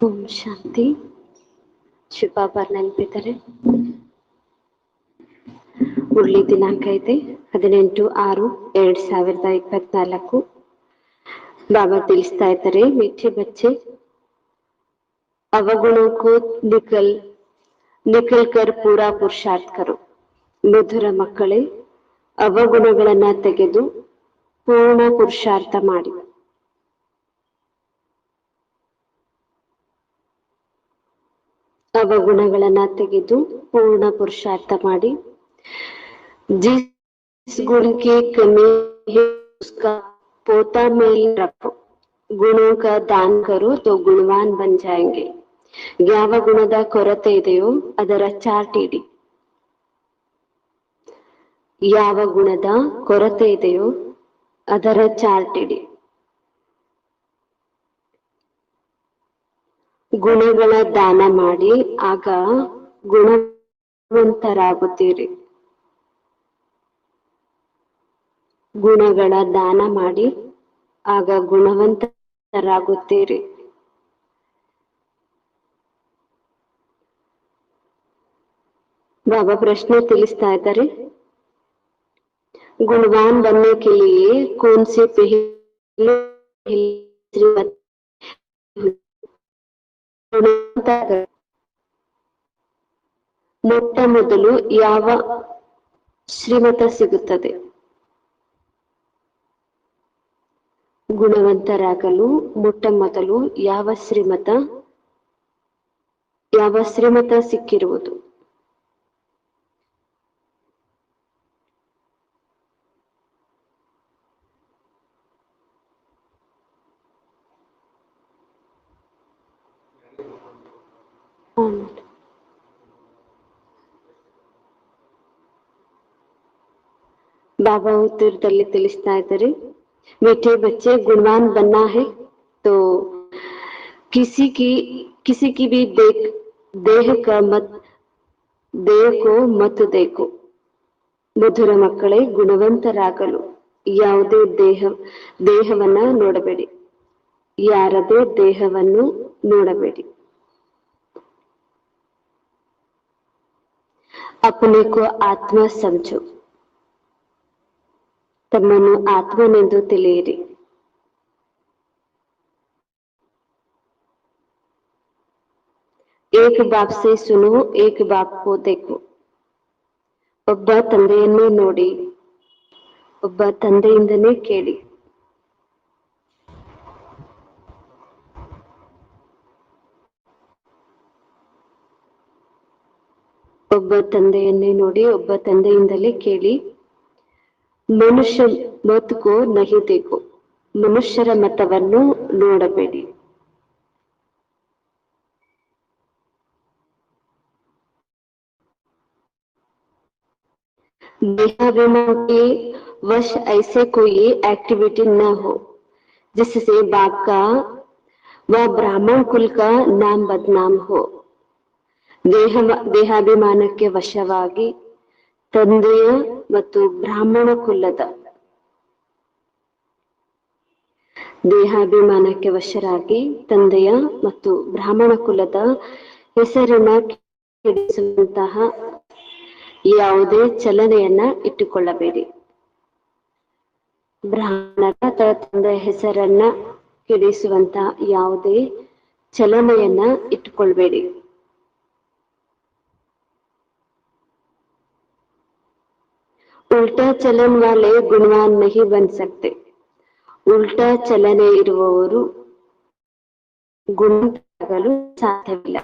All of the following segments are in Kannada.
ಓಂ ಶಾಂತಿ. ಶಿವಬಾಬಾ ನೆನಪಿದ್ದಾರೆ. ಮುರಳಿ ದಿನಾಂಕ ಇದೆ 18/6/2024. ಬಾಬಾ ತಿಳಿಸ್ತಾ ಇದ್ದಾರೆ, मीठे बच्चे अवगुणों को निकल कर पूरा पुरुषार्थ करो. ಮಧುರ ಮಕ್ಕಳೇ, ಅವಗುಣಗಳನ್ನ ತೆಗೆದು ಪೂರ್ಣ ಪುರುಷಾರ್ಥ ಮಾಡಿ. ಅವಗುಣಗಳನ್ನ ತೆಗೆದು पूर्ण पुरुषार्थ ಮಾಡಿ. जिस गुण की कमी है उसका पोता में रखो. गुणों का दान करो तो गुणवान बन जाएंगे. ಯಾವ ಗುಣದ ಕೊರತೆ ಇದೆಯೋ ಅದರ ಚಾರ್ಟ್ ಇಡಿ. ಯಾವ ಗುಣದ ಕೊರತೆ ಇದೆಯೋ ಅದರ ಚಾರ್ಟ್ ಇಡಿ. ಗುಣಗಳ ದಾನ ಮಾಡಿ, ಆಗ ಗುಣವಂತರಾಗುತ್ತೀರಿ. ಗುಣಗಳ ದಾನ ಮಾಡಿ, ಆಗ ಗುಣವಂತರಾಗುತ್ತೀರಿ. ಬಾಬಾ ಪ್ರಶ್ನೆ ತಿಳಿಸ್ತಾ ಇದ್ದಾರೆ, गुणवान बनने के लिए कौन सी पहले ಮೊಟ್ಟ ಮೊದಲು ಯಾವ ಶ್ರೀಮತ ಸಿಗುತ್ತದೆ? ಗುಣವಂತರಾಗಲು ಮೊಟ್ಟ ಮೊದಲು ಯಾವ ಶ್ರೀಮತ ಸಿಕ್ಕಿರುವುದು? बाबा उत्तरದಲ್ಲಿ ತಿಳಿಸ್ತಾ ಇದ್ದಾರೆ, मीठे बच्चे गुणवान बनना है तो किसी की भी देह को मत देखो. ಮಧುರ ಮಕ್ಕಳೇ, ಗುಣವಂತರಾಗಲು ಯಾವುದೇ ದೇಹವನ್ನ ನೋಡಬೇಡಿ, ಯಾರದೇ ದೇಹವನ್ನು ನೋಡಬೇಡಿ. अपने को आत्मा समझो. ತಮ್ಮನ್ನು ಆತ್ಮನೆಂದು ತಿಳಿಯಿರಿ. एक बाप से सुनो, एक बाप को देखो. ಒಬ್ಬ ತಂದೆಯನ್ನೇ ನೋಡಿ, ಒಬ್ಬ ತಂದೆಯಿಂದನೇ ಕೇಳಿ. ಒಬ್ಬ ತಂದೆಯನ್ನೇ ನೋಡಿ, ಒಬ್ಬ ತಂದೆಯಿಂದಲೇ ಕೇಳಿ. ಮನುಷ್ಯ ಮತಕೋ ನಹಿ ದೇಖೋ. ಮನುಷ್ಯರ ಮತವನ್ನು ನೋಡಬೇಡಿ. देहाभिमान के वश ऐसे कोई एक्टिविटी न हो जिससे बाप का व ब्राह्मण कुल का नाम बदनाम हो. ದೇಹಾಭಿಮಾನಕ್ಕೆ ವಶವಾಗಿ ತಂದೆಯ ಮತ್ತು ಬ್ರಾಹ್ಮಣ ಕುಲದ ದೇಹಾಭಿಮಾನಕ್ಕೆ ವಶರಾಗಿ ತಂದೆಯ ಮತ್ತು ಬ್ರಾಹ್ಮಣ ಕುಲದ ಹೆಸರನ್ನ ಕೆಡಿಸುವಂತಹ ಯಾವುದೇ ಚಲನೆಯನ್ನ ಇಟ್ಟುಕೊಳ್ಳಬೇಡಿ. ಬ್ರಾಹ್ಮಣರ ತಂದೆಯ ಹೆಸರನ್ನ ಕೆಡಿಸುವಂತಹ ಯಾವುದೇ ಚಲನೆಯನ್ನ ಇಟ್ಟುಕೊಳ್ಬೇಡಿ. उल्टा चलन वाले गुणवान नहीं बन सकते. उल्टा चलने ಇರುವವರು ಗುಣವಂತರಾಗಲು ಸಾಧ್ಯವಿಲ್ಲ.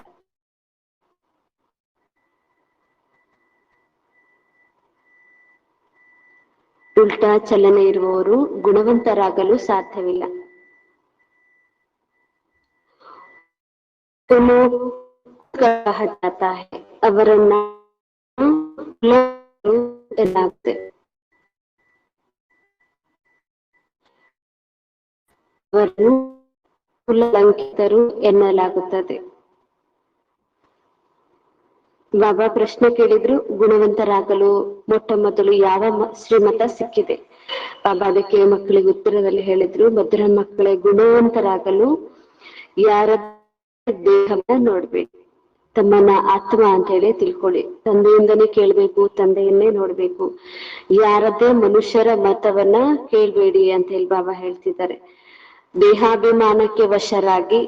ಉಲ್ಟಾ ಚಲನೆ ಇರುವವರು ಗುಣವಂತರಾಗಲು ಸಾಧ್ಯವಿಲ್ಲ. ಅವರನ್ನ ಎನ್ನಾಗುತ್ತೆ. ಅವರನ್ನು ಕುಲಂಕಿತರು ಎನ್ನಲಾಗುತ್ತದೆ. ಬಾಬಾ ಪ್ರಶ್ನೆ ಕೇಳಿದ್ರು, ಗುಣವಂತರಾಗಲು ಮೊಟ್ಟ ಮೊದಲು ಯಾವ ಶ್ರೀಮತ ಸಿಕ್ಕಿದೆ? ಬಾಬಾ ಅದಕ್ಕೆ ಮಕ್ಕಳಿಗೆ ಉತ್ತರದಲ್ಲಿ ಹೇಳಿದ್ರು, ಮಧುರ ಮಕ್ಕಳೇ, ಗುಣವಂತರಾಗಲು ಯಾರ ದೇಹವನ್ನ ನೋಡ್ಬೇಕು, ತಮ್ಮನ್ನ ಆತ್ಮ ಅಂತ ಹೇಳಿ ತಿಳ್ಕೊಳ್ಳಿ. ತಂದೆಯಿಂದನೇ ಕೇಳ್ಬೇಕು, ತಂದೆಯನ್ನೇ ನೋಡ್ಬೇಕು. ಯಾರದ್ದೇ ಮನುಷ್ಯರ ಮತವನ್ನ ಕೇಳ್ಬೇಡಿ ಅಂತ ಹೇಳಿ ಬಾಬಾ ಹೇಳ್ತಿದ್ದಾರೆ. ದೇಹಾಭಿಮಾನಕ್ಕೆ ವಶರಾಗಿ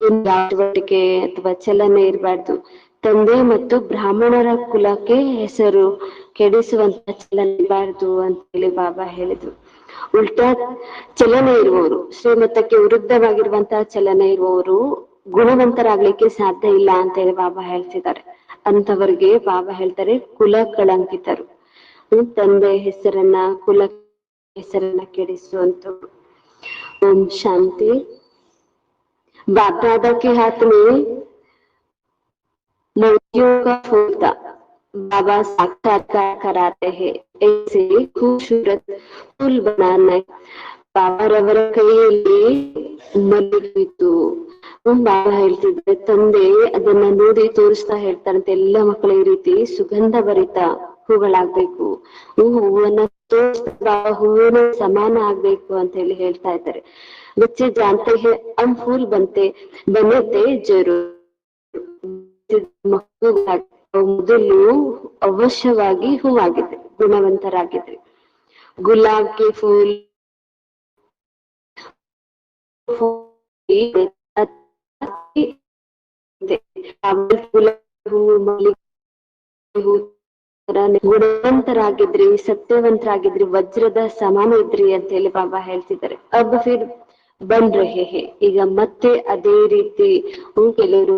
ಚಟುವಟಿಕೆ ಅಥವಾ ಚಲನೆ ಇರಬಾರ್ದು. ತಂದೆ ಮತ್ತು ಬ್ರಾಹ್ಮಣರ ಕುಲಕ್ಕೆ ಹೆಸರು ಕೆಡಿಸುವಂತ ಚಲನೆ ಇರಬಾರ್ದು ಅಂತ ಹೇಳಿ ಬಾಬಾ ಹೇಳಿದ್ರು. ಉಲ್ಟಾ ಚಲನೆ ಇರುವವರು, ಶ್ರೀಮತಕ್ಕೆ ವಿರುದ್ಧವಾಗಿರುವಂತಹ ಚಲನೆ ಇರುವವರು ಗುಣವಂತರಾಗ್ಲಿಕ್ಕೆ ಸಾಧ್ಯ ಇಲ್ಲ ಅಂತ ಹೇಳಿ ಬಾಬಾ ಹೇಳ್ತಿದ್ದಾರೆ. ಅಂತವರಿಗೆ ಬಾಬಾ ಹೇಳ್ತಾರೆ ಕುಲ ಕಳಂಕಿತರು. ತಂದೆ ಹೆಸರನ್ನ, ಕುಲ ಹೆಸರನ್ನ ಕೆಡಿಸುವಂತವ್ರು. ओम शांति। बाप दादा के हाथ में मोतियों का फूल था, बाबा साक्षात्कार कराते हैं ऐसे खूबसूरत फूल बनाना। ಬಾಬಾರವರ ಕೈಯಲ್ಲಿ ಮಲ್ಲಿಗಿತ್ತು. ಬಾಬಾ ಹೇಳ್ತಿದ್ರೆ ತಂದೆ ಅದನ್ನ ನೋಡಿ ತೋರಿಸ್ತಾ ಹೇಳ್ತಾರಂತೆ, ಎಲ್ಲ ಮಕ್ಕಳ ಈ ರೀತಿ ಸುಗಂಧ ಭರಿತ ಹೂಗಳಾಗ್ಬೇಕು, ಹೂವನ್ನ ತೋರಿಸ್ತಾ ಹೂವಿನ ಸಮಾನ ಆಗ್ಬೇಕು ಅಂತ ಹೇಳಿ ಹೇಳ್ತಾ ಇದ್ದಾರೆ. बच्चे जानते हैं हम फूल बनते जरूर. ಮೊದಲು ಅವಶ್ಯವಾಗಿ ಹೂವಾಗಿದ್ರೆ, ಗುಣವಂತರಾಗಿದ್ರೆ. ಗುಲಾಬ್ ಕೆ ಫೂಲ್ ಗುಣವಂತರಾಗಿದ್ರಿ, ಸತ್ಯವಂತರಾಗಿದ್ರಿ, ವಜ್ರದ ಸಮಾನ ಇದ್ರಿ ಅಂತ ಹೇಳಿ ಬಾಬಾ ಹೇಳ್ತಿದ್ದಾರೆ. ಅಬ್ ಫಿರ್ ಬನ್ ರಹೆ ಹೇ, ಈಗ ಮತ್ತೆ ಅದೇ ರೀತಿ ಕೆಲವರು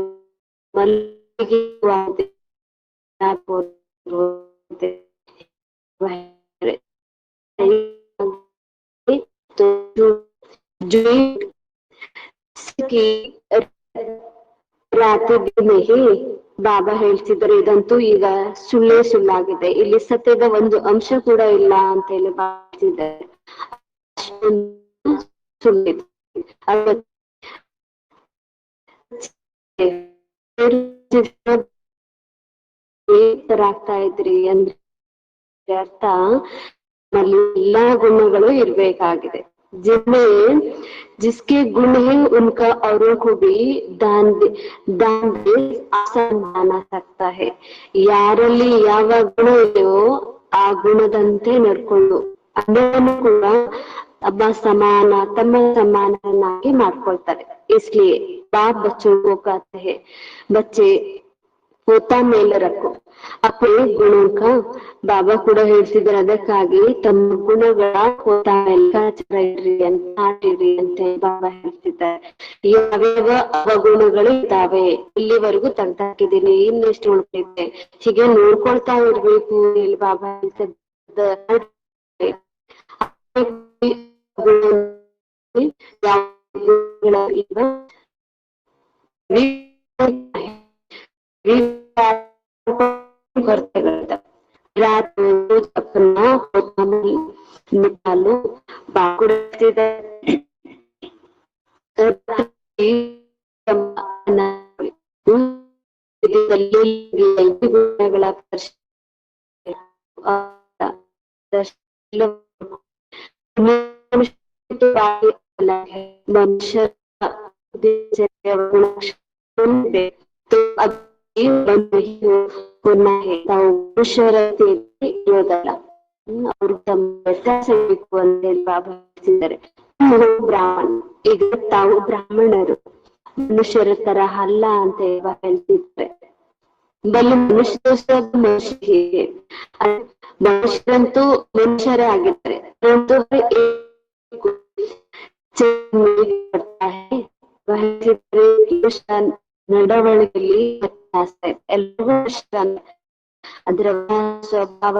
ಬಾಬಾ ಹೇಳ್ತಿದ್ದಾರೆ ಇದಂತೂ ಈಗ ಸುಳ್ಳೇ ಸುಳ್ಳಾಗಿದೆ, ಇಲ್ಲಿ ಸತ್ಯದ ಒಂದು ಅಂಶ ಕೂಡ ಇಲ್ಲ ಅಂತ ಹೇಳಿ ಹೇಳ್ತಿದ್ದಾರೆ. ಆಗ್ತಾ ಇದ್ರಿ ಅಂದ್ರೆ ಅರ್ಥ ನಮ್ಮಲ್ಲಿ ಎಲ್ಲಾ ಗುಣಗಳು ಇರ್ಬೇಕಾಗಿದೆ. जिसके गुण है उनका औरों को भी दान दे आसान बना सकता है. ಯಾರಲ್ಲಿ ಯಾವ ಗುಣ ಇದೆಯೋ ಆ ಗುಣದಂತೆ ನಡ್ಕೊಂಡು ಅದನ್ನು ಕೂಡ ತಮ್ಮ ಸಮಾನನಾಗಿ ಮಾಡ್ಕೊಳ್ತಾರೆ. इसलिए बाप बच्चों को कहते हैं बच्चे ಹೋತಾ ಮೇಲೆ ರಕ್ಕೋ अपने गुणों का. ಬಾಬಾ ಕೂಡ ಹೇಳ್ತಿದ್ದಾರೆ ಅದಕ್ಕಾಗಿ ತಮ್ಮ ಗುಣಗಳ ಹೋತಾ ಮೇಲೆ ಇಡ್ರಿ ಅಂತ ಬಾಬಾ ಹೇಳ್ತಿದ್ದಾರೆ. ಯಾವ್ಯಾವ ಅವಗುಣಗಳು ಇದ್ದಾವೆ ಇಲ್ಲಿವರೆಗೂ ತೆಗ್ದಾಕಿದ್ದೀನಿ, ಇನ್ನೆಷ್ಟು ಉಳ್ಕೈತೆ, ಹೀಗೆ ನೋಡ್ಕೊಳ್ತಾ ಇರ್ಬೇಕು ಇಲ್ಲಿ ಬಾಬಾ ಹೇಳ್ತಿದ್ದ. रात रोज अपना निकालो मनुष्य तो अब होना है ತಾವು ಮನುಷ್ಯರತೆಯಲ್ಲಿ ಇರೋದಲ್ಲ, ಅವ್ರು ತಮ್ಮ ವ್ಯತ್ಯಾಸ ಬೇಕು ಅಂತ ಹೇಳಿ ಬಾಬಾ ಹೇಳ್ತಿದ್ದಾರೆ. ಬ್ರಾಹ್ಮಣ, ಈಗ ತಾವು ಬ್ರಾಹ್ಮಣರು ಮನುಷ್ಯರ ತರ ಅಲ್ಲ ಅಂತ ಹೇಳ್ತಿದ್ರೆ. ಬಲ್ಲ ಮನುಷ್ಯ ಮನುಷ್ಯರಂತೂ ಮನುಷ್ಯರೇ ಆಗಿದ್ದಾರೆ, ನಡವಳಿಕೆಯಲ್ಲಿ ವ್ಯತ್ಯಾಸ ಇದೆ. ಎಲ್ಲರಿಗೂ ಇಷ್ಟ ಅದರ ಸ್ವಭಾವ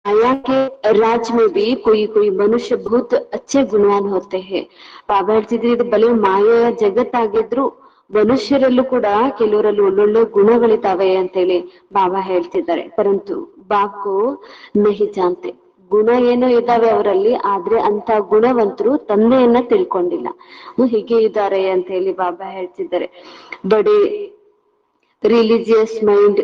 माया के राज में भी कोई मनुष्य बहुत अच्छे गुणवान होते हैं. ಬಾಬಾ ಹೇಳ್ತಿದ್ರಿ ಇದು ಬಲೆ ಮಾಯೆಯ ಜಗತ್ತಾಗಿದ್ರು ಮನುಷ್ಯರಲ್ಲೂ ಕೂಡ ಕೆಲವರಲ್ಲಿ ಒಳ್ಳೊಳ್ಳೆ ಗುಣಗಳಿದ್ದಾವೆ ಅಂತೇಳಿ ಬಾಬಾ ಹೇಳ್ತಿದ್ದಾರೆ. ಪರಂತು ಬಾಕು ನಹಿ ಜಾನ್ತೆ, ಗುಣ ಏನೋ ಇದ್ದಾವೆ ಅವರಲ್ಲಿ, ಆದ್ರೆ ಅಂತ ಗುಣವಂತರು ತಂದೆಯನ್ನ ತಿಳ್ಕೊಂಡಿಲ್ಲ, ಹೀಗೆ ಇದ್ದಾರೆ ಅಂತ ಹೇಳಿ ಬಾಬಾ ಹೇಳ್ತಿದ್ದಾರೆ. ಬಡೇ ರಿಲಿಜಿಯಸ್ ಮೈಂಡ್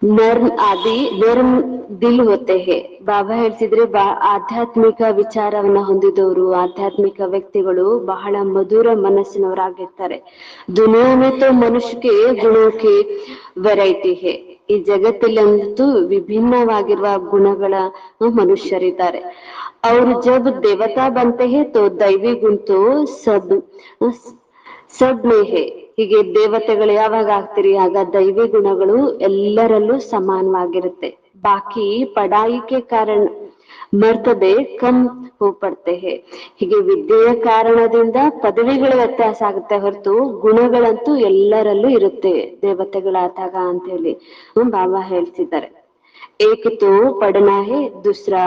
ನರ್ಮ್ ಆದಿ ನರ್ಮ್ ದಿಲ್ ಹೋತೆ ಹೇ. ಬಾಬಾ ಹೇಳ್ತಿದ್ರೆ ಆಧ್ಯಾತ್ಮಿಕ ವಿಚಾರವನ್ನ ಹೊಂದಿದವರು, ಆಧ್ಯಾತ್ಮಿಕ ವ್ಯಕ್ತಿಗಳು ಬಹಳ ಮಧುರ ಮನಸ್ಸಿನವರಾಗಿರ್ತಾರೆ. ದುನಿಯಾ ಮೇ ತೋ ಮನುಷ್ಯಕ್ಕೆ ಗುಣಕ್ಕೆ ವೆರೈಟಿ ಹೇ. ಈ ಜಗತ್ತಿನಂತೂ ವಿಭಿನ್ನವಾಗಿರುವ ಗುಣಗಳ ಮನುಷ್ಯರಿದ್ದಾರೆ. ಅವರು ಜಬ್ ದೇವತಾ ಬಂತೆ ಹೇ ತೋ ದೈವಿ ಗುಣ ತೋ ಸಬ್ ಮೇ ಹೇ. ಹೀಗೆ ದೇವತೆಗಳು ಯಾವಾಗ ಆಗ್ತೀರಿ, ಆಗ ದೈವಿ ಗುಣಗಳು ಎಲ್ಲರಲ್ಲೂ ಸಮಾನವಾಗಿರುತ್ತೆ. ಬಾಕಿ ಪಡಾಯಿಕೆ ಕಾರಣ ಮರ್ತದೆ ಕಮ್ ಪಡ್ತೆ ಹೇ. ಹೀಗೆ ವಿದ್ಯೆಯ ಕಾರಣದಿಂದ ಪದವಿಗಳ ವ್ಯತ್ಯಾಸ ಆಗುತ್ತೆ ಹೊರತು ಗುಣಗಳಂತೂ ಎಲ್ಲರಲ್ಲೂ ಇರುತ್ತೆ ದೇವತೆಗಳಾದಾಗ ಅಂತ ಹೇಳಿ ಬಾಬಾ ಹೇಳ್ತಿದ್ದಾರೆ. ಏಕ್ ತೋ ಪಡನಾ ಹೇ, ದೂಸರಾ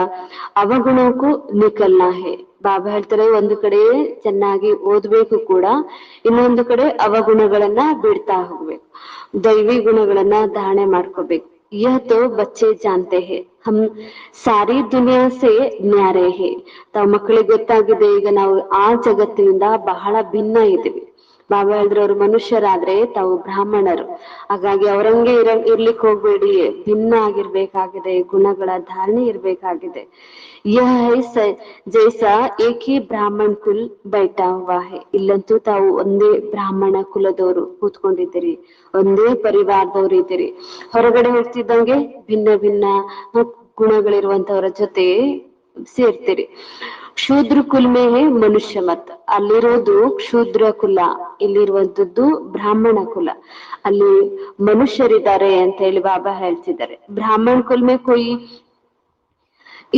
ಅವಗುಣಕ್ಕೂ ನಿಕಲ್ನಾ ಹೇ. ಬಾಬಾ ಹೇಳ್ತಾರೆ, ಒಂದು ಕಡೆ ಚೆನ್ನಾಗಿ ಓದ್ಬೇಕು ಕೂಡ, ಇನ್ನೊಂದು ಕಡೆ ಅವಗುಣಗಳನ್ನ ಬಿಡ್ತಾ ಹೋಗ್ಬೇಕು, ದೈವಿ ಗುಣಗಳನ್ನ ಧಾರಣೆ ಮಾಡ್ಕೋಬೇಕು. ಯಹ ತೋ ಬಚ್ಚೆ ಜಾನ್ತೆ ಹೇ ಹಮ್ ಸಾರಿ ದುನಿಯಾ ಸೆ ನ್ಯಾರೆ ಹೇ. ತಾವ್ ಮಕ್ಕಳಿಗೆ ಗೊತ್ತಾಗಿದೆ, ಈಗ ನಾವು ಆ ಜಗತ್ತಿನಿಂದ ಬಹಳ ಭಿನ್ನ ಇದ್ದೀವಿ. ಬಾಬಾ ಹೇಳಿದ್ರೆ, ಅವ್ರು ಮನುಷ್ಯರಾದ್ರೆ ತಾವು ಬ್ರಾಹ್ಮಣರು, ಹಾಗಾಗಿ ಅವರಂಗೆ ಇರ್ಲಿಕ್ಕೆ ಹೋಗ್ಬೇಡಿ, ಭಿನ್ನ ಆಗಿರ್ಬೇಕಾಗಿದೆ, ಗುಣಗಳ ಧಾರಣೆ ಇರ್ಬೇಕಾಗಿದೆ. ಜೈಸಾ ಏಕ್ ಹಿ ಬ್ರಾಹ್ಮಣ್ ಕುಲ್ ಬೈಠಾ ಹುವಾ ಹೇ. ಇಲ್ಲಂತೂ ತಾವು ಒಂದೇ ಬ್ರಾಹ್ಮಣ ಕುಲದವರು ಕೂತ್ಕೊಂಡಿದ್ದೀರಿ, ಒಂದೇ ಪರಿವಾರದವ್ರು ಇದ್ದೀರಿ. ಹೊರಗಡೆ ಹೋಗ್ತಿದ್ದಂಗೆ ಭಿನ್ನ ಭಿನ್ನ ಗುಣಗಳಿರುವಂತವರ ಜೊತೆ ಸೇರ್ತೀರಿ. ಶೂದ್ರ ಕುಲ್ಮೆ ಹೇ ಮನುಷ್ಯ ಮತ್. ಅಲ್ಲಿರೋದು ಕ್ಷೂದ್ರ ಕುಲ, ಇಲ್ಲಿರುವಂತದ್ದು ಬ್ರಾಹ್ಮಣ ಕುಲ. ಅಲ್ಲಿ ಮನುಷ್ಯರಿದ್ದಾರೆ ಅಂತ ಹೇಳಿ ಬಾಬಾ ಹೇಳ್ತಿದ್ದಾರೆ. ಬ್ರಾಹ್ಮಣ ಕುಲ್ಮೆ ಕೊಯ್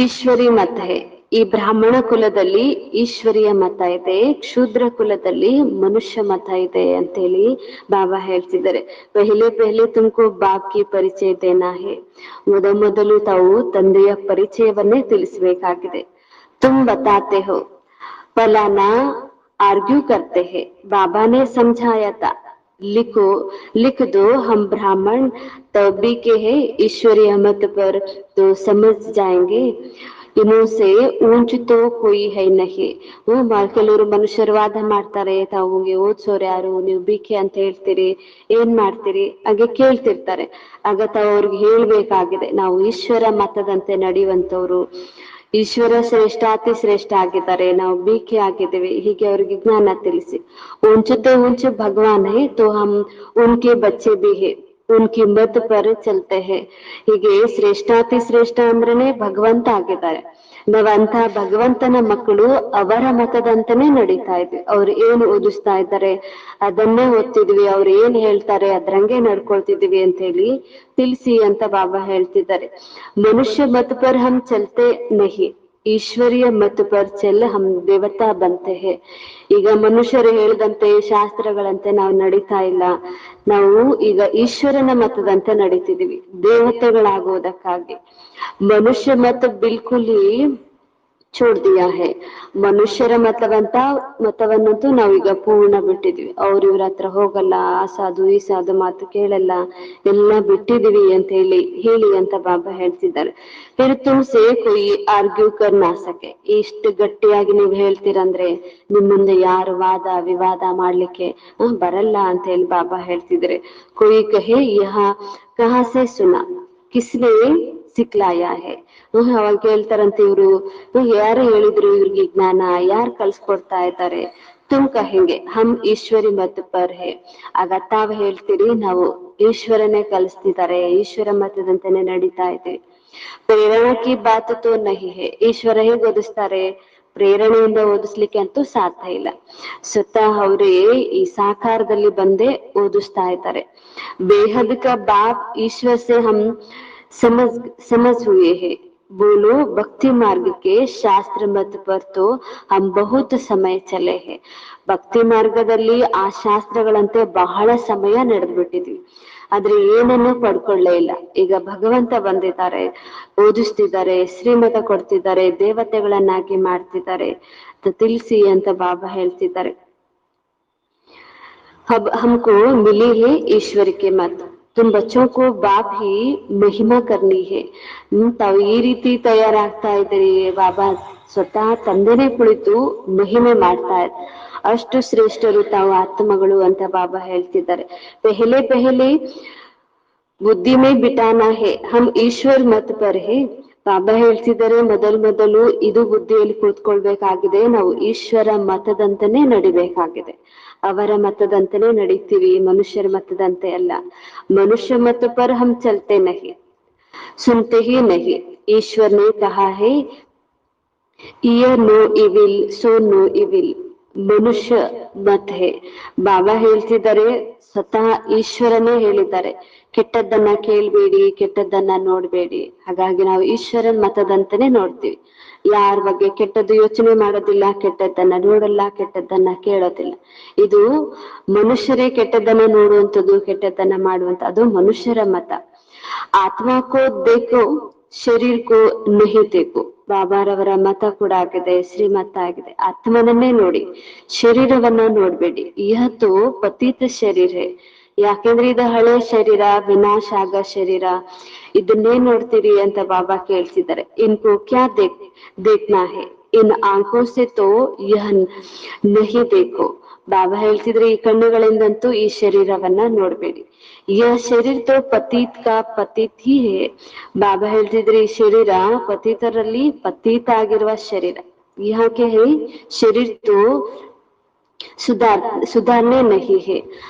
ಈಶ್ವರಿ ಮತ ಹೇ. ಈ ಬ್ರಾಹ್ಮಣ ಕುಲದಲ್ಲಿ ಈಶ್ವರಿಯ ಮತ ಇದೆ, ಕ್ಷೂದ್ರ ಕುಲದಲ್ಲಿ ಮನುಷ್ಯ ಮತ ಇದೆ ಅಂತೇಳಿ ಬಾಬಾ ಹೇಳ್ತಿದ್ದಾರೆ. ಪೆಹಲೆ ಪೆಹಲೆ ತುಮಕೋ ಬಾಪ್ ಕಿ ಪರಿಚಯ ದೇನಾ ಹೇ. ಮೊದಲು ತಾವು ತಂದೆಯ ಪರಿಚಯವನ್ನೇ ತಿಳಿಸಬೇಕಾಗಿದೆ. तुम बताते हो फलाना आर्ग्यू करते हैं, बाबा ने समझाया था, लिख दो हम ब्राह्मण तभी के है, ईश्वरीय मत पर तो समझ जाएंगे, इनसे ऊंच तो कोई है नहीं. ಕೆಲವರು ಮನುಷ್ಯರು ವಾದ ಮಾಡ್ತಾರೆ, ತಾವುಗೆ ಓದ್ಸೋರು ಯಾರು, ನೀವು ಬಿಕೆ ಅಂತ ಹೇಳ್ತೀರಿ, ಏನ್ ಮಾಡ್ತೀರಿ ಹಾಗೆ ಕೇಳ್ತಿರ್ತಾರೆ. ಆಗ ತಾವು ಅವ್ರಿಗೆ ಹೇಳ್ಬೇಕಾಗಿದೆ, ನಾವು ಈಶ್ವರ ಮತದಂತೆ ನಡೆಯುವಂತವ್ರು, ಈಶ್ವರ ಶ್ರೇಷ್ಠ ಅತಿ ಶ್ರೇಷ್ಠ ಆಗಿದ್ದಾರೆ, ನಾವು ಬಿಕೆ ಆಗಿದ್ದೇವೆ, ಹೀಗೆ ಅವ್ರಿಗೆ ಜ್ಞಾನ ತಿಳಿಸಿ. ऊंचते ऊंच भगवान है तो हम उनके बच्चे भी है, उनकी मत पर चलते हैं. ಹೀಗೆ ಶ್ರೇಷ್ಠಾತಿ ಶ್ರೇಷ್ಠ ಅಂದ್ರೇನೆ ಭಗವಂತ ಆಗಿದ್ದಾರೆ. ನಾವಂತ ಭಗವಂತನ ಮಕ್ಕಳು, ಅವರ ಮತದಂತನೇ ನಡೀತಾ ಇದ್ವಿ. ಅವ್ರು ಏನು ಓದಿಸ್ತಾ ಇದ್ದಾರೆ ಅದನ್ನೇ ಓದ್ತಿದ್ವಿ, ಅವ್ರು ಏನ್ ಹೇಳ್ತಾರೆ ಅದ್ರಂಗೆ ನಡ್ಕೊಳ್ತಿದ್ವಿ ಅಂತ ಹೇಳಿ ತಿಳಿಸಿ ಅಂತ ಬಾಬಾ ಹೇಳ್ತಿದ್ದಾರೆ. ಮನುಷ್ಯ ಮತ ಪರ್ ಹಮ್ ಚಲ್ತೆ ನಹಿ, ಈಶ್ವರಿಯ ಮತ ಪರ್ ಚಲ್ ಹಮ್ ದೇವತಾ ಬಂತೆ ಹೇ. ಈಗ ಮನುಷ್ಯರು ಹೇಳಿದಂತೆ ಶಾಸ್ತ್ರಗಳಂತೆ ನಾವು ನಡೀತಾ ಇಲ್ಲ, ನಾವು ಈಗ ಈಶ್ವರನ ಮತದಂತೆ ನಡೀತಿದೀವಿ ದೇವತೆಗಳಾಗುವುದಕ್ಕಾಗಿ. ಮನುಷ್ಯ ಮತ ಬಿಲ್ಕುಲ್ छोड़ दिया है. ಮನುಷ್ಯರ ಮತವನ್ನಂತೂ ನಾವೀಗ ಪೂರ್ಣ ಬಿಟ್ಟಿದ್ವಿ. ಅವ್ರ ಇವ್ರ ಹತ್ರ ಹೋಗಲ್ಲ, ಆ ಸಾಧು ಈ ಸಾಧು ಮಾತು ಕೇಳಲ್ಲ, ಎಲ್ಲ ಬಿಟ್ಟಿದೀವಿ ಅಂತ ಹೇಳಿ ಅಂತ ಬಾಬಾ ಹೇಳ್ತಿದ್ದಾರೆ. ಫಿರ್ ತುಮ್ಸೆ ಕೊಯ್ ಆರ್ಗ್ಯೂ ಕರ್ ನಾ ಸಕೆ. ಇಷ್ಟು ಗಟ್ಟಿಯಾಗಿ ನೀವು ಹೇಳ್ತೀರಂದ್ರೆ ನಿಮ್ ಮುಂದೆ ಯಾರು ವಾದ ವಿವಾದ ಮಾಡ್ಲಿಕ್ಕೆ ಬರಲ್ಲ ಅಂತ ಹೇಳಿ ಬಾಬಾ ಹೇಳ್ತಿದ್ರೆ. ಕೊಯ್ ಕಹೆ ಯಹ ಕಹಾ ಸೆ ಸುನಾ, ಕಿಸ್ನೆ ಸಿಕ್ಲಾಯ ಹೇ. ಅವಾಗ ಕೇಳ್ತಾರಂತೆ, ಇವ್ರು ಯಾರು ಹೇಳಿದ್ರು ಇವ್ರಿಗೆ ಜ್ಞಾನ, ಯಾರು ಕಲ್ಸ್ಕೊಡ್ತಾ ಇದ್ದಾರೆ? ತುಮ್ ಕಹೆಂಗೆ ಹಮ್ ಈಶ್ವರಿ ಮತ ಪರ್ ಹೇ. ಆಗ ತಾವ್ ಹೇಳ್ತೀರಿ, ನಾವು ಈಶ್ವರನೇ ಕಲಿಸ್ತಿದ್ದಾರೆ, ಈಶ್ವರ ಮತದಂತೆನೆ ನಡೀತಾ ಇದ್ದೀವಿ. ಪ್ರೇರಣಾ ಕಿ ಬಾತ್ ತೋ ನಹಿ ಹೇ. ಈಶ್ವರ ಹೇಗೆ ಓದಿಸ್ತಾರೆ, ಪ್ರೇರಣೆಯಿಂದ ಓದಿಸ್ಲಿಕ್ಕೆ ಅಂತೂ ಸಾಧ್ಯ ಇಲ್ಲ. ಸ್ವತಃ ಅವರೇ ಈ ಸಾಕಾರದಲ್ಲಿ ಬಂದೇ ಓದಿಸ್ತಾ ಇದ್ದಾರೆ. ಬೇಹದ್ ಕಾ ಬಾಪ್ ಈಶ್ವರ್ ಸೆ ಹಮ್ समझ हुए हैं. बोलो भक्ति मार्ग के शास्त्र मत पर तो हम बहुत समय चले हैं. ಭಕ್ತಿ ಮಾರ್ಗದಲ್ಲಿ ಆ ಶಾಸ್ತ್ರಗಳಂತೆ ಬಹಳ ಸಮಯ ನಡೆದ್ಬಿಟ್ಟಿದ್ವಿ, ಆದ್ರೆ ಏನನ್ನೂ ಪಡ್ಕೊಳ್ಳೇ ಇಲ್ಲ. ಈಗ ಭಗವಂತ ಬಂದಿದ್ದಾರೆ, ಓದಿಸ್ತಿದ್ದಾರೆ, ಶ್ರೀಮತ ಕೊಡ್ತಿದ್ದಾರೆ, ದೇವತೆಗಳನ್ನಾಗಿ ಮಾಡ್ತಿದ್ದಾರೆ ತಿಳಿಸಿ ಅಂತ ಬಾಬಾ ಹೇಳ್ತಿದ್ದಾರೆ. अब हमको मिली है ईश्वर के मत, तुम बच्चों को बाप ही महिमा करनी है. ತಾವು ಈ ರೀತಿ ತಯಾರಾಗ್ತಾ ಇದ್ದೀರಿ, ಬಾಬಾ ಸ್ವತಃ ತಂದೆನೇ ಕುಳಿತು ಮಹಿಮೆ ಮಾಡ್ತಾ ಇದ್ದಾರೆ. ಅಷ್ಟು ಶ್ರೇಷ್ಠರು ತಾವು ಆತ್ಮಗಳು ಅಂತ ಬಾಬಾ ಹೇಳ್ತಿದ್ದಾರೆ. ಪೆಹಲೆ ಪೆಹಲೆ ಬುದ್ಧಿ ಮೇ ಬಿಟಾನಾ ಹೇ ಹಮ್ ಈಶ್ವರ್ ಮತ್ ಪರ್ ಹೇ. ಬಾಬಾ ಹೇಳ್ತಿದ್ದಾರೆ ಮೊದಲು ಇದು ಬುದ್ಧಿಯಲ್ಲಿ ಕೂತ್ಕೊಳ್ಬೇಕಾಗಿದೆ, ನಾವು ಈಶ್ವರ ಮತದಂತನೇ ನಡಿಬೇಕಾಗಿದೆ. ಅವರ ಮತದಂತನೇ ನಡೀತೀವಿ, ಮನುಷ್ಯರ ಮತದಂತೆ ಅಲ್ಲ. ಮನುಷ್ಯ ಮತ ಪರ್ ಹಮ್ ಚಲ್ತೆ ನಹಿ, ಸುನ್ತೆ ಹಿ ನಹಿ. ಈಶ್ವರ್ ನೇ ಕಹಾ ಹೇ hear no evil so no evil. ಮನುಷ್ಯ ಮತ್ ಹೇ. ಬಾಬಾ ಹೇಳ್ತಿದ್ದಾರೆ, ಸ್ವತಃ ಈಶ್ವರನೇ ಹೇಳಿದ್ದಾರೆ, ಕೆಟ್ಟದ್ದನ್ನ ಕೇಳ್ಬೇಡಿ, ಕೆಟ್ಟದ್ದನ್ನ ನೋಡ್ಬೇಡಿ. ಹಾಗಾಗಿ ನಾವು ಈಶ್ವರನ್ ಮತದಂತನೇ ನೋಡ್ತೀವಿ. ಯಾರ ಬಗ್ಗೆ ಕೆಟ್ಟದ್ದು ಯೋಚನೆ ಮಾಡೋದಿಲ್ಲ, ಕೆಟ್ಟದ್ದನ್ನ ನೋಡಲ್ಲ, ಕೆಟ್ಟದ್ದನ್ನ ಕೇಳೋದಿಲ್ಲ. ಇದು ಮನುಷ್ಯರೇ ಕೆಟ್ಟದ್ದನ್ನ ನೋಡುವಂಥದ್ದು, ಕೆಟ್ಟದ್ದನ್ನ ಮಾಡುವಂತ, ಅದು ಮನುಷ್ಯರ ಮತ. ಆತ್ಮ ಕೋ ದೇಖೋ ಶರೀರ್ ಕೋ ನಹಿ ದೇಖೋ. ಬಾಬಾರವರ ಮತ ಕೂಡ ಆಗಿದೆ, ಶ್ರೀಮತ ಆಗಿದೆ. ಆತ್ಮನನ್ನೇ ನೋಡಿ, ಶರೀರವನ್ನ ನೋಡ್ಬೇಡಿ. ಇಹತ್ತು ಪತೀತ ಶರೀರ ಹೇ. ಯಾಕೆಂದ್ರೆ ಇದು ಹಳೆ ಶರೀರ, ವಿನಾಶ ಆಗ ಶರೀರ. ಇದನ್ನೇ ನೋಡ್ತೀರಿ ಅಂತ ಬಾಬಾ ಕೇಳ್ತಿದ್ದಾರೆ. ಇನ್ಕೋ ಕ್ಯಾ ದೇಖ್ನಾ ಹೇ, ಇನ್ ಆಂಖೋ ಸೆ ತೋ ಯಹ ನಹಿ ದೇಖೋ. ಬಾಬಾ ಹೇಳ್ತಿದ್ರೆ, ಈ ಕಣ್ಣುಗಳಿಂದಂತೂ ಈ ಶರೀರವನ್ನ ನೋಡ್ಬೇಡಿ. ಯಹ ಶರೀರ ತೋ ಪತೀತ್ ಕಾ ಪತೀತ್ ಹಿ ಹೇ. ಬಾಬಾ ಹೇಳ್ತಿದ್ರೆ, ಈ ಶರೀರ ಪತೀತರಲ್ಲಿ ಪತೀತ ಆಗಿರುವ ಶರೀರ. ಯಾಕೆ ಹೇ ಶರೀರ ತೋ ಸುಧಾರಣೆ ನಹಿ ಹೇ.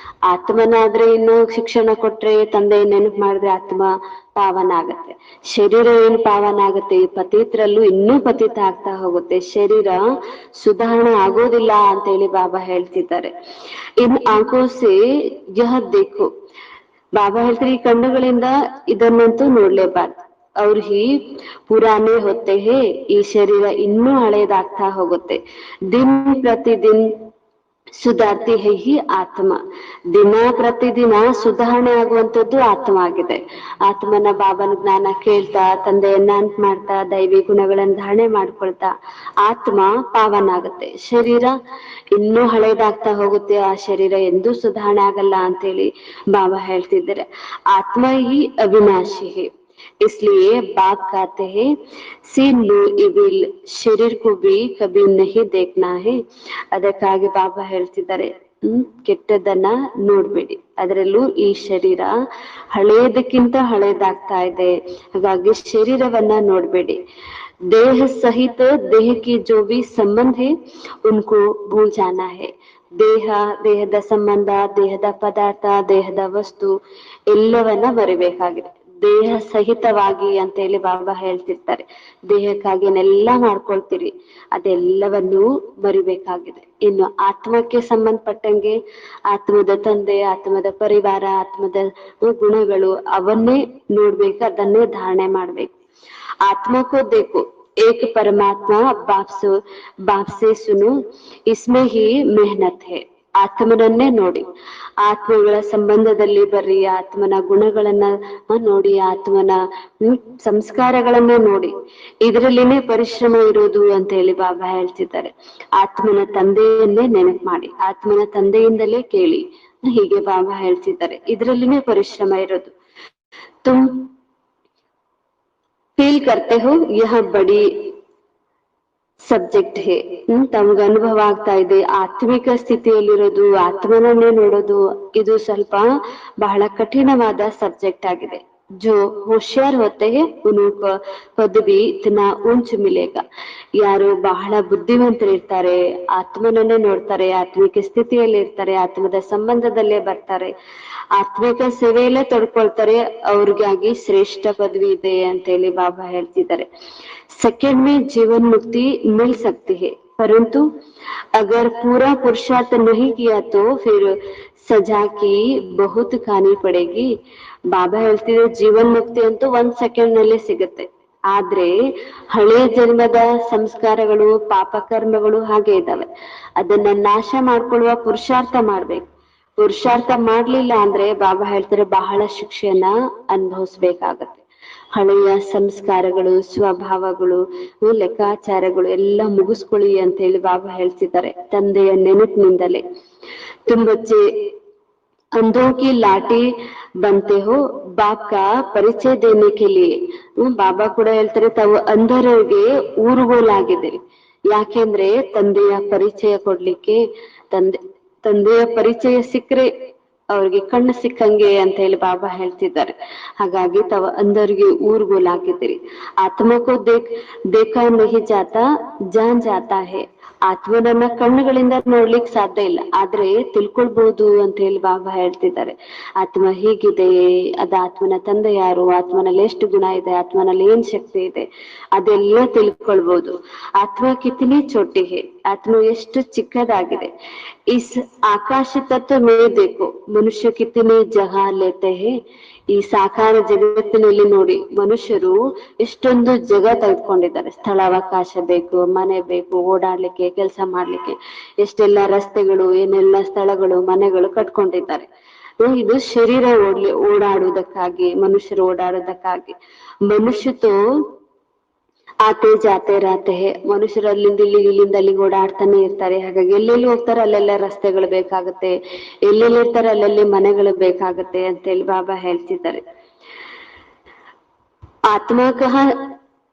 ಆತ್ಮನಾದ್ರೆ ಇನ್ನು ಶಿಕ್ಷಣ ಕೊಟ್ರೆ, ತಂದೆ ನೆನಪು ಮಾಡಿದ್ರೆ ಆತ್ಮ ಪಾವನ ಆಗತ್ತೆ. ಶರೀರ ಏನ್ ಪಾವನ ಆಗುತ್ತೆ, ಈ ಪತೀತರಲ್ಲೂ ಇನ್ನೂ ಪತೀತ ಆಗ್ತಾ ಹೋಗುತ್ತೆ. ಶರೀರ ಸುಧಾರಣೆ ಆಗೋದಿಲ್ಲ ಅಂತ ಹೇಳಿ ಬಾಬಾ ಹೇಳ್ತಿದ್ದಾರೆ. ಇನ್ ಆಂಖೋ ಸೆ ಯಹ ದೇಖೋ. ಬಾಬಾ ಹೇಳ್ತಾರೆ, ಈ ಕಣ್ಣುಗಳಿಂದ ಇದನ್ನಂತೂ ನೋಡ್ಲೇಬಾರ್ದು. ಅವ್ರು ಪುರಾನೆ ಹೊತ್ತೆ ಹೇ. ಈ ಶರೀರ ಇನ್ನೂ ಹಳೇದಾಗ್ತಾ ಹೋಗುತ್ತೆ. ದಿನ ಪ್ರತಿದಿನ್ ಸುಧಾರ್ತಿ ಹೇ ಹಿ ಆತ್ಮ. ದಿನ ಪ್ರತಿದಿನ ಸುಧಾರಣೆ ಆಗುವಂತದ್ದು ಆತ್ಮ ಆಗಿದೆ. ಆತ್ಮನ ಬಾಬನ ಜ್ಞಾನ ಕೇಳ್ತಾ, ತಂದೆಯನ್ನ ಅಂತ ಮಾಡ್ತಾ, ದೈವಿ ಗುಣಗಳನ್ನ ಧಾರಣೆ ಮಾಡ್ಕೊಳ್ತಾ ಆತ್ಮ ಪಾವನ ಆಗುತ್ತೆ. ಶರೀರ ಇನ್ನೂ ಹಳೇದಾಗ್ತಾ ಹೋಗುತ್ತೆ. ಆ ಶರೀರ ಎಂದೂ ಸುಧಾರಣೆ ಆಗಲ್ಲ ಅಂತೇಳಿ ಬಾಬಾ ಹೇಳ್ತಿದ್ದಾರೆ. ಆತ್ಮ ಹಿ ಅವಿನಾಶಿ ಹೇ, इसलिए बाप कहते हैं सी नो इविल, शरीर को भी कभी नहीं देखना है. ಅದಕ್ಕಾಗಿ ಬಾಬಾ ಹೇಳ್ತಿದ್ದಾರೆ, ಕೆಟ್ಟದನ್ನ ನೋಡ್ಬೇಡಿ. ಅದರಲ್ಲೂ ಈ ಶರೀರ ಹಳೇದಕ್ಕಿಂತ ಹಳೇದಾಗ್ತಾ ಇದೆ. ಹಾಗಾಗಿ ಶರೀರವನ್ನ ನೋಡ್ಬೇಡಿ. ದೇಹ ಸಹಿತ ದೇಹ ಕಿ ಜೋ ಭಿ ಸಂಬಂಧ ಹೇ ಉನ್ಕೋ ಭೂಲ್ ಜಾನಾ ಹೇ. ದೇಹ, ದೇಹದ ಸಂಬಂಧ, ದೇಹದ ಪದಾರ್ಥ, ದೇಹದ ವಸ್ತು ಎಲ್ಲವನ್ನ ಮರಿಬೇಕಾಗಿದೆ. ದೇಹ ಸಹಿತವಾಗಿ ಅಂತ ಹೇಳಿ ಬಾಬಾ ಹೇಳ್ತಿರ್ತಾರೆ. ದೇಹಕ್ಕಾಗಿನೆಲ್ಲ ಮಾಡ್ಕೊಳ್ತೀರಿ, ಅದೆಲ್ಲವನ್ನು ಮರಿಬೇಕಾಗಿದೆ. ಇನ್ನು ಆತ್ಮಕ್ಕೆ ಸಂಬಂಧಪಟ್ಟಂಗೆ ಆತ್ಮದ ತಂದೆ, ಆತ್ಮದ ಪರಿವಾರ, ಆತ್ಮದ ಗುಣಗಳು ಅವನ್ನೇ ನೋಡ್ಬೇಕು, ಅದನ್ನೇ ಧಾರಣೆ ಮಾಡ್ಬೇಕು. ಆತ್ಮ ಕೋ ದೇಖೋ, ಏಕ ಪರಮಾತ್ಮ ಬಾಪ್ ಸೆ ಸುನು, ಇಸ್ಮೇ ಹಿ ಮೆಹನತ್ ಹೇ. ಆತ್ಮನನ್ನೇ ನೋಡಿ, ಆತ್ಮಗಳ ಸಂಬಂಧದಲ್ಲಿ ಬರ್ರಿ, ಆತ್ಮನ ಗುಣಗಳನ್ನ ನೋಡಿ, ಆತ್ಮನ ಸಂಸ್ಕಾರಗಳನ್ನ ನೋಡಿ. ಇದರಲ್ಲಿನೇ ಪರಿಶ್ರಮ ಇರೋದು ಅಂತ ಹೇಳಿ ಬಾಬಾ ಹೇಳ್ತಿದ್ದಾರೆ. ಆತ್ಮನ ತಂದೆಯನ್ನೇ ನೆನಪು ಮಾಡಿ, ಆತ್ಮನ ತಂದೆಯಿಂದಲೇ ಕೇಳಿ, ಹೀಗೆ ಬಾಬಾ ಹೇಳ್ತಿದ್ದಾರೆ. ಇದರಲ್ಲಿನೇ ಪರಿಶ್ರಮ ಇರೋದು. ತುಮ್ ಫೀಲ್ ಕರ್ತೆ ಹೋ ಯಹ ಬಡಿ ಸಬ್ಜೆಕ್ಟ್ ಹೇ. ತಮ್ಗೆ ಅನುಭವ ಆಗ್ತಾ ಇದೆ, ಆತ್ಮಿಕ ಸ್ಥಿತಿಯಲ್ಲಿರೋದು, ಆತ್ಮನನ್ನೇ ನೋಡೋದು, ಇದು ಸ್ವಲ್ಪ ಬಹಳ ಕಠಿಣವಾದ ಸಬ್ಜೆಕ್ಟ್ ಆಗಿದೆ. जो होशियार होते हैं उनको पद भी इतना ऊंच मिलेगा. ಯಾರು ಬಹಳ ಬುದ್ಧಿವಂತರಿರ್ತಾರೆ, ಆತ್ಮನನ್ನೇ ನೋಡ್ತಾರೆ, ಆತ್ಮಿಕ ಸ್ಥಿತಿಯಲ್ಲಿ ಇರ್ತಾರೆ, ಆತ್ಮದ ಸಂಬಂಧದಲ್ಲೇ ಬರ್ತಾರೆ, ಆತ್ಮಿಕ ಸೇವೆಯಲ್ಲೇ ತೊಡ್ಕೊಳ್ತಾರೆ, ಅವ್ರಿಗಾಗಿ ಶ್ರೇಷ್ಠ ಪದವಿ ಇದೆ ಅಂತ ಹೇಳಿ ಬಾಬಾ ಹೇಳ್ತಿದ್ದಾರೆ. सेकंड में जीवन मुक्ति मिल सकती है, परंतु अगर पूरा पुरुषार्थ नहीं किया तो फिर सजा की बहुत खानी पड़ेगी. ಬಾಬಾ ಹೇಳ್ತಿದ್ರೆ, ಜೀವನ್ ಮುಕ್ತಿ ಅಂತೂ 1 ಸೆಕೆಂಡ್ ನಲ್ಲಿ ಸಿಗುತ್ತೆ. ಆದ್ರೆ ಹಳೆಯ ಜನ್ಮದ ಸಂಸ್ಕಾರಗಳು, ಪಾಪ ಕರ್ಮಗಳು ಹಾಗೆ ಇದಾವೆ. ಅದನ್ನ ನಾಶ ಮಾಡ್ಕೊಳ್ಳುವ ಪುರುಷಾರ್ಥ ಮಾಡ್ಬೇಕು. ಪುರುಷಾರ್ಥ ಮಾಡ್ಲಿಲ್ಲ ಅಂದ್ರೆ ಬಾಬಾ ಹೇಳ್ತಾರೆ, ಬಹಳ ಶಿಕ್ಷೆಯನ್ನ ಅನುಭವಿಸ್ಬೇಕಾಗತ್ತೆ. ಹಳೆಯ ಸಂಸ್ಕಾರಗಳು, ಸ್ವಭಾವಗಳು, ಲೆಕ್ಕಾಚಾರಗಳು ಎಲ್ಲ ಮುಗಿಸ್ಕೊಳ್ಳಿ ಅಂತ ಹೇಳಿ ಬಾಬಾ ಹೇಳ್ತಿದ್ದಾರೆ, ತಂದೆಯ ನೆನಪಿನಿಂದಲೇ. ತುಂಬಚ್ಚೆ अंधों की लाठी बनते हो बाप का ಪರಿಚಯ देने के लिए. ಬಾಬಾ ಕೂಡ ಹೇಳ್ತಾರೆ, ತಾವು ಅಂಧರಿಗೆ ಊರುಗೋಲಾಗಿದೆ. ಯಾಕೆಂದ್ರೆ ತಂದೆಯ ಪರಿಚಯ ಕೊಡ್ಲಿಕ್ಕೆ. ತಂದೆಯ ಪರಿಚಯ ಸಿಕ್ಕರೆ ಅವ್ರಿಗೆ ಕಣ್ಣು ಸಿಕ್ಕಂಗೆ ಅಂತ ಹೇಳಿ ಬಾಬಾ ಹೇಳ್ತಿದ್ದಾರೆ. ಹಾಗಾಗಿ ತಾವು ಅಂದವ್ರಿಗೆ ಊರ್ಗೋಲಾಗಿದ್ದೀರಿ. ಆತ್ಮಕ್ಕೂ ದೇಖಾ ನಹಿ ಜಾತಾ ಜಾನ್ ಜಾತಾ ಹೇ. ಆತ್ಮನನ್ನ ಕಣ್ಣುಗಳಿಂದ ನೋಡ್ಲಿಕ್ ಸಾಧ್ಯ ಇಲ್ಲ, ಆದ್ರೆ ತಿಳ್ಕೊಳ್ಬಹುದು ಅಂತ ಹೇಳಿ ಬಾಬಾ ಹೇಳ್ತಿದ್ದಾರೆ. ಆತ್ಮ ಹೀಗಿದೆ, ಅದ ಆತ್ಮನ ತಂದೆ ಯಾರು, ಆತ್ಮನಲ್ಲಿ ಎಷ್ಟು ಗುಣ ಇದೆ, ಆತ್ಮನಲ್ಲಿ ಏನ್ ಶಕ್ತಿ ಇದೆ, ಅದೆಲ್ಲ ತಿಳ್ಕೊಳ್ಬಹುದು. ಆತ್ಮ ಕಿತನಿ ಚೋಟಿ ಹೇ, ಆತ್ಮ ಎಷ್ಟು ಚಿಕ್ಕದಾಗಿದೆ. ಇಸ್ ಆಕಾಶ ತತ್ವ ಮೇ ದೇಖೋ, ಮನುಷ್ಯ ಕಿತನಿ ಜಗಹ ಲೇತೆ ಹೇ. ಈ ಸಾಕಾರ ಜಗತ್ತಿನಲ್ಲಿ ನೋಡಿ ಮನುಷ್ಯರು ಎಷ್ಟೊಂದು ಜಗ ತೆಗೆದುಕೊಂಡಿದ್ದಾರೆ. ಸ್ಥಳಾವಕಾಶ ಬೇಕು, ಮನೆ ಬೇಕು, ಓಡಾಡ್ಲಿಕ್ಕೆ, ಕೆಲಸ ಮಾಡ್ಲಿಕ್ಕೆ ಎಷ್ಟೆಲ್ಲಾ ರಸ್ತೆಗಳು, ಏನೆಲ್ಲಾ ಸ್ಥಳಗಳು, ಮನೆಗಳು ಕಟ್ಕೊಂಡಿದ್ದಾರೆ. ಇದು ಶರೀರ ಓಡಾಡುವುದಕ್ಕಾಗಿ, ಮನುಷ್ಯರು ಓಡಾಡೋದಕ್ಕಾಗಿ. ಮನುಷ್ಯತು ಆತೆ ಜಾತೆ ರಾತೆ ಹೇ, ಮನುಷ್ಯರು ಅಲ್ಲಿಂದ ಇಲ್ಲಿಗೆ ಓಡಾಡ್ತಾನೆ ಇರ್ತಾರೆ. ಹಾಗಾಗಿ ಎಲ್ಲೆಲ್ಲಿ ಹೋಗ್ತಾರೆ ಅಲ್ಲೆಲ್ಲ ರಸ್ತೆಗಳು ಬೇಕಾಗುತ್ತೆ, ಎಲ್ಲೆಲ್ಲಿ ಇರ್ತಾರೆ ಅಲ್ಲೆಲ್ಲಿ ಮನೆಗಳು ಬೇಕಾಗುತ್ತೆ ಅಂತೇಳಿ ಬಾಬಾ ಹೇಳ್ತಿದ್ದಾರೆ. ಆತ್ಮ ಕಹ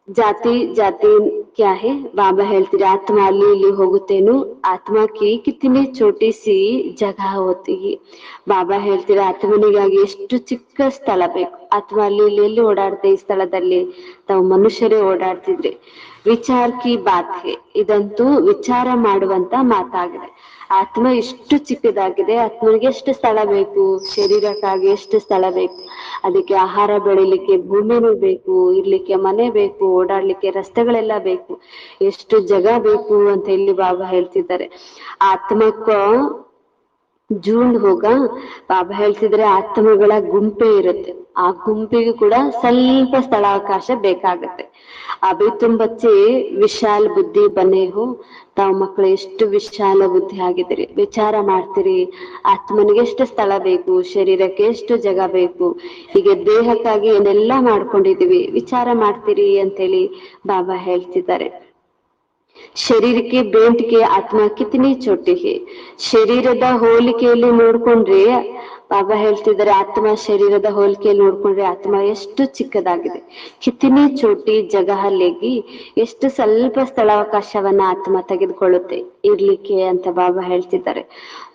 ಜಾತಿ ಜಾತಿ ಕ್ಯಾ ಹೇ, ಬಾಬಾ ಹೇಳ್ತೀರಿ ಆತ್ಮ ಅಲ್ಲಿ ಇಲ್ಲಿ ಹೋಗುತ್ತೇನು, ಆತ್ಮ ಕಿ ಕಿತನಿ ಚೋಟಿ ಸಿ ಜಗಹ ಹೋತಿ. ಬಾಬಾ ಹೇಳ್ತೀರಿ ಆತ್ಮನಿಗಾಗಿ ಎಷ್ಟು ಚಿಕ್ಕ ಸ್ಥಳ ಬೇಕು. ಆತ್ಮ ಅಲ್ಲಿ ಇಲ್ಲಿ ಎಲ್ಲಿ ಓಡಾಡುತ್ತೆ, ಈ ಸ್ಥಳದಲ್ಲಿ ತಾವು ಮನುಷ್ಯರೇ ಓಡಾಡ್ತಿದ್ರಿ. ವಿಚಾರ ಕಿ ಬಾತ್ ಹೇ, ಇದಂತೂ ವಿಚಾರ ಮಾಡುವಂತ ಮಾತಾಗಿದೆ. ಆತ್ಮ ಎಷ್ಟು ಚಿಕ್ಕದಾಗಿದೆ, ಆತ್ಮನಿಗೆ ಎಷ್ಟು ಸ್ಥಳ ಬೇಕು, ಶರೀರಕ್ಕಾಗಿ ಎಷ್ಟು ಸ್ಥಳ ಬೇಕು, ಅದಕ್ಕೆ ಆಹಾರ ಬೆಳಿಲಿಕ್ಕೆ ಭೂಮಿನೂ ಬೇಕು, ಇರ್ಲಿಕ್ಕೆ ಮನೆ ಬೇಕು, ಓಡಾಡ್ಲಿಕ್ಕೆ ರಸ್ತೆಗಳೆಲ್ಲ ಬೇಕು, ಎಷ್ಟು ಜಾಗ ಬೇಕು ಅಂತ ಹೇಳಿ ಬಾಬಾ ಹೇಳ್ತಿದ್ದಾರೆ. ಆತ್ಮಕ್ಕ ಜೂಂಡ್ ಹೋಗ, ಬಾಬಾ ಹೇಳ್ತಿದ್ರೆ ಆತ್ಮಗಳ ಗುಂಪೆ ಇರುತ್ತೆ, ಆ ಗುಂಪಿಗೆ ಕೂಡ ಸ್ವಲ್ಪ ಸ್ಥಳಾವಕಾಶ ಬೇಕಾಗತ್ತೆ. ಅಭಿ ತುಮ್ ಬಚ್ಚೆ ವಿಶಾಲ ಬುದ್ಧಿ ಬನೆ ಹೋ, ತಾವ್ ಮಕ್ಕಳು ಎಷ್ಟು ವಿಶಾಲ ಬುದ್ಧಿ ಆಗಿದ್ದೀರಿ, ವಿಚಾರ ಮಾಡ್ತೀರಿ ಆತ್ಮನಿಗೆ ಎಷ್ಟು ಸ್ಥಳ ಬೇಕು, ಶರೀರಕ್ಕೆ ಎಷ್ಟು ಜಾಗ ಬೇಕು, ಹೀಗೆ ದೇಹಕ್ಕಾಗಿ ಏನೆಲ್ಲಾ ಮಾಡ್ಕೊಂಡಿದೀವಿ, ವಿಚಾರ ಮಾಡ್ತೀರಿ ಅಂತೇಳಿ ಬಾಬಾ ಹೇಳ್ತಿದ್ದಾರೆ. ಶರೀರಕ್ಕೆ ಬೇಂಟ್ಗೆ ಆತ್ಮ ಕಿತನಿ ಚೋಟಿ ಹೇ, ಶರೀರದ ಹೋಲಿಕೆಯಲ್ಲಿ ನೋಡ್ಕೊಂಡ್ರೆ ಬಾಬಾ ಹೇಳ್ತಿದ್ದಾರೆ ಆತ್ಮ ಶರೀರದ ಹೋಲಿಕೆಯಲ್ಲಿ ನೋಡ್ಕೊಂಡ್ರೆ ಆತ್ಮ ಎಷ್ಟು ಚಿಕ್ಕದಾಗಿದೆ. ಕಿತನಿ ಚೋಟಿ ಜಗಹ ಲೇಗಿ, ಎಷ್ಟು ಸ್ವಲ್ಪ ಸ್ಥಳಾವಕಾಶವನ್ನ ಆತ್ಮ ತೆಗೆದುಕೊಳ್ಳುತ್ತೆ ಇರ್ಲಿಕ್ಕೆ ಅಂತ ಬಾಬಾ ಹೇಳ್ತಿದ್ದಾರೆ.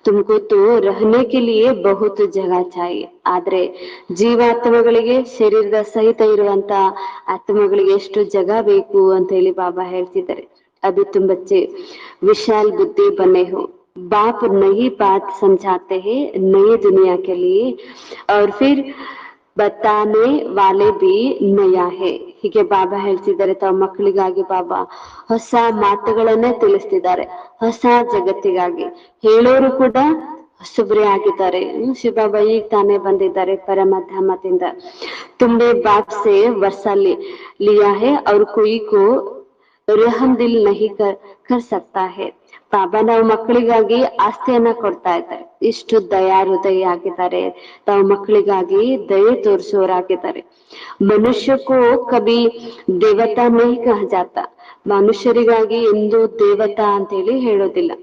ತುಮಕೋ ತೋ ರಹನೆ ಕೆ ಲಿಯೇ ಬಹುತ್ ಜಗ ಚಾಹಿಯೆ, ಆದ್ರೆ ಜೀವಾತ್ಮಗಳಿಗೆ ಶರೀರದ ಸಹಿತ ಇರುವಂತ ಆತ್ಮಗಳಿಗೆ ಎಷ್ಟು ಜಗ ಬೇಕು ಅಂತ ಹೇಳಿ ಬಾಬಾ ಹೇಳ್ತಿದ್ದಾರೆ. अभी तुम बच्चे विशाल बुद्धि बने हो, बाप नई बात समझाते हैं नई दुनिया के लिए, और फिर बताने वाले भी नया है. ಹೀಗೆ ಬಾಬಾ ಹೇಳ್ತಿದ್ದಾರೆ ತಾವು ಮಕ್ಕಳಿಗಾಗಿ ಬಾಬಾ ಹೊಸ ಮಾತುಗಳನ್ನೇ ತಿಳಿಸ್ತಿದ್ದಾರೆ, ಹೊಸ ಜಗತ್ತಿಗಾಗಿ. ಹೇಳೋರು ಕೂಡ ಹೊಸಬ್ರೆ ಆಗಿದ್ದಾರೆ. ಶಿವಬಾಬಾ ಈಗ ತಾನೇ ಬಂದಿದ್ದಾರೆ ಪರಮಧಾಮದಿಂದ. ತುಂಬೆ ಬಾಪ್ ಸೆ ವರ್ಷ ಲಿಯಾ ಹೇ और कोई को रहम दिल नहीं कर सकता है. ಬಾಬಾ ನಾವು ಮಕ್ಕಳಿಗಾಗಿ ಆಸ್ತಿಯನ್ನ ಕೊಡ್ತಾ ಇದ್ದಾರೆ. ಇಷ್ಟು ದಯಾ ಹೃದಯ ಆಗಿದ್ದಾರೆ, ತಾವು ಮಕ್ಕಳಿಗಾಗಿ ದಯೆ ತೋರಿಸುವವರಾಗಿದ್ದಾರೆ. ಮನುಷ್ಯಕ್ಕೂ ಕವಿ ದೇವತಾ ನಹಿ ಕಹ ಜಾತ, ಮನುಷ್ಯರಿಗಾಗಿ ಎಂದು ದೇವತಾ ಅಂತ ಹೇಳಿ ಹೇಳೋದಿಲ್ಲ.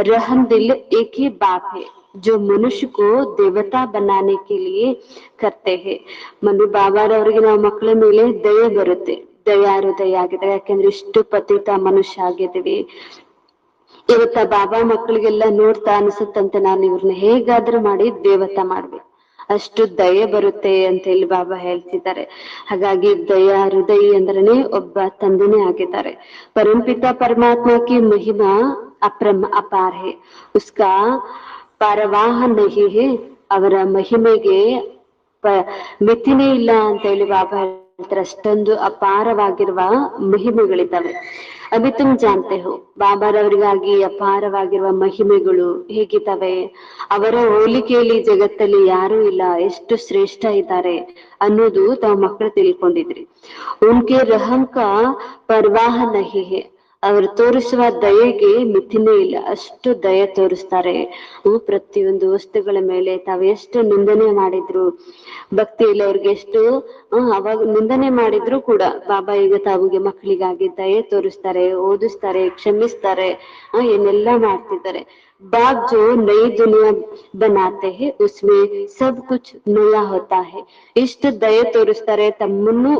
रहम दिल एक ही बाप है जो मनुष्य को देवता बनाने के लिए करते हैं. ಮನು ಬಾಬಾರವರಿಗೆ ನಾವು ಮಕ್ಕಳ ಮೇಲೆ ದಯೆ ಬರುತ್ತೆ, ದಯಾ ಹೃದಯ ಆಗಿದೆ. ಯಾಕೆಂದ್ರೆ ಇಷ್ಟು ಪತಿತ ಮನುಷ್ಯ ಆಗಿದ್ದೀವಿ. ಇವತ್ತ ಬಾಬಾ ಮಕ್ಕಳಿಗೆಲ್ಲ ನೋಡ್ತಾ ಅನ್ಸುತ್ತಂತೆ ನಾನು ಇವ್ರನ್ನ ಹೇಗಾದ್ರೂ ಮಾಡಿ ದೇವತಾ ಮಾಡ್ಬೇಕು, ಅಷ್ಟು ದಯೆ ಬರುತ್ತೆ ಅಂತ ಹೇಳಿ ಬಾಬಾ ಹೇಳ್ತಿದ್ದಾರೆ. ಹಾಗಾಗಿ ದಯಾ ಹೃದಯ ಅಂದ್ರನೆ ಒಬ್ಬ ತಂದೆನೇ ಆಗಿದ್ದಾರೆ. ಪರಂಪಿತ ಪರಮಾತ್ಮ ಕಿ ಮಹಿಮಾ ಅಪಾರ ಹೇ, ಉಸ್ಕಾ ಪಾರವಾಹ ನಹಿ ಹೇ, ಅವರ ಮಹಿಮೆಗೆ ಮಿತಿನೇ ಇಲ್ಲ ಅಂತ ಹೇಳಿ ಬಾಬಾ ಹೇಳ್ತಾರೆ. ಅಷ್ಟೊಂದು ಅಪಾರವಾಗಿರುವ ಮಹಿಮೆಗಳಿದ್ದಾವೆ. ಅಭಿ ತುಮ್ ಜಾನ್ತೆ ಹೋ, ಬಾಬಾರವರಿಗಾಗಿ ಅಪಾರವಾಗಿರುವ ಮಹಿಮೆಗಳು ಹೇಗಿದ್ದಾವೆ, ಅವರ ಹೋಲಿಕೆಯಲ್ಲಿ ಜಗತ್ತಲ್ಲಿ ಯಾರೂ ಇಲ್ಲ, ಎಷ್ಟು ಶ್ರೇಷ್ಠ ಇದ್ದಾರೆ ಅನ್ನೋದು ತಾವು ಮಕ್ಕಳು ತಿಳ್ಕೊಂಡಿದ್ರಿ. ಉನ್ಕೆ ರಹಂ ಕಾ ಪರ್ವಾಹ ನಹಿ ಹೇ, ಅವರು ತೋರಿಸುವ ದಯೆಗೆ ಮಿತಿನೇ ಇಲ್ಲ, ಅಷ್ಟು ದಯೆ ತೋರಿಸ್ತಾರೆ. ಪ್ರತಿಯೊಂದು ವಸ್ತುಗಳ ಮೇಲೆ ತಾವು ಎಷ್ಟು ನಿಂದನೆ ಮಾಡಿದ್ರು, ಭಕ್ತಿ ಇಲ್ಲ ಅವ್ರಿಗೆ ಎಷ್ಟು ಅವಾಗ ನಿಂದನೆ ಮಾಡಿದ್ರು ಕೂಡ ಬಾಬಾ ಈಗ ತಾವಿಗೆ ಮಕ್ಕಳಿಗಾಗಿ ದಯೆ ತೋರಿಸ್ತಾರೆ, ಓದಿಸ್ತಾರೆ, ಕ್ಷಮಿಸ್ತಾರೆ, ಏನೆಲ್ಲಾ ಮಾಡ್ತಿದ್ದಾರೆ. बाप जो नई दुनिया बनाते हैं उसमें सब कुछ नया होता है. ಇಷ್ಟು ದಯೆ ತೋರಿಸ್ತಾರೆ, ತಮ್ಮನ್ನು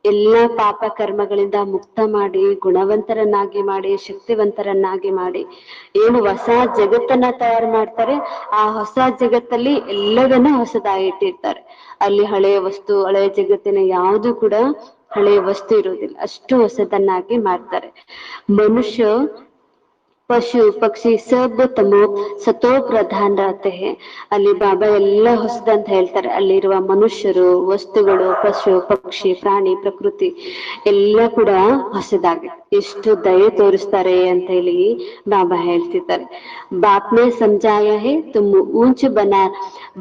ಎಲ್ಲಾ ಪಾಪ ಕರ್ಮಗಳಿಂದ ಮುಕ್ತ ಮಾಡಿ, ಗುಣವಂತರನ್ನಾಗಿ ಮಾಡಿ, ಶಕ್ತಿವಂತರನ್ನಾಗಿ ಮಾಡಿ ಏನು ಹೊಸ ಜಗತ್ತನ್ನ ತಯಾರು ಮಾಡ್ತಾರೆ, ಆ ಹೊಸ ಜಗತ್ತಲ್ಲಿ ಎಲ್ಲವನ್ನ ಹೊಸದಾಗಿ ಇಟ್ಟಿರ್ತಾರೆ. ಅಲ್ಲಿ ಹಳೆಯ ವಸ್ತು, ಹಳೆಯ ಜಗತ್ತಿನ ಯಾವುದು ಕೂಡ ಹಳೆಯ ವಸ್ತು ಇರುವುದಿಲ್ಲ, ಅಷ್ಟು ಹೊಸದನ್ನಾಗಿ ಮಾಡ್ತಾರೆ. ಮನುಷ್ಯ ಪಶು ಪಕ್ಷಿ ಸಬ್ ತಮೋ ಸತೋ ಪ್ರಧಾನ रहते हैं. ಅಲ್ಲಿ ಬಾಬಾ ಎಲ್ಲ ಹೊಸದಂತ ಹೇಳ್ತಾರೆ. ಅಲ್ಲಿರುವ ಮನುಷ್ಯರು, ವಸ್ತುಗಳು, ಪಶು ಪಕ್ಷಿ, ಪ್ರಾಣಿ, ಪ್ರಕೃತಿ ಎಲ್ಲ ಕೂಡ ಹೊಸದಾಗಿ ಎಷ್ಟು ದಯೆ ತೋರಿಸ್ತಾರೆ ಅಂತ ಹೇಳಿ ಬಾಬಾ ಹೇಳ್ತಿದ್ದಾರೆ. ಬಾಪ್ನೆ ಸಮझाया है तुम ऊंच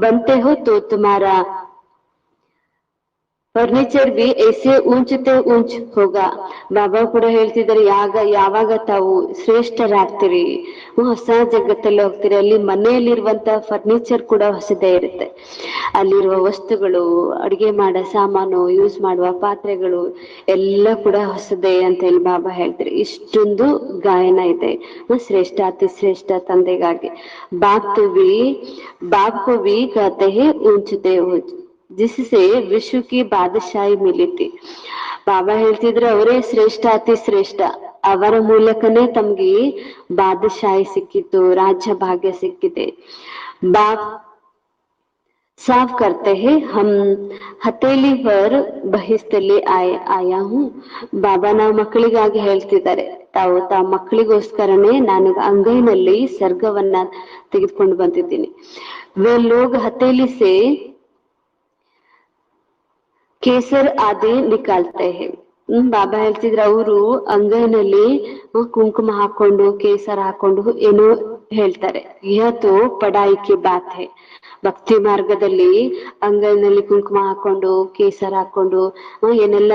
बनते हो तो तुम्हारा ಫರ್ನಿಚರ್ ಬಿ ऐसे ऊंचते ऊंच होगा. ಬಾಬಾ ಕೂಡ ಹೇಳ್ತಿದ್ದಾರೆ, ಯಾವಾಗ ತಾವು ಶ್ರೇಷ್ಠರಾಗ್ತೀರಿ, ಹೊಸ ಜಗತ್ತಲ್ಲಿ ಹೋಗ್ತೀರಿ, ಅಲ್ಲಿ ಮನೆಯಲ್ಲಿರುವಂತ ಫರ್ನಿಚರ್ ಕೂಡ ಹೊಸದೇ ಇರುತ್ತೆ. ಅಲ್ಲಿರುವ ವಸ್ತುಗಳು, ಅಡಿಗೆ ಮಾಡೋ ಸಾಮಾನು, ಯೂಸ್ ಮಾಡುವ ಪಾತ್ರೆಗಳು ಎಲ್ಲ ಕೂಡ ಹೊಸದೇ ಅಂತ ಹೇಳಿ ಬಾಬಾ ಹೇಳ್ತಾರೆ. ಇಷ್ಟೊಂದು ಗಾಯನ ಇದೆ ಶ್ರೇಷ್ಠ ಅತಿ ಶ್ರೇಷ್ಠ ತಂದೆಗಾಗಿ. ಬಾಪ್ ಕೋ ವಿ कहते हैं ऊंचते ऊंच जिससे विश्व की बादशाही मिली थी. ಬಾಬಾ ಹೇಳ್ತಿದ್ರೆ ಅವರೇ ಶ್ರೇಷ್ಠ ಅತಿ ಶ್ರೇಷ್ಠ, ಅವರ ಮೂಲಕನೇ ತಮ್ಗೆ ಬಾದಶಾಹಿ ಸಿಕ್ಕಿತ್ತು, ರಾಜ್ಯ ಭಾಗ್ಯ ಸಿಕ್ಕಿದೆ. ಬಾಪ್ साफ करते हैं हम ಹಥೇಲಿ पर ಬಹಿಸ್ತಲ್ಲಿ ಆಯಾ ಹೂಂ. ಬಾಬಾ ನಾವು ಮಕ್ಕಳಿಗಾಗಿ ಹೇಳ್ತಿದ್ದಾರೆ, ತಾವು ಮಕ್ಕಳಿಗೋಸ್ಕರನೇ ನಾನು ಅಂಗೈನಲ್ಲಿ ಸರ್ಗವನ್ನ ತೆಗೆದುಕೊಂಡು ಬಂದಿದ್ದೀನಿ. वे लोग हथेली से ಕೇಸರ್ ಆದಿ ನಿಕಾಲ್ತೆ ಹೇ. ಬಾಬಾ ಹೇಳ್ತಿದ್ರ ಅವರು ಅಂಗೈನಲ್ಲಿ ಕುಂಕುಮ ಹಾಕೊಂಡು, ಕೇಸರ್ ಹಾಕೊಂಡು ಏನೋ ಹೇಳ್ತಾರೆ. ಯಹತು ಪಡಾಯಿ ಕಿ ಬಾತ್ ಹೇ. ಭಕ್ತಿ ಮಾರ್ಗದಲ್ಲಿ ಅಂಗೈನಲ್ಲಿ ಕುಂಕುಮ ಹಾಕೊಂಡು, ಕೇಸರ್ ಹಾಕೊಂಡು ಏನೆಲ್ಲ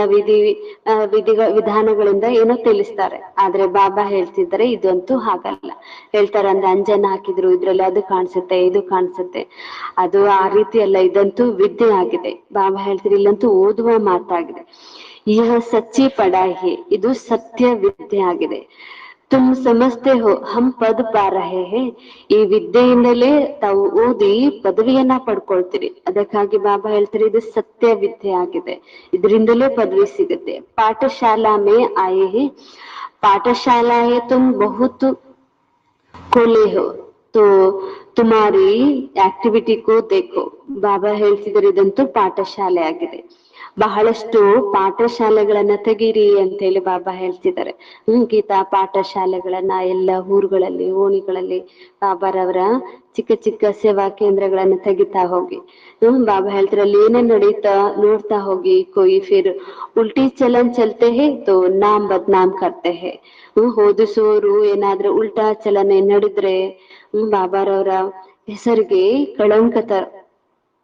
ವಿಧಾನಗಳಿಂದ ಏನೋ ತಿಳಿಸ್ತಾರೆ. ಆದ್ರೆ ಬಾಬಾ ಹೇಳ್ತಿದ್ದಾರೆ ಇದಂತೂ ಹಾಗಲ್ಲ. ಹೇಳ್ತಾರೆ ಅಂದ್ರೆ ಅಂಜನ ಹಾಕಿದ್ರು, ಇದ್ರಲ್ಲಿ ಅದು ಕಾಣಿಸುತ್ತೆ, ಇದು ಕಾಣಿಸುತ್ತೆ, ಅದು ಆ ರೀತಿ ಅಲ್ಲ, ಇದಂತೂ ವಿದ್ಯೆ ಆಗಿದೆ. ಬಾಬಾ ಹೇಳ್ತಾರೆ ಇಲ್ಲಂತೂ ಓದುವ ಮಾತಾಗಿದೆ. ಯಹ ಸಚ್ಚಿ ಪಡಾಯಿ, ಇದು ಸತ್ಯ ವಿದ್ಯೆ ಆಗಿದೆ. ತುಮ್ ಸಮಜ್ತೆ ಹೋ ಹಮ್ ಪದ ಪಾ ರಹೆ ಹೇ. ಈ ವಿದ್ಯೆಯಿಂದಲೇ ತಾವು ಓದಿ ಪದವಿಯನ್ನ ಪಡ್ಕೊಳ್ತೀರಿ. ಅದಕ್ಕಾಗಿ ಬಾಬಾ ಹೇಳ್ತಾರೆ ಇದು ಸತ್ಯ ವಿದ್ಯೆ ಆಗಿದೆ, ಇದರಿಂದಲೇ ಪದವಿ ಸಿಗುತ್ತೆ. ಪಾಠಶಾಲಾ ಮೇ ಆಯೆ ಹೇ, ಪಾಠಶಾಲಾ ಹೇ ತುಮ್ ಬಹುತ್ ಕೋಲೆ ಹೋ ತೋ ತುಮಾರಿ ಆಕ್ಟಿವಿಟಿ ಕೋ ದೇಖೋ. ಬಾಬಾ ಹೇಳ್ತಿದ್ದಾರೆ ಇದಂತೂ ಪಾಠಶಾಲೆ ಆಗಿದೆ, ಬಹಳಷ್ಟು ಪಾಠಶಾಲೆಗಳನ್ನ ತೆಗೀರಿ ಅಂತ ಹೇಳಿ ಬಾಬಾ ಹೇಳ್ತಿದ್ದಾರೆ. ಗೀತಾ ಪಾಠಶಾಲೆಗಳನ್ನ ಎಲ್ಲ ಊರುಗಳಲ್ಲಿ, ಓಣಿಗಳಲ್ಲಿ ಬಾಬಾರವರ ಚಿಕ್ಕ ಚಿಕ್ಕ ಸೇವಾ ಕೇಂದ್ರಗಳನ್ನ ತೆಗಿತಾ ಹೋಗಿ. ಬಾಬಾ ಹೇಳ್ತಾರೆ ಅಲ್ಲಿ ಏನೇನ್ ನಡೀತಾ ನೋಡ್ತಾ ಹೋಗಿ. ಕೊಯ್ ಫಿರ್ ಉಲ್ಟಿ ಚಲನ್ ಚಲ್ತೆ ಹೇ ತೋ ನಾಮ್ ಬದ್ನಾಮ್ ಕರ್ತೆ ಹೇ. ಓದಿಸೋರು ಏನಾದ್ರೂ ಉಲ್ಟಾ ಚಲನೆ ನಡೆದ್ರೆ ಬಾಬಾರವರ ಹೆಸರಿಗೆ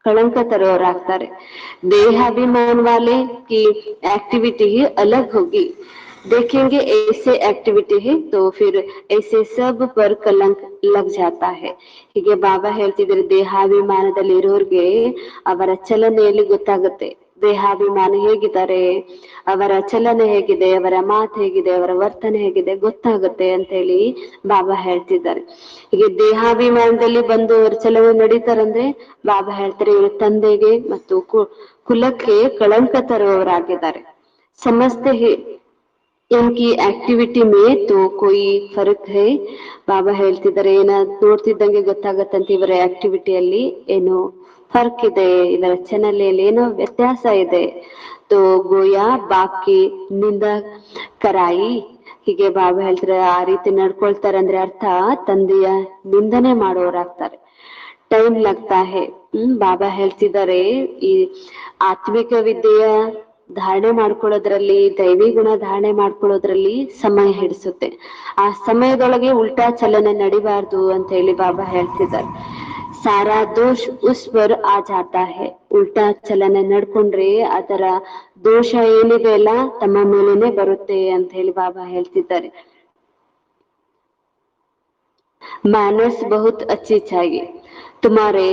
ಕಳಂಕ ತರೋರಾಗ್ತಾರೆ. देहाभिमान वाले की एक्टिविटी ही अलग होगी. देखेंगे ऐसे एक्टिविटी है तो फिर ऐसे सब पर कलंक लग जाता है. ಹೀಗೆ ಬಾಬಾ ಹೇಳ್ತಿದ್ರೆ ದೇಹಾಭಿಮಾನದಲ್ಲಿ ಇರೋರ್ಗೆ ಅವರ ಚಲನೆಯಲ್ಲಿ ಗೊತ್ತಾಗುತ್ತೆ. ದೇಹಾಭಿಮಾನ ಹೇಗಿದ್ದಾರೆ, ಅವರ ಚಲನೆ ಹೇಗಿದೆ, ಅವರ ಮಾತು ಹೇಗಿದೆ, ಅವರ ವರ್ತನೆ ಹೇಗಿದೆ ಗೊತ್ತಾಗುತ್ತೆ ಅಂತ ಹೇಳಿ ಬಾಬಾ ಹೇಳ್ತಿದ್ದಾರೆ. ಹೀಗೆ ದೇಹಾಭಿಮಾನದಲ್ಲಿ ಬಂದು ಅವ್ರ ಚಲನೆ ನಡೀತಾರಂದ್ರೆ ಬಾಬಾ ಹೇಳ್ತಾರೆ ಇವರು ತಂದೆಗೆ ಮತ್ತು ಕುಲಕ್ಕೆ ಕಳಂಕ ತರುವವರಾಗಿದ್ದಾರೆ. ಸಮಸ್ತೆ ಇನ್ಕಿ ಆಕ್ಟಿವಿಟಿ ಮೇ ತೋ ಕೊಯ್ ಫರಕ್ ಹೈ. ಬಾಬಾ ಹೇಳ್ತಿದ್ದಾರೆ ನೋಡ್ತಿದ್ದಂಗೆ ಗೊತ್ತಾಗತ್ತಂತ ಇವರ ಆಕ್ಟಿವಿಟಿಯಲ್ಲಿ ಏನೋ ಫರ್ಕ್ ಇದೆ, ಇವರ ರಚನೆಯಲ್ಲಿ ಏನೋ ವ್ಯತ್ಯಾಸ ಇದೆ. ತೋ ಗೋಯಾ ಬಾಕಿ ನಿಂದ ಕರಾಯಿ. ಹೀಗೆ ಬಾಬಾ ಹೇಳ್ತಾರೆ ಆ ರೀತಿ ನಡ್ಕೊಳ್ತಾರೆ ಅಂದ್ರೆ ಅರ್ಥ ತಂದೆಯ ನಿಂದನೆ ಮಾಡೋರಾಗ್ತಾರೆ. ಟೈಮ್ ಲಗ್ತಾ ಹೇ. ಬಾಬಾ ಹೇಳ್ತಿದ್ದಾರೆ ಈ ಆತ್ಮಿಕ ವಿದ್ಯೆಯ ಧಾರಣೆ ಮಾಡ್ಕೊಳ್ಳೋದ್ರಲ್ಲಿ, ದೈವಿ ಗುಣ ಧಾರಣೆ ಮಾಡ್ಕೊಳ್ಳೋದ್ರಲ್ಲಿ ಸಮಯ ಹಿಡಿಸುತ್ತೆ. ಆ ಸಮಯದೊಳಗೆ ಉಲ್ಟಾ ಚಲನೆ ನಡಿಬಾರ್ದು ಅಂತ ಹೇಳಿ ಬಾಬಾ ಹೇಳ್ತಿದ್ದಾರೆ. ಸಾರಾ ದೋಷ್ ಉಸ್ ಪರ್ ಆ ಜಾತಾ ಹೇ. ಉಲ್ಟಾ ಚಲನೆ ನಡ್ಕೊಂಡ್ರೆ ಅದರ ದೋಷ ಏನಿದೆ ಅಲ್ಲ ತಮ್ಮ ಮೇಲೇನೆ ಬರುತ್ತೆ ಅಂತ ಹೇಳಿ ಬಾಬಾ ಹೇಳ್ತಿದ್ದಾರೆ. मैनर्स बहुत अच्छी चाहिए, तुम्हारे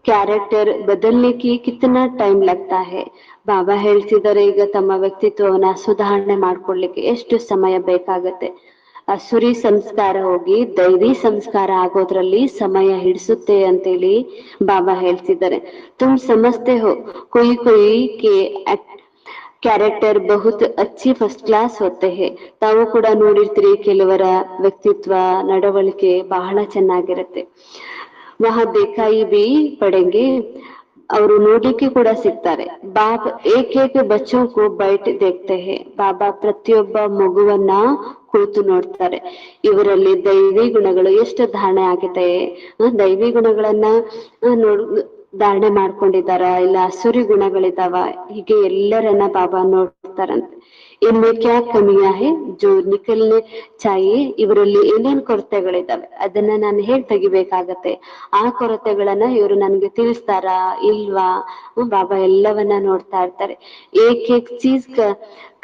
ಕ್ಯಾರೆಕ್ಟರ್ ಬದಲ್ನೆ ಕಿ ಕಿತನಾ ಟೈಮ್ ಲಗ್ತಾ ಹೇ. ಬಾಬಾ ಹೇಳ್ತಿದ್ದಾರೆ ಈಗ ತಮ್ಮ ವ್ಯಕ್ತಿತ್ವವನ್ನ ಸುಧಾರಣೆ ಮಾಡ್ಕೊಳ್ಲಿಕ್ಕೆ ಎಷ್ಟು ಸಮಯ ಬೇಕಾಗತ್ತೆ. ಅಸುರಿ ಸಂಸ್ಕಾರ ಹೋಗಿ ದೈವಿ ಸಂಸ್ಕಾರ ಆಗೋದ್ರಲ್ಲಿ ಸಮಯ ಹಿಡಿಸುತ್ತೆ ಅಂತೇಳಿ ಬಾಬಾ ಹೇಳ್ತಿದ್ದಾರೆ. ತುಮ್ ಸಮಜ್ತೆ ಹೋ ಕೊಯ್ ಕ್ಯಾರೆಕ್ಟರ್ ಬಹುತ್ ಅಚ್ಚಿ ಫಸ್ಟ್ ಕ್ಲಾಸ್ ಹೋತೆ ಹೇ. ತಾವು ಕೂಡ ನೋಡಿರ್ತೀರಿ, ಕೆಲವರ ವ್ಯಕ್ತಿತ್ವ ನಡವಳಿಕೆ ಬಹಳ ಚೆನ್ನಾಗಿರುತ್ತೆ. ವಹ ದೇಖಾಯಿ ಬಿ ಪಡೆಂಗೆ, ಅವರು ನೋಡ್ಲಿಕ್ಕೆ ಕೂಡ ಸಿಗ್ತಾರೆ. ಬಾಬ್ ಏಕ್ ಏಕ್ ಬಚ್ಚೋ ಕೋ ಬೈಟ್ ದೇಖ್ತೆ ಹೇ. ಬಾಬಾ ಪ್ರತಿಯೊಬ್ಬ ಮಗುವನ್ನ ಕುಳಿತು ನೋಡ್ತಾರೆ. ಇವರಲ್ಲಿ ದೈವಿ ಗುಣಗಳು ಎಷ್ಟು ಧಾರಣೆ ಆಗಿದೆ, ದೈವಿ ಗುಣಗಳನ್ನ ನೋಡ್ ಧಾರಣೆ ಮಾಡ್ಕೊಂಡಿದಾರ, ಇಲ್ಲ ಅಸುರಿ ಗುಣಗಳಿದಾವ, ಹೀಗೆ ಎಲ್ಲರನ್ನ ಬಾಬಾ ನೋಡ್ತಾರಂತೆ. ಇನ್ಮೆ ಕ್ಯಾ ಕಮಿಯಾ ಹೇ ಜೋ ನಿಕಲ್ನೆ ಚಾಹಿಯೆ. ಇವರಲ್ಲಿ ಏನೇನ್ ಕೊರತೆಗಳಿದಾವೆ ಅದನ್ನ ನಾನು ಹೇಗ್ ತೆಗಿಬೇಕಾಗತ್ತೆ, ಆ ಕೊರತೆಗಳನ್ನ ಇವರು ನನ್ಗೆ ತಿಳಿಸ್ತಾರ ಇಲ್ವಾ. ಬಾಬಾ ಎಲ್ಲವನ್ನ ನೋಡ್ತಾ ಇರ್ತಾರೆ. ಏಕ್ ಏಕ್ ಚೀಸ್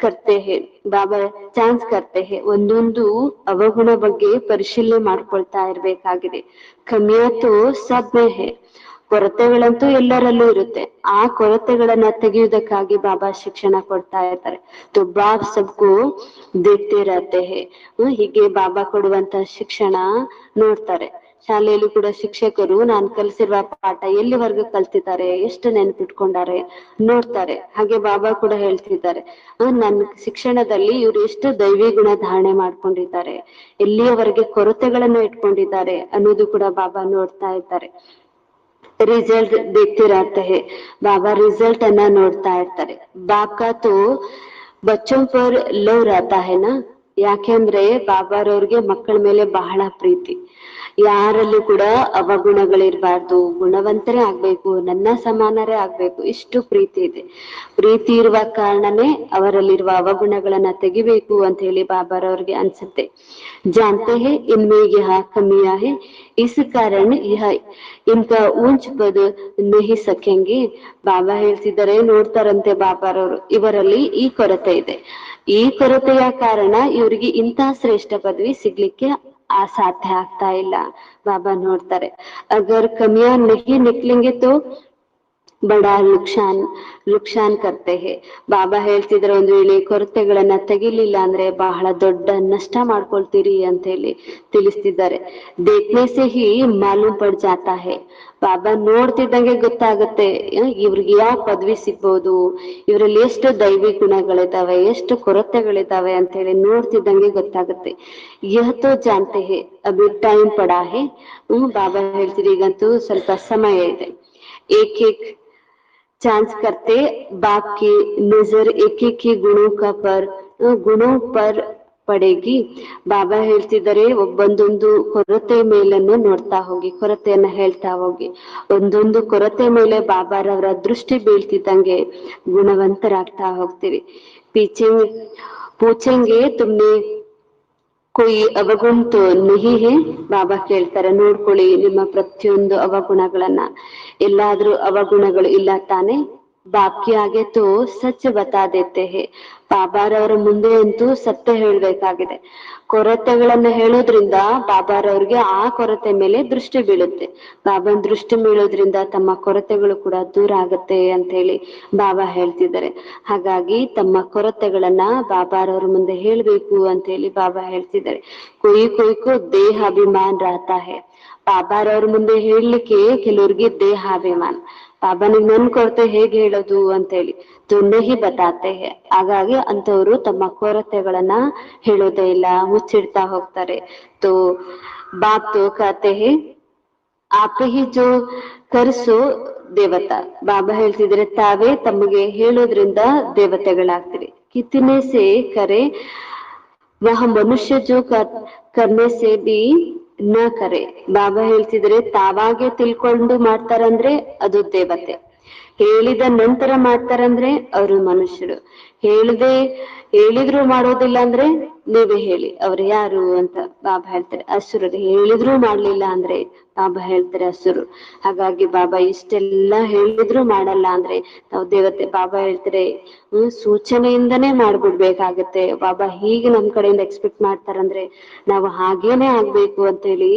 ಕರ್ತೆ ಹೇ ಬಾಬಾ, ಚಾನ್ಸ್ ಕರ್ತೆ ಹೇ. ಒಂದೊಂದು ಅವಗುಣ ಬಗ್ಗೆ ಪರಿಶೀಲನೆ ಮಾಡ್ಕೊಳ್ತಾ ಇರ್ಬೇಕಾಗಿದೆ. ಕಮಿಯಾತು ಸಬ್ ಮೇ ಹೇ, ಕೊರತೆಗಳಂತೂ ಎಲ್ಲರಲ್ಲೂ ಇರುತ್ತೆ. ಆ ಕೊರತೆಗಳನ್ನ ತೆಗೆಯುವುದಕ್ಕಾಗಿ ಬಾಬಾ ಶಿಕ್ಷಣ ಕೊಡ್ತಾ ಇರ್ತಾರೆ. ತೋ ಬಾಬ್ ಸಬ್ಕು ದೇಖ್ತೆ ರಹತೆ ಹೇ. ಹೀಗೆ ಬಾಬಾ ಕೊಡುವಂತ ಶಿಕ್ಷಣ ನೋಡ್ತಾರೆ. ಶಾಲೆಯಲ್ಲೂ ಕೂಡ ಶಿಕ್ಷಕರು ನಾನ್ ಕಲಿಸಿರುವ ಪಾಠ ಎಲ್ಲಿವರೆಗೂ ಕಲ್ತಿದ್ದಾರೆ, ಎಷ್ಟು ನೆನ್ಪಿಟ್ಕೊಂಡಾರೆ ನೋಡ್ತಾರೆ. ಹಾಗೆ ಬಾಬಾ ಕೂಡ ಹೇಳ್ತಿದ್ದಾರೆ, ನನ್ನ ಶಿಕ್ಷಣದಲ್ಲಿ ಇವ್ರು ಎಷ್ಟು ದೈವಿ ಗುಣ ಧಾರಣೆ ಮಾಡ್ಕೊಂಡಿದ್ದಾರೆ, ಎಲ್ಲಿಯವರೆಗೆ ಕೊರತೆಗಳನ್ನ ಇಟ್ಕೊಂಡಿದ್ದಾರೆ ಅನ್ನೋದು ಕೂಡ ಬಾಬಾ ನೋಡ್ತಾ ಇದ್ದಾರೆ. ರಿಸಲ್ಟ್ ದೇಖ್ತೆ रहते हैं, ಬಾಬಾ ರಿಸಲ್ಟ್ ಅನ್ನ ನೋಡ್ತಾ ಇರ್ತಾರೆ. ಬಾಬಾ ತೋ ಬಚ್ಚೋಂ ಪರ್ ಲವ್ रहता है ना. ಯಾಕೆಂದ್ರೆ ಬಾಬಾರವ್ರಿಗೆ ಮಕ್ಕಳ ಮೇಲೆ ಬಹಳ ಪ್ರೀತಿ. ಯಾರಲ್ಲೂ ಕೂಡ ಅವಗುಣಗಳಿರ್ಬಾರ್ದು, ಗುಣವಂತರೇ ಆಗ್ಬೇಕು, ನನ್ನ ಸಮಾನರೇ ಆಗ್ಬೇಕು, ಇಷ್ಟು ಪ್ರೀತಿ ಇದೆ. ಪ್ರೀತಿ ಇರುವ ಕಾರಣನೇ ಅವರಲ್ಲಿರುವ ಅವಗುಣಗಳನ್ನ ತೆಗಿಬೇಕು ಅಂತ ಹೇಳಿ ಬಾಬಾರವ್ರಿಗೆ ಅನ್ಸುತ್ತೆ. जानते हैं इनमें यह कमियां है, इस कारण यह इनका ऊंच पद नहीं सकेंगे. ಬಾಬಾ ಹೇಳ್ತಿದ್ದಾರೆ, ನೋಡ್ತಾರಂತೆ ಬಾಬಾರವರು, ಇವರಲ್ಲಿ ಈ ಕೊರತೆ ಇದೆ, ಈ ಕೊರತೆಯ ಕಾರಣ ಇವರಿಗೆ ಇಂತಹ ಶ್ರೇಷ್ಠ ಪದವಿ ಸಿಗ್ಲಿಕ್ಕೆ ಅಸಾಧ್ಯ ಆಗ್ತಾ ಇಲ್ಲ. ಬಾಬಾ ನೋಡ್ತಾರೆ. ಅಗರ್ ಕಮಿಯಾ ನಹಿ ನಿಕ್ಲೆಂಗೆ ತೋ ಬಡಾ ನುಕ್ಸಾನ್ ಕರ್ತೆ ಹೇ. ಬಾಬಾ ಹೇಳ್ತಿದ್ರೆ, ಒಂದು ವೇಳೆ ಕೊರತೆಗಳನ್ನ ತೆಗಿಲಿಲ್ಲ ಅಂದ್ರೆ ಬಹಳ ದೊಡ್ಡ ನಷ್ಟ ಮಾಡ್ಕೊಳ್ತೀರಿ ಅಂತ ಹೇಳಿ ತಿಳಿಸ್ತಿದ್ದಾರೆ. ದೇಖ್ನೆ ಸೆ ಹಿ ಮಾಲೂಮ್ ಪಡ್ ಜಾತಾ ಹೇ. ಬಾಬಾ ನೋಡ್ತಿದ್ದಂಗೆ ಗೊತ್ತಾಗುತ್ತೆ ಇವ್ರಿಗೆ ಯಾವ ಪದವಿ ಸಿಗ್ಬೋದು, ಇವರಲ್ಲಿ ಎಷ್ಟು ದೈವಿ ಗುಣಗಳಿದಾವೆ, ಎಷ್ಟು ಕೊರತೆಗಳಿದಾವೆ ಅಂತ ಹೇಳಿ ನೋಡ್ತಿದ್ದಂಗೆ ಗೊತ್ತಾಗುತ್ತೆ. ಯಹ ತೋ ಜಾನ್ತೆ ಹೇ ಅಭಿ ಟೈಮ್ ಪಡಾ ಹೇ. ಬಾಬಾ ಹೇಳ್ತಿರಿ, ಈಗಂತೂ ಸ್ವಲ್ಪ ಸಮಯ ಇದೆ. ಏಕ್ ಏಕ್ चांस करते बाप की नजर एक एक की गुणों पर ಪಡೆಗಿ. ಬಾಬಾ ಹೇಳ್ತಿದ್ದಾರೆ, ಒಂದೊಂದು ಕೊರತೆ ಮೇಲನ್ನು ನೋಡ್ತಾ ಹೋಗಿ, ಕೊರತೆಯನ್ನ ಹೇಳ್ತಾ ಹೋಗಿ. ಒಂದೊಂದು ಕೊರತೆ ಮೇಲೆ ಬಾಬಾರವರ ದೃಷ್ಟಿ ಬೀಳ್ತಿದ್ದಂಗೆ ಗುಣವಂತರಾಗ್ತಾ ಹೋಗ್ತೀರಿ. ಪೂಛೆಂಗೆ ತುಮ್ನೆ ಕೊಯ್ ಅವಗುಣ ತೋ ನಹಿ ಹೇ. ಬಾಬಾ ಕೇಳ್ತಾರೆ, ನೋಡ್ಕೊಳ್ಳಿ ನಿಮ್ಮ ಪ್ರತಿಯೊಂದು ಅವಗುಣಗಳನ್ನ, ಎಲ್ಲಾದ್ರೂ ಅವಗುಣಗಳು ಇಲ್ಲ ತಾನೆ. ಬಾಪ್ಗೆ ಆಗೆ ತೋ ಸಚ್ ಬತಾ ದೇತೆ ಹೇ. ಬಾಬಾರವರ ಮುಂದೆ ಅಂತೂ ಸತ್ಯ ಹೇಳ್ಬೇಕಾಗಿದೆ. ಕೊರತೆಗಳನ್ನ ಹೇಳೋದ್ರಿಂದ ಬಾಬಾರವ್ರಿಗೆ ಆ ಕೊರತೆ ಮೇಲೆ ದೃಷ್ಟಿ ಬೀಳುತ್ತೆ. ಬಾಬಾನ್ ದೃಷ್ಟಿ ಬೀಳೋದ್ರಿಂದ ತಮ್ಮ ಕೊರತೆಗಳು ಕೂಡ ದೂರ ಆಗತ್ತೆ ಅಂತ ಹೇಳಿ ಬಾಬಾ ಹೇಳ್ತಿದ್ದಾರೆ. ಹಾಗಾಗಿ ತಮ್ಮ ಕೊರತೆಗಳನ್ನ ಬಾಬಾರವ್ರ ಮುಂದೆ ಹೇಳ್ಬೇಕು ಅಂತ ಹೇಳಿ ಬಾಬಾ ಹೇಳ್ತಿದ್ದಾರೆ. ಕೊಯ್ಕೋ ದೇಹ ಅಭಿಮಾನ್ ರಾತಾ ಹೇ. ಬಾಬಾರವ್ರ ಮುಂದೆ ಹೇಳಲಿಕ್ಕೆ ಕೆಲವ್ರಿಗೆ ದೇಹಾಭಿಮಾನ. ಬಾಬಾನಿಗೆ ನನ್ ಕೊರತೆ ಹೇಗೆ ಹೇಳೋದು ಅಂತ ಹೇಳಿ ತುನ್ನಹಿ ಬತಾತೆ ಹೇ. ಹಾಗಾಗಿ ಅಂತವ್ರು ತಮ್ಮ ಕೊರತೆಗಳನ್ನ ಹೇಳೋದೇ ಇಲ್ಲ, ಮುಚ್ಚಿಡ್ತಾ ಹೋಗ್ತಾರೆ. ತೋ ಬಾಪ್ ತೋ ಕಹತೆ ಹೇ ಆಪ್ ಹಿ ಜೋ ಕರ್ಸೋ ದೇವತಾ. ಬಾಬಾ ಹೇಳ್ತಿದ್ರೆ, ತಾವೇ ತಮಗೆ ಹೇಳೋದ್ರಿಂದ ದೇವತೆಗಳಾಗ್ತೀರಿ. ಕಿತನೆ ಸೇ ಕರೆ ವಹ ಮನುಷ್ಯ ಜೋ ಕರ್ನೆ ಸೇ ಬಿ ನ ಕರೆ. ಬಾಬಾ ಹೇಳ್ತಿದ್ರೆ, ತಾವಾಗೆ ತಿಳ್ಕೊಂಡು ಮಾಡ್ತಾರಂದ್ರೆ ಅದು ದೇವತೆ, ಹೇಳಿದ ನಂತರ ಮಾಡ್ತಾರಂದ್ರೆ ಅವರು ಮನುಷ್ಯರು. ಹೇಳಿದ್ರು ಮಾಡೋದಿಲ್ಲ ಅಂದ್ರೆ ನೀವೇ ಹೇಳಿ ಅವ್ರು ಯಾರು ಅಂತ ಬಾಬಾ ಹೇಳ್ತಾರೆ. ಅಸುರರು. ಹೇಳಿದ್ರು ಮಾಡ್ಲಿಲ್ಲ ಅಂದ್ರೆ ಬಾಬಾ ಹೇಳ್ತಾರೆ ಅಸುರು. ಹಾಗಾಗಿ ಬಾಬಾ ಇಷ್ಟೆಲ್ಲಾ ಹೇಳಿದ್ರು ಮಾಡಲ್ಲ ಅಂದ್ರೆ ನಾವು ದೇವತೆ. ಬಾಬಾ ಹೇಳ್ತಾರೆ, ಸೂಚನೆಯಿಂದನೇ ಮಾಡ್ಬಿಡ್ಬೇಕಾಗತ್ತೆ. ಬಾಬಾ ಹೀಗೆ ನಮ್ ಕಡೆಯಿಂದ ಎಕ್ಸ್ಪೆಕ್ಟ್ ಮಾಡ್ತಾರಂದ್ರೆ ನಾವು ಹಾಗೇನೆ ಆಗ್ಬೇಕು ಅಂತ ಹೇಳಿ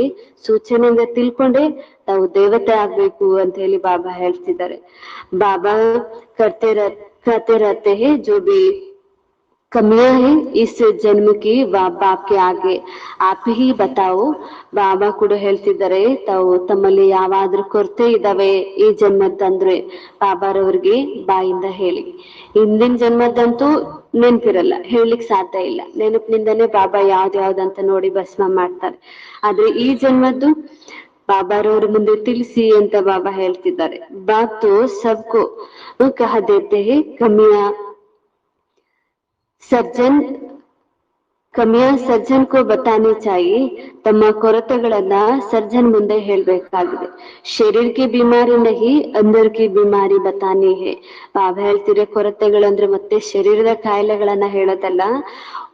ಸೂಚನೆಯಿಂದ ತಿಳ್ಕೊಂಡೆ ನಾವು ದೇವತೆ ಆಗ್ಬೇಕು ಅಂತ ಹೇಳಿ ಬಾಬಾ ಹೇಳ್ತಿದ್ದಾರೆ. ಬಾಬಾ ಕತೆ ರಹತೆ ಹೇ ಜೋ ಬಿ कमियां हैं इस जन्म की बाप के आगे आप ही बताओ. ಬಾಬಾ ಕೂಡ ಹೇಳ್ತಿದ್ದಾರೆ, ತಾವು ತಮ್ಮಲ್ಲಿ ಯಾವಾದ್ರೂ ಕೊರತೆ ಇದಾವೆ ಈ ಜನ್ಮದಂದ್ರೆ ಬಾಬಾರವ್ರಿಗೆ ಬಾಯಿಂದ ಹೇಳಿ. ಹಿಂದಿನ ಜನ್ಮದಂತೂ ನೆನ್ಪಿರಲ್ಲ, ಹೇಳಲಿಕ್ ಸಾಧ್ಯ ಇಲ್ಲ. ನೆನಪಿನಿಂದನೇ ಬಾಬಾ ಯಾವ್ದಂತ ನೋಡಿ ಭಸ್ಮ ಮಾಡ್ತಾರೆ. ಆದ್ರೆ ಈ ಜನ್ಮದ್ದು ಬಾಬಾರವ್ರ ಮುಂದೆ ತಿಳಿಸಿ ಅಂತ ಬಾಬಾ ಹೇಳ್ತಿದ್ದಾರೆ. ಬಾತು ಸಬ್ಕೋ ಕಹ ದೇತೆ ಹೈ ಸರ್ಜನ್ ಕೋ ಬತಾನಿ ಚಾಯಿ. ತಮ್ಮ ಕೊರತೆಗಳನ್ನ ಸರ್ಜನ್ ಮುಂದೆ ಹೇಳ್ಬೇಕಾಗಿದೆ. ಶರೀರ್ ಕಿ ಬಿಮಾರಿ ನಹಿ ಅಂದರ್ ಕಿ ಬಿಮಾರಿ ಬತಾನಿ ಹೇ. ಬಾಬಾ ಹೇಳ್ತಿರೋ ಕೊರತೆಗಳಂದ್ರೆ ಮತ್ತೆ ಶರೀರದ ಕಾಯಿಲೆಗಳನ್ನ ಹೇಳೋದಲ್ಲ,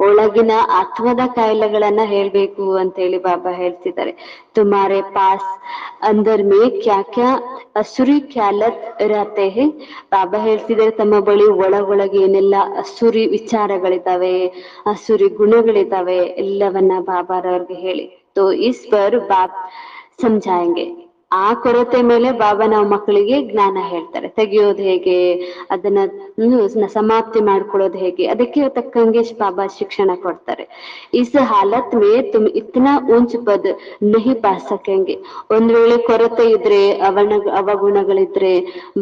ಒಳಗಿನ ಆತ್ಮದ ಕಾಯಿಲೆಗಳನ್ನ ಹೇಳ್ಬೇಕು ಅಂತ ಹೇಳಿ ಬಾಬಾ ಹೇಳ್ತಿದ್ದಾರೆ. ತುಮಾರೆ ಪಾಸ್ ಅಂದರ್ ಮೇ ಕ್ಯಾ ಕ್ಯಾ ಅಸುರಿ ಖ್ಯಾಲತ್ ರಹತೆ ಹೇ. ಬಾಬಾ ಹೇಳ್ತಿದ್ದಾರೆ, ತಮ್ಮ ಬಳಿ ಒಳಗೊಳಗೆ ಏನೆಲ್ಲ ಅಸುರಿ ವಿಚಾರಗಳಿದ್ದಾವೆ, ಅಸುರಿ ಗುಣಗಳಿದ್ದಾವೆ, ಎಲ್ಲವನ್ನ ಬಾಬಾರವ್ರಿಗೆ ಹೇಳಿ. ತೋ ಇಸ್ ಪರ್ ಬಾಬ್ ಸಮझाएंगे. ಆ ಕೊರತೆ ಮೇಲೆ ಬಾಬಾ ನಾವು ಮಕ್ಕಳಿಗೆ ಜ್ಞಾನ ಹೇಳ್ತಾರೆ. ತೆಗೆಯೋದು ಹೇಗೆ, ಅದನ್ನ ಸಮಾಪ್ತಿ ಮಾಡ್ಕೊಳ್ಳೋದು ಹೇಗೆ, ಅದಕ್ಕೆ ತಕ್ಕಂಗೆ ಬಾಬಾ ಶಿಕ್ಷಣ ಕೊಡ್ತಾರೆ. ಇಸ್ ಹಾಲತ್ ಮೇ ತುಮ್ ಇತ್ನಾ ಊಂಚ್ ಪದ್ ನಹಿ ಪಾ ಸಕೆಂಗೆ. ಒಂದ್ ವೇಳೆ ಕೊರತೆ ಇದ್ರೆ, ಅವಗುಣಗಳಿದ್ರೆ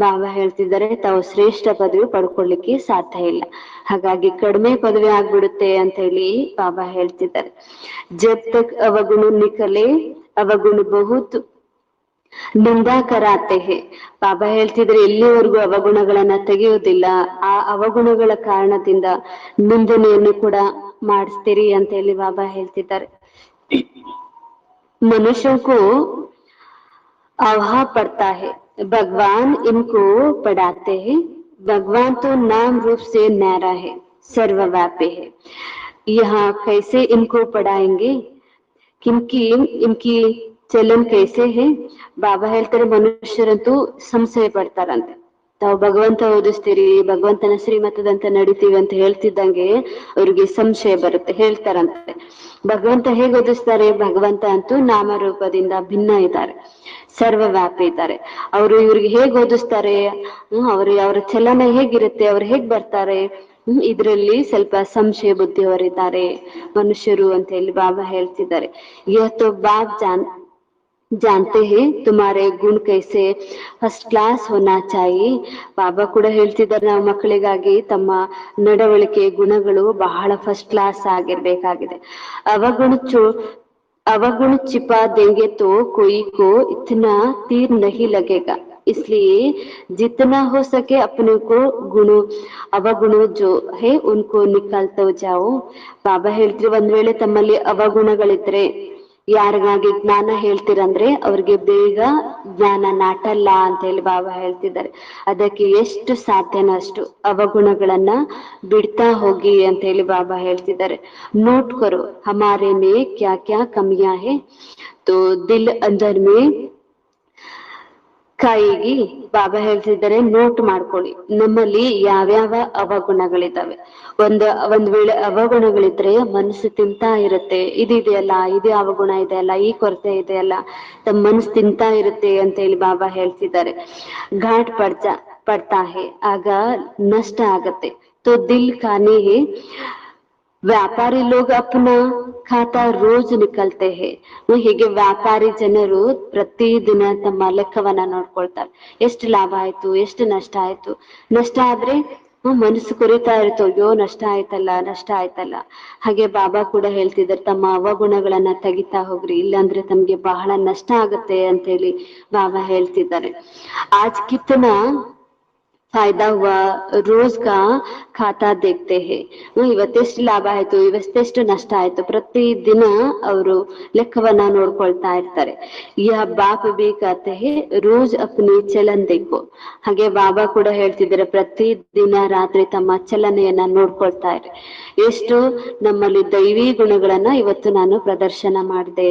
ಬಾಬಾ ಹೇಳ್ತಿದ್ದಾರೆ, ತಾವು ಶ್ರೇಷ್ಠ ಪದವಿ ಪಡ್ಕೊಳ್ಳಿಕ್ಕೆ ಸಾಧ್ಯ ಇಲ್ಲ. ಹಾಗಾಗಿ ಕಡಿಮೆ ಪದವಿ ಆಗ್ಬಿಡುತ್ತೆ ಅಂತ ಹೇಳಿ ಬಾಬಾ ಹೇಳ್ತಿದ್ದಾರೆ. ಜಬ್ ತಕ್ ಅವಗುಣ ನಿಕಲೆ ಅವಗುಣ ಬಹುತ್ ನಿಂದಾ ಕರಾತೆ ಹೇ. ಬಾಬಾ ಹೇಳ್ತಿದ್ರೆ, ಎಲ್ಲಿವರೆಗೂ ಅವಗುಣಗಳನ್ನ ತೆಗೆಯೋದಿಲ್ಲ, ಆ ಅವಗುಣಗಳ ಕಾರಣದಿಂದ ನಿಂದನೆಯನ್ನು ಕೂಡ ಮಾಡಿಸ್ತೀರಿ ಅಂತ ಹೇಳಿ ಬಾಬಾ ಹೇಳ್ತಿದ್ದಾರೆ. ಮನುಷ್ಯಕ್ಕೂ आहा पड़ता है, भगवान इनको पढ़ाते हैं. भगवान तो नाम रूप से न्यारा है, सर्वव्यापी है. यहाँ कैसे इनको पढ़ाएंगे, किनकी इनकी चलन कैसे है. ಬಾಬಾ ಹೇಳ್ತಾರೆ, ಮನುಷ್ಯರಂತೂ ಸಂಶಯ ಪಡ್ತಾರಂತೆ. ತಾವು ಭಗವಂತ ಓದಿಸ್ತೀರಿ, ಭಗವಂತನ ಶ್ರೀಮತದಂತ ನಡಿತೀವಿ ಅಂತ ಹೇಳ್ತಿದ್ದಂಗೆ ಅವ್ರಿಗೆ ಸಂಶಯ ಬರುತ್ತೆ. ಹೇಳ್ತಾರಂತೆ, ಭಗವಂತ ಹೇಗೆ ಓದಿಸ್ತಾರೆ, ಭಗವಂತ ಅಂತೂ ನಾಮರೂಪದಿಂದ ಭಿನ್ನ ಇದ್ದಾರೆ, ಸರ್ವವ್ಯಾಪಿ ಇದ್ದಾರೆ. ಅವರು ಇವ್ರಿಗೆ ಹೇಗ್ ಓದಿಸ್ತಾರೆ, ಅವರ ಚಲನ ಹೇಗಿರುತ್ತೆ, ಅವ್ರು ಹೇಗ್ ಬರ್ತಾರೆ, ಇದ್ರಲ್ಲಿ ಸ್ವಲ್ಪ ಸಂಶಯ ಬುದ್ಧಿಯವರಿದ್ದಾರೆ ಮನುಷ್ಯರು ಅಂತ ಹೇಳಿ ಬಾಬಾ ಹೇಳ್ತಿದ್ದಾರೆ. ಇವತ್ತು ಬಾಬ್ जानते हैं तुम्हारे गुण कैसे फर्स्ट क्लास होना चाहिए. ಬಾಬಾ ಕೂಡ ಹೇಳ್ತಿದ್ದಾರೆ, ನಾವು ಮಕ್ಕಳಿಗಾಗಿ ತಮ್ಮ ನಡವಳಿಕೆ ಗುಣಗಳು ಬಹಳ ಫಸ್ಟ್ ಕ್ಲಾಸ್ ಆಗಿರ್ಬೇಕಾಗಿದೆ. अवगुण छिपा देंगे तो कोई को इतना तीर नहीं लगेगा. इसलिए जितना हो सके अपने को ಅವಗುಣ जो है उनको निकालते जाओ. ಬಾಬಾ ಹೇಳ್ತಿದ್ರು, ಒಂದ್ ವೇಳೆ ತಮ್ಮಲ್ಲಿ ಅವಗುಣಗಳಿದ್ರೆ, ಯಾರಿಗಾಗಿ ಜ್ಞಾನ ಹೇಳ್ತೀರಂದ್ರೆ ಅವ್ರಿಗೆ ಬೇಗ ಜ್ಞಾನ ನಾಟಲ್ಲ ಅಂತ ಹೇಳಿ ಬಾಬಾ ಹೇಳ್ತಿದ್ದಾರೆ. ಅದಕ್ಕೆ ಎಷ್ಟು ಸಾಧ್ಯನೋ ಅಷ್ಟು ಅವಗುಣಗಳನ್ನ ಬಿಡ್ತಾ ಹೋಗಿ ಅಂತ ಹೇಳಿ ಬಾಬಾ ಹೇಳ್ತಿದ್ದಾರೆ. ನೋಟ್ ಕರೋ ಹಮಾರೆ ಮೇ ಕ್ಯಾ ಕ್ಯಾ ಕಮಿಯಾ ಹೇ, ತೋ ದಿಲ್ ಅಂದರ್ ಮೇ ಕಾಯಿಗಿ. ಬಾಬಾ ಹೇಳ್ತಿದ್ದಾರೆ, ನೋಟ್ ಮಾಡ್ಕೊಳ್ಳಿ ನಮ್ಮಲ್ಲಿ ಯಾವ್ಯಾವ ಅವಗುಣಗಳಿದ್ದಾವೆ. ಒಂದ್ ವೇಳೆ ಅವಗುಣಗಳಿದ್ರೆ ಮನಸ್ಸು ತಿಂತಾ ಇರುತ್ತೆ, ಇದೆಯಲ್ಲ, ಇದೇ ಅವಗುಣ ಇದೆಯಲ್ಲ, ಈ ಕೊರತೆ ಇದೆಯಲ್ಲ, ತಮ್ಮ ಮನಸ್ಸು ತಿಂತಾ ಇರುತ್ತೆ ಅಂತ ಹೇಳಿ ಬಾಬಾ ಹೇಳ್ತಿದ್ದಾರೆ. ಘಾಟ್ ಪಡ್ತಾ ಹೇ, ಆಗ ನಷ್ಟ ಆಗತ್ತೆ. ತೋ ದಿಲ್ ಖಾನೆ ಹೇ. ವ್ಯಾಪಾರಿ ಲೋಗ ಅಪ್ನ ಖಾತಾ ರೋಜ್ ನಿಕಲ್ತೆ ಹೇ. ಹೀಗೆ ವ್ಯಾಪಾರಿ ಜನರು ಪ್ರತಿದಿನ ತಮ್ಮ ಲೆಕ್ಕವನ್ನ ನೋಡ್ಕೊಳ್ತಾರೆ. ಎಷ್ಟು ಲಾಭ ಆಯ್ತು, ಎಷ್ಟು ನಷ್ಟ ಆಯ್ತು. ನಷ್ಟ ಆದ್ರೆ ಮನಸ್ಸು ಕೊರಿತಾ ಇರ್ತೋ, ಅಯ್ಯೋ ನಷ್ಟ ಆಯ್ತಲ್ಲ. ಹಾಗೆ ಬಾಬಾ ಕೂಡ ಹೇಳ್ತಿದ್ದಾರೆ, ತಮ್ಮ ಅವಗುಣಗಳನ್ನ ತೆಗಿತಾ ಹೋಗ್ರಿ, ಇಲ್ಲಾಂದ್ರೆ ತಮ್ಗೆ ಬಹಳ ನಷ್ಟ ಆಗತ್ತೆ ಅಂತ ಹೇಳಿ ಬಾಬಾ ಹೇಳ್ತಿದ್ದಾರೆ. ಆಜ್ ಕಿತ್ನಾ फायदा हुआ रोज का ಖಾತಾ देखते हैं. ಇವತ್ತೆಷ್ಟು ಲಾಭ ಆಯ್ತು, ಇವತ್ತೆಷ್ಟು ನಷ್ಟ ಆಯ್ತು, ಪ್ರತಿ ದಿನ ಅವರು ಲೆಕ್ಕವನ್ನ ನೋಡ್ಕೊಳ್ತಾ ಇರ್ತಾರೆ. ಯಹ ಬಾಪ್ ಬಿ ಕಹತೆ ಹೇ ರೋಜ್ ಅಪ್ನಿ ಚಲನ್ ದೇಖೋ. ಹಾಗೆ ಬಾಬಾ ಕೂಡ ಹೇಳ್ತಿದ್ದಾರೆ, ಪ್ರತಿ ದಿನ ರಾತ್ರಿ ತಮ್ಮ ಚಲನೆಯನ್ನ ನೋಡ್ಕೊಳ್ತಾ ಇರಿ. ಎಷ್ಟು ನಮ್ಮಲ್ಲಿ ದೈವಿ ಗುಣಗಳನ್ನ ಇವತ್ತು ನಾನು ಪ್ರದರ್ಶನ ಮಾಡಿದೆ,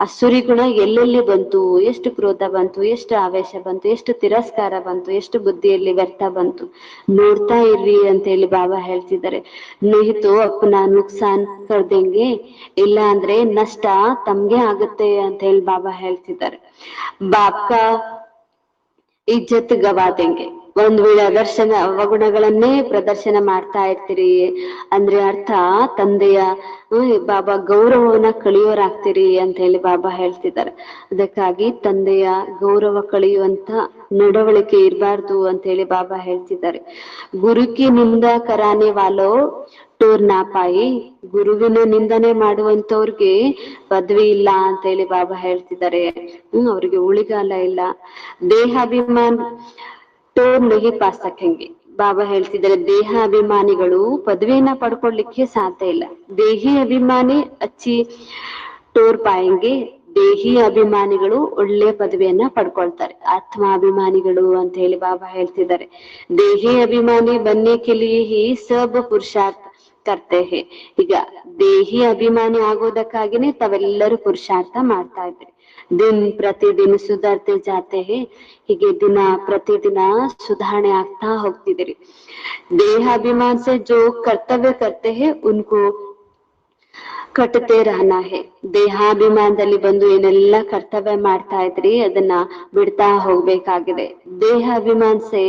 ಅಸುರಿ ಗುಣ ಎಲ್ಲೆಲ್ಲಿ ಬಂತು, ಎಷ್ಟು ಕ್ರೋಧ ಬಂತು, ಎಷ್ಟು ಆವೇಶ ಬಂತು, ಎಷ್ಟು ತಿರಸ್ಕಾರ ಬಂತು, ಎಷ್ಟು ಬುದ್ಧಿಯಲ್ಲಿ ವ್ಯರ್ಥ ಬಂತು, ನೋಡ್ತಾ ಇರ್ರಿ ಅಂತ ಹೇಳಿ ಬಾಬಾ ಹೇಳ್ತಿದ್ದಾರೆ. ನಹಿತೋ ಅಪ್ನಾ ನುಕ್ಸಾನ್ ಕರ್ದೆಂಗೆ, ಇಲ್ಲ ಅಂದ್ರೆ ನಷ್ಟ ತಮ್ಗೆ ಆಗುತ್ತೆ ಅಂತ ಹೇಳಿ ಬಾಬಾ ಹೇಳ್ತಿದ್ದಾರೆ. ಬಾಪ್ಕ ಇಜ್ಜತ್ ಗವಾ ದೇಂಗೆ. ಒಂದ್ ವೇಳೆ ಅವಗುಣಗಳನ್ನೇ ಪ್ರದರ್ಶನ ಮಾಡ್ತಾ ಇರ್ತೀರಿ ಅಂದ್ರೆ ಅರ್ಥ ತಂದೆಯ ಬಾಬಾ ಗೌರವವನ್ನ ಕಳಿಯೋರಾಗ್ತೀರಿ ಅಂತ ಹೇಳಿ ಬಾಬಾ ಹೇಳ್ತಿದ್ದಾರೆ. ಅದಕ್ಕಾಗಿ ತಂದೆಯ ಗೌರವ ಕಳೆಯುವಂತ ನಡವಳಿಕೆ ಇರಬಾರ್ದು ಅಂತ ಹೇಳಿ ಬಾಬಾ ಹೇಳ್ತಿದ್ದಾರೆ. ಗುರುಕಿ ನಿಂದ ಕರಾನೆ ವಾಲೋ ಟೋರ್ ನಾ ಪಾಯಿ, ಗುರುವಿನ ನಿಂದನೆ ಮಾಡುವಂತವ್ರಿಗೆ ಪದವಿ ಇಲ್ಲ ಅಂತ ಹೇಳಿ ಬಾಬಾ ಹೇಳ್ತಿದ್ದಾರೆ. ಅವ್ರಿಗೆ ಉಳಿಗಾಲ ಇಲ್ಲ. ದೇಹಾಭಿಮಾನ್ ಟೋರ್ ನಹಿ ಪಾ ಸಕೆಂಗೆ, ಬಾಬಾ ಹೇಳ್ತಿದ್ದಾರೆ ದೇಹ ಅಭಿಮಾನಿಗಳು ಪದವಿಯನ್ನ ಪಡ್ಕೊಳ್ಲಿಕ್ಕೆ ಸಾಧ್ಯ ಇಲ್ಲ. ದೇಹಿ ಅಭಿಮಾನಿ ಅಚ್ಚಿ ಟೋರ್ ಪಾಯಂಗೆ, ದೇಹಿ ಅಭಿಮಾನಿಗಳು ಒಳ್ಳೆ ಪದವಿಯನ್ನ ಪಡ್ಕೊಳ್ತಾರೆ. ಆತ್ಮಾಭಿಮಾನಿಗಳು ಅಂತ ಹೇಳಿ ಬಾಬಾ ಹೇಳ್ತಿದ್ದಾರೆ. ದೇಹಿ ಅಭಿಮಾನಿ ಬನ್ನೆ ಕೆ ಲಿಯೆ ಹಿ ಸಬ್ ಪುರುಷಾರ್ಥ ಕರ್ತೆ ಹೇ. ಈಗ ದೇಹಿ ಅಭಿಮಾನಿ ಆಗೋದಕ್ಕಾಗಿನೇ ತಾವೆಲ್ಲರೂ ಪುರುಷಾರ್ಥ ಮಾಡ್ತಾ ಇದ್ರಿ. ದಿನ ಪ್ರತಿದಿನ ಸುಧಾರ್ತೆ ಜಾತೆ ಹೇ, ಹೀಗೆ ದಿನ ಪ್ರತಿದಿನ ಸುಧಾರಣೆ ಆಗ್ತಾ ಹೋಗ್ತಿದ್ದೀರಿ. ದೇಹಾಭಿಮಾನ ಸೆ ಜೋ ಕರ್ತವ್ಯ ಕರ್ತೆ ಹೇ ಉನ್ಕೋ ಕಟ್ಟತೆ ರಹನಾ ಹೇ. ದೇಹಾಭಿಮಾನದಲ್ಲಿ ಬಂದು ಏನೆಲ್ಲ ಕರ್ತವ್ಯ ಮಾಡ್ತಾ ಇದ್ರಿ ಅದನ್ನ ಬಿಡ್ತಾ ಹೋಗ್ಬೇಕಾಗಿದೆ. ದೇಹಾಭಿಮಾನ ಸೆ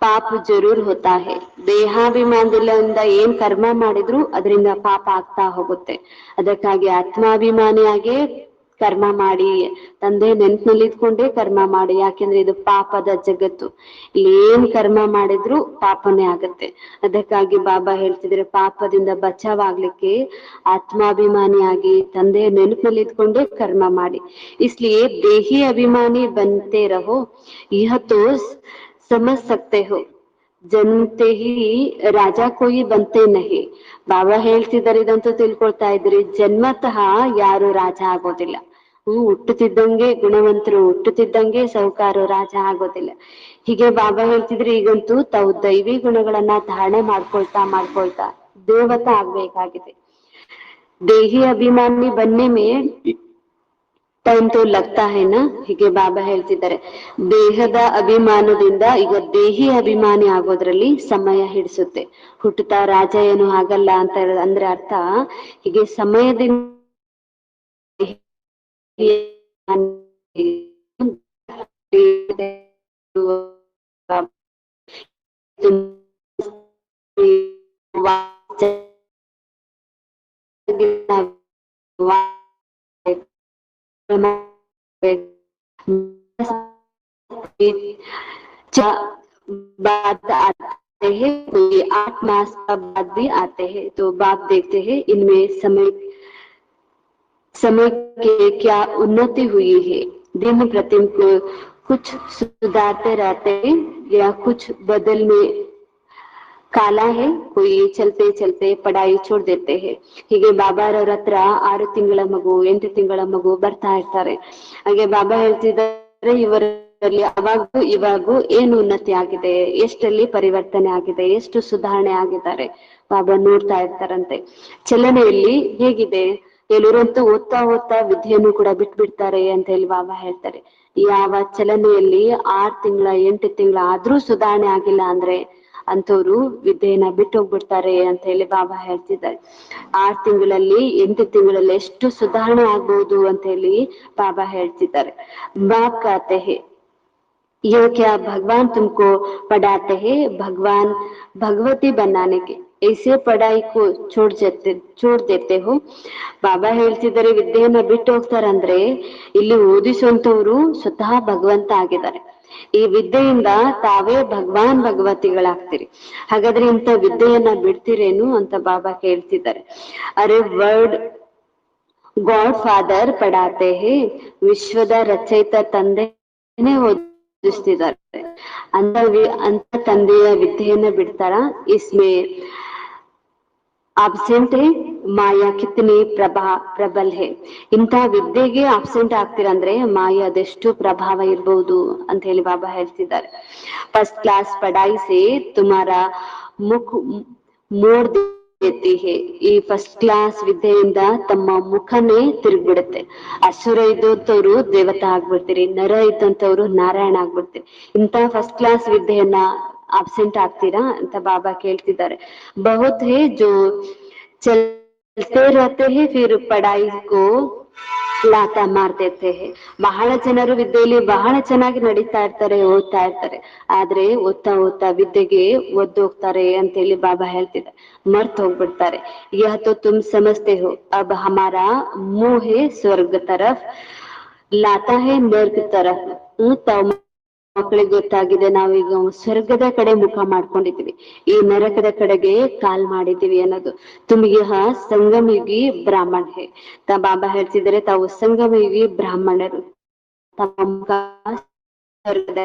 ಪಾಪ ಜರೂರ್ ಹೋತಾ ಹೇ. ದೇಹಾಭಿಮಾನದಿಂದ ಏನ್ ಕರ್ಮ ಮಾಡಿದ್ರು ಅದರಿಂದ ಪಾಪ ಆಗ್ತಾ ಹೋಗುತ್ತೆ. ಅದಕ್ಕಾಗಿ ಆತ್ಮಾಭಿಮಾನಿಯಾಗೆ ಕರ್ಮ ಮಾಡಿ, ತಂದೆ ನೆನ್ಪಿನಲ್ಲಿ ಇದ್ಕೊಂಡೇ ಕರ್ಮ ಮಾಡಿ. ಯಾಕೆಂದ್ರೆ ಇದು ಪಾಪದ ಜಗತ್ತು, ಇಲ್ಲಿ ಏನ್ ಕರ್ಮ ಮಾಡಿದ್ರು ಪಾಪನೇ ಆಗತ್ತೆ. ಅದಕ್ಕಾಗಿ ಬಾಬಾ ಹೇಳ್ತಿದ್ರೆ ಪಾಪದಿಂದ ಬಚಾವಾಗ್ಲಿಕ್ಕೆ ಆತ್ಮಾಭಿಮಾನಿಯಾಗಿ ತಂದೆ ನೆನಪಿನಲ್ಲಿ ಇದ್ಕೊಂಡೇ ಕರ್ಮ ಮಾಡಿ. ಇಸ್ಲಿಯೇ ದೇಹಿ ಅಭಿಮಾನಿ ಬಂತೆ ರಹೋ, ಯಹ ತೋ ಸಮझ सकते हो, ಜನತೆ ಹಿ ರಾಜಾ ಕೊಯಿ ಬಂತೆ ನಹಿ. ಬಾಬಾ ಹೇಳ್ತಿದ್ದಾರೆ ಇದಂತೂ ತಿಳ್ಕೊಳ್ತಾ ಇದ್ರಿ, ಜನ್ಮತಃ ಯಾರು ರಾಜ ಆಗೋದಿಲ್ಲ. ಹುಟ್ಟುತ್ತಿದ್ದಂಗೆ ಗುಣವಂತರು, ಹುಟ್ಟುತ್ತಿದ್ದಂಗೆ ಸೌಕಾರು ರಾಜ ಆಗೋದಿಲ್ಲ. ಹೀಗೆ ಬಾಬಾ ಹೇಳ್ತಿದ್ರೆ ಈಗಂತೂ ತಾವು ದೈವಿ ಗುಣಗಳನ್ನ ಧಾರಣೆ ಮಾಡ್ಕೊಳ್ತಾ ದೇವತಾ ಆಗ್ಬೇಕಾಗಿದೆ. ದೇಹಿ ಅಭಿಮಾನಿ ಬನ್ನೆ ಮೇ ಟೈಮ್ ತೋ ಲಗ್ತಾ ಹೇನ. ಹೀಗೆ ಬಾಬಾ ಹೇಳ್ತಿದ್ದಾರೆ ದೇಹದ ಅಭಿಮಾನದಿಂದ ಈಗ ದೇಹಿ ಅಭಿಮಾನಿ ಆಗೋದ್ರಲ್ಲಿ ಸಮಯ ಹಿಡಿಸುತ್ತೆ. ಹುಟ್ಟುತ್ತಾ ರಾಜ ಏನು ಆಗಲ್ಲ ಅಂತ ಅಂದ್ರೆ ಅರ್ಥ ಹೀಗೆ ಸಮಯದಿಂದ बाद आते हैं, कोई 8 मास का बाद भी आते हैं. तो बाप देखते हैं इनमें समय के क्या उन्नति हुई है. दिन प्रतिदिन को कुछ सुधारते रहते हैं या कुछ बदलने ಕಾಲ ಹೇ, ಕೊಯ್ ಚಲ್ತೆ ಚಲ್ತೆ ಪಡಾಯಿ छोड़ देते हैं. ಹೀಗೆ ಬಾಬಾರವ್ರ ಹತ್ರ 6 ತಿಂಗಳ ಮಗು 8 ತಿಂಗಳ ಮಗು ಬರ್ತಾ ಇರ್ತಾರೆ. ಹಾಗೆ ಬಾಬಾ ಹೇಳ್ತಿದ್ದಾರೆ ಇವರಲ್ಲಿ ಇವಾಗೂ ಏನು ಉನ್ನತಿ ಆಗಿದೆ, ಎಷ್ಟಲ್ಲಿ ಪರಿವರ್ತನೆ ಆಗಿದೆ, ಎಷ್ಟು ಸುಧಾರಣೆ ಆಗಿದ್ದಾರೆ ಬಾಬಾ ನೋಡ್ತಾ ಇರ್ತಾರಂತೆ. ಚಲನೆಯಲ್ಲಿ ಹೇಗಿದೆ, ಕೆಲವರಂತೂ ಓದ್ತಾ ವಿದ್ಯೆಯನ್ನು ಕೂಡ ಬಿಟ್ಬಿಡ್ತಾರೆ ಅಂತ ಹೇಳಿ ಬಾಬಾ ಹೇಳ್ತಾರೆ. ಯಾವ ಚಲನೆಯಲ್ಲಿ 6 ತಿಂಗಳ 8 ತಿಂಗಳ ಆದ್ರೂ ಸುಧಾರಣೆ ಆಗಿಲ್ಲ ಅಂದ್ರೆ ಅಂತವ್ರು ವಿದ್ಯೆಯನ್ನ ಬಿಟ್ಟು ಹೋಗ್ಬಿಡ್ತಾರೆ ಅಂತ ಹೇಳಿ ಬಾಬಾ ಹೇಳ್ತಿದ್ದಾರೆ. 6 ತಿಂಗಳಲ್ಲಿ 8 ತಿಂಗಳಲ್ಲಿ ಎಷ್ಟು ಸುಧಾರಣೆ ಆಗ್ಬಹುದು ಅಂತ ಹೇಳಿ ಬಾಬಾ ಹೇಳ್ತಿದ್ದಾರೆ. ಬಾಪ್ कहते हैं ये क्या भगवान तुमको पढ़ाते हैं, भगवान भगवती बनाने के, ऐसे पढ़ाई को छोड़ देते हो. ಬಾಬಾ ಹೇಳ್ತಿದ್ದಾರೆ ವಿದ್ಯೆಯನ್ನ ಬಿಟ್ಟು ಹೋಗ್ತಾರಂದ್ರೆ ಇಲ್ಲಿ ಓದಿಸುವಂತವ್ರು ಸ್ವತಃ ಭಗವಂತ ಆಗಿದ್ದಾರೆ. ಈ ವಿದ್ಯೆಯಿಂದ ತಾವೇ ಭಗವತಿಗಳಾಗ್ತೀರಿ. ಹಾಗಾದ್ರೆ ಇಂಥ ವಿದ್ಯೆಯನ್ನ ಬಿಡ್ತೀರೇನು ಅಂತ ಬಾಬಾ ಕೇಳ್ತಿದ್ದಾರೆ. ಅರೆ ವರ್ಡ್ ಗಾಡ್ ಫಾದರ್ ಪಡಾತೆ ಹೇ, ವಿಶ್ವದ ರಚಯಿತ ತಂದೆನೇ ಓದಿಸ್ತಿದ್ದಾರೆ. ಅಂತ ತಂದೆಯ ವಿದ್ಯೆಯನ್ನ ಬಿಡ್ತಾರ. ಇಸ್ಮೇ ಆಬ್ಸೆಂಟ್ ಹೇ, ಮಾಯಾ ಕಿತ್ನಿ ಪ್ರಬಲ್ ಹೇ. ಇಂಥ ವಿದ್ಯೆಗೆ ಆಬ್ಸೆಂಟ್ ಆಗ್ತೀರಂದ್ರೆ ಮಾಯಾ ಅದೆಷ್ಟು ಪ್ರಭಾವ ಇರ್ಬಹುದು ಅಂತ ಹೇಳಿ ಬಾಬಾ ಹೇಳ್ತಿದ್ದಾರೆ. ಫಸ್ಟ್ ಕ್ಲಾಸ್ ಪಡಾಯಿ ಸೇ ತುಮಾರಾ ಮುಖ್ ಮೋಡ್ ದೇತಿ ಹೇ. ಈ ಫಸ್ಟ್ ಕ್ಲಾಸ್ ವಿದ್ಯೆಯಿಂದ ತಮ್ಮ ಮುಖನೇ ತಿರುಗ್ಬಿಡುತ್ತೆ. ಅಸುರ ಇದ್ದಂತವ್ರು ದೇವತಾ ಆಗ್ಬಿಡ್ತೀರಿ, ನರ ಇದ್ದಂತವ್ರು ನಾರಾಯಣ ಆಗ್ಬಿಡ್ತೀರಿ. ಇಂಥ ಫಸ್ಟ್ ಕ್ಲಾಸ್ ವಿದ್ಯೆಯನ್ನ ಆಬ್ಸೆಂಟ್ ಆಗ್ತೀರಾ ಅಂತ ಬಾಬಾ ಕೇಳ್ತಿದ್ದಾರೆ. ಬಹುತ್ ಹೇ ಜೋ ಚಲ್ತೆ रहते हैं फिर पढ़ाई को ಲಾತ ಮಾರ್ದೇತೆ ಹೇ. ಬಹಳ ಜನರು ವಿದ್ಯೆಯಲ್ಲಿ ಬಹಳ ಚೆನ್ನಾಗಿ ನಡೀತಾ ಇರ್ತಾರೆ, ಓದ್ತಾ ಇರ್ತಾರೆ. ಆದ್ರೆ ಓದ್ತಾ ಓದ್ತಾ ವಿದ್ಯೆಗೆ ಒದ್ದೋಗ್ತಾರೆ ಅಂತೇಳಿ ಬಾಬಾ ಹೇಳ್ತಿದ್ದಾರೆ, ಮರ್ತ್ ಹೋಗ್ಬಿಡ್ತಾರೆ. ಯಹ ತೋ ತುಮ್ ಸಮಜ್ತೆ ಹೋ ಅಬ್ ಹಮಾರಾ ಮುಹ್ ಹೇ ಸ್ವರ್ಗ ತರಫ್, ಲಾತಾ ಹೇ ನರ್ಕ ತರಫ್. ತಾವ್ ಮಕ್ಕಳಿಗೆ ಗೊತ್ತಾಗಿದೆ, ನಾವೀಗ ಸ್ವರ್ಗದ ಕಡೆ ಮುಖ ಮಾಡ್ಕೊಂಡಿದೀವಿ, ಈ ನರಕದ ಕಡೆಗೆ ಕಾಲ್ ಮಾಡಿದೀವಿ ಅನ್ನೋದು. ತುಮ್ಗೆ ಸಂಗಮಯುಗಿ ಬ್ರಾಹ್ಮಣ ಹೇ. ಬಾಬಾ ಹೇಳ್ತಿದ್ದಾರೆ, ತಾವು ಸಂಗಮಯುಗಿ ಬ್ರಾಹ್ಮಣರು. ತಮ್ಮ ಮುಖ ಸ್ವರ್ಗದ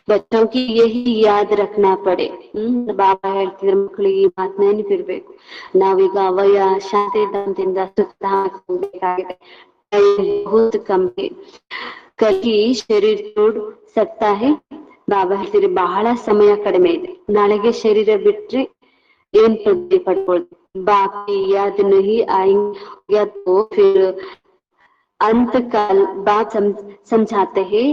बच्चों की यही याद रखना पड़े. ಬಾಬಾ ಹೇಳ್ತಿದ್ರೆ ಮಕ್ಕಳಿಗೆ ಈ ಮಾತು ನೆನಪಿರ್ಬೇಕು. ನಾವೀಗ ಅವಯ ಶಾಂತಿ ಧಾಮದಿಂದ ಸುತ್ತ ಹಾಕಬೇಕಾಗಿದೆ. बहुत कम है, ಕಲಿ ಶರೀರ ತೋಡ್ ಸಕ್ತಾ ಹೇ. ಬಾಬಾ ಹೇಳ್ತಿದ್ರೆ ಬಹಳ ಸಮಯ ಕಡಿಮೆ ಇದೆ, ನಾಳೆಗೆ ಶರೀರ ಬಿಟ್ರೆ ಏನ್ ಪ್ರಗತಿ ಪಡ್ಕೊಳ್ತೀವಿ. ಬಾಕಿ ಯಾದ್ ನಹಿ ಆಯೇಂಗೆ ತೋ ಫಿರ್ ಅಂತ ಕಾಲ್ ಬಾತ್ ಸಮझाते हैं.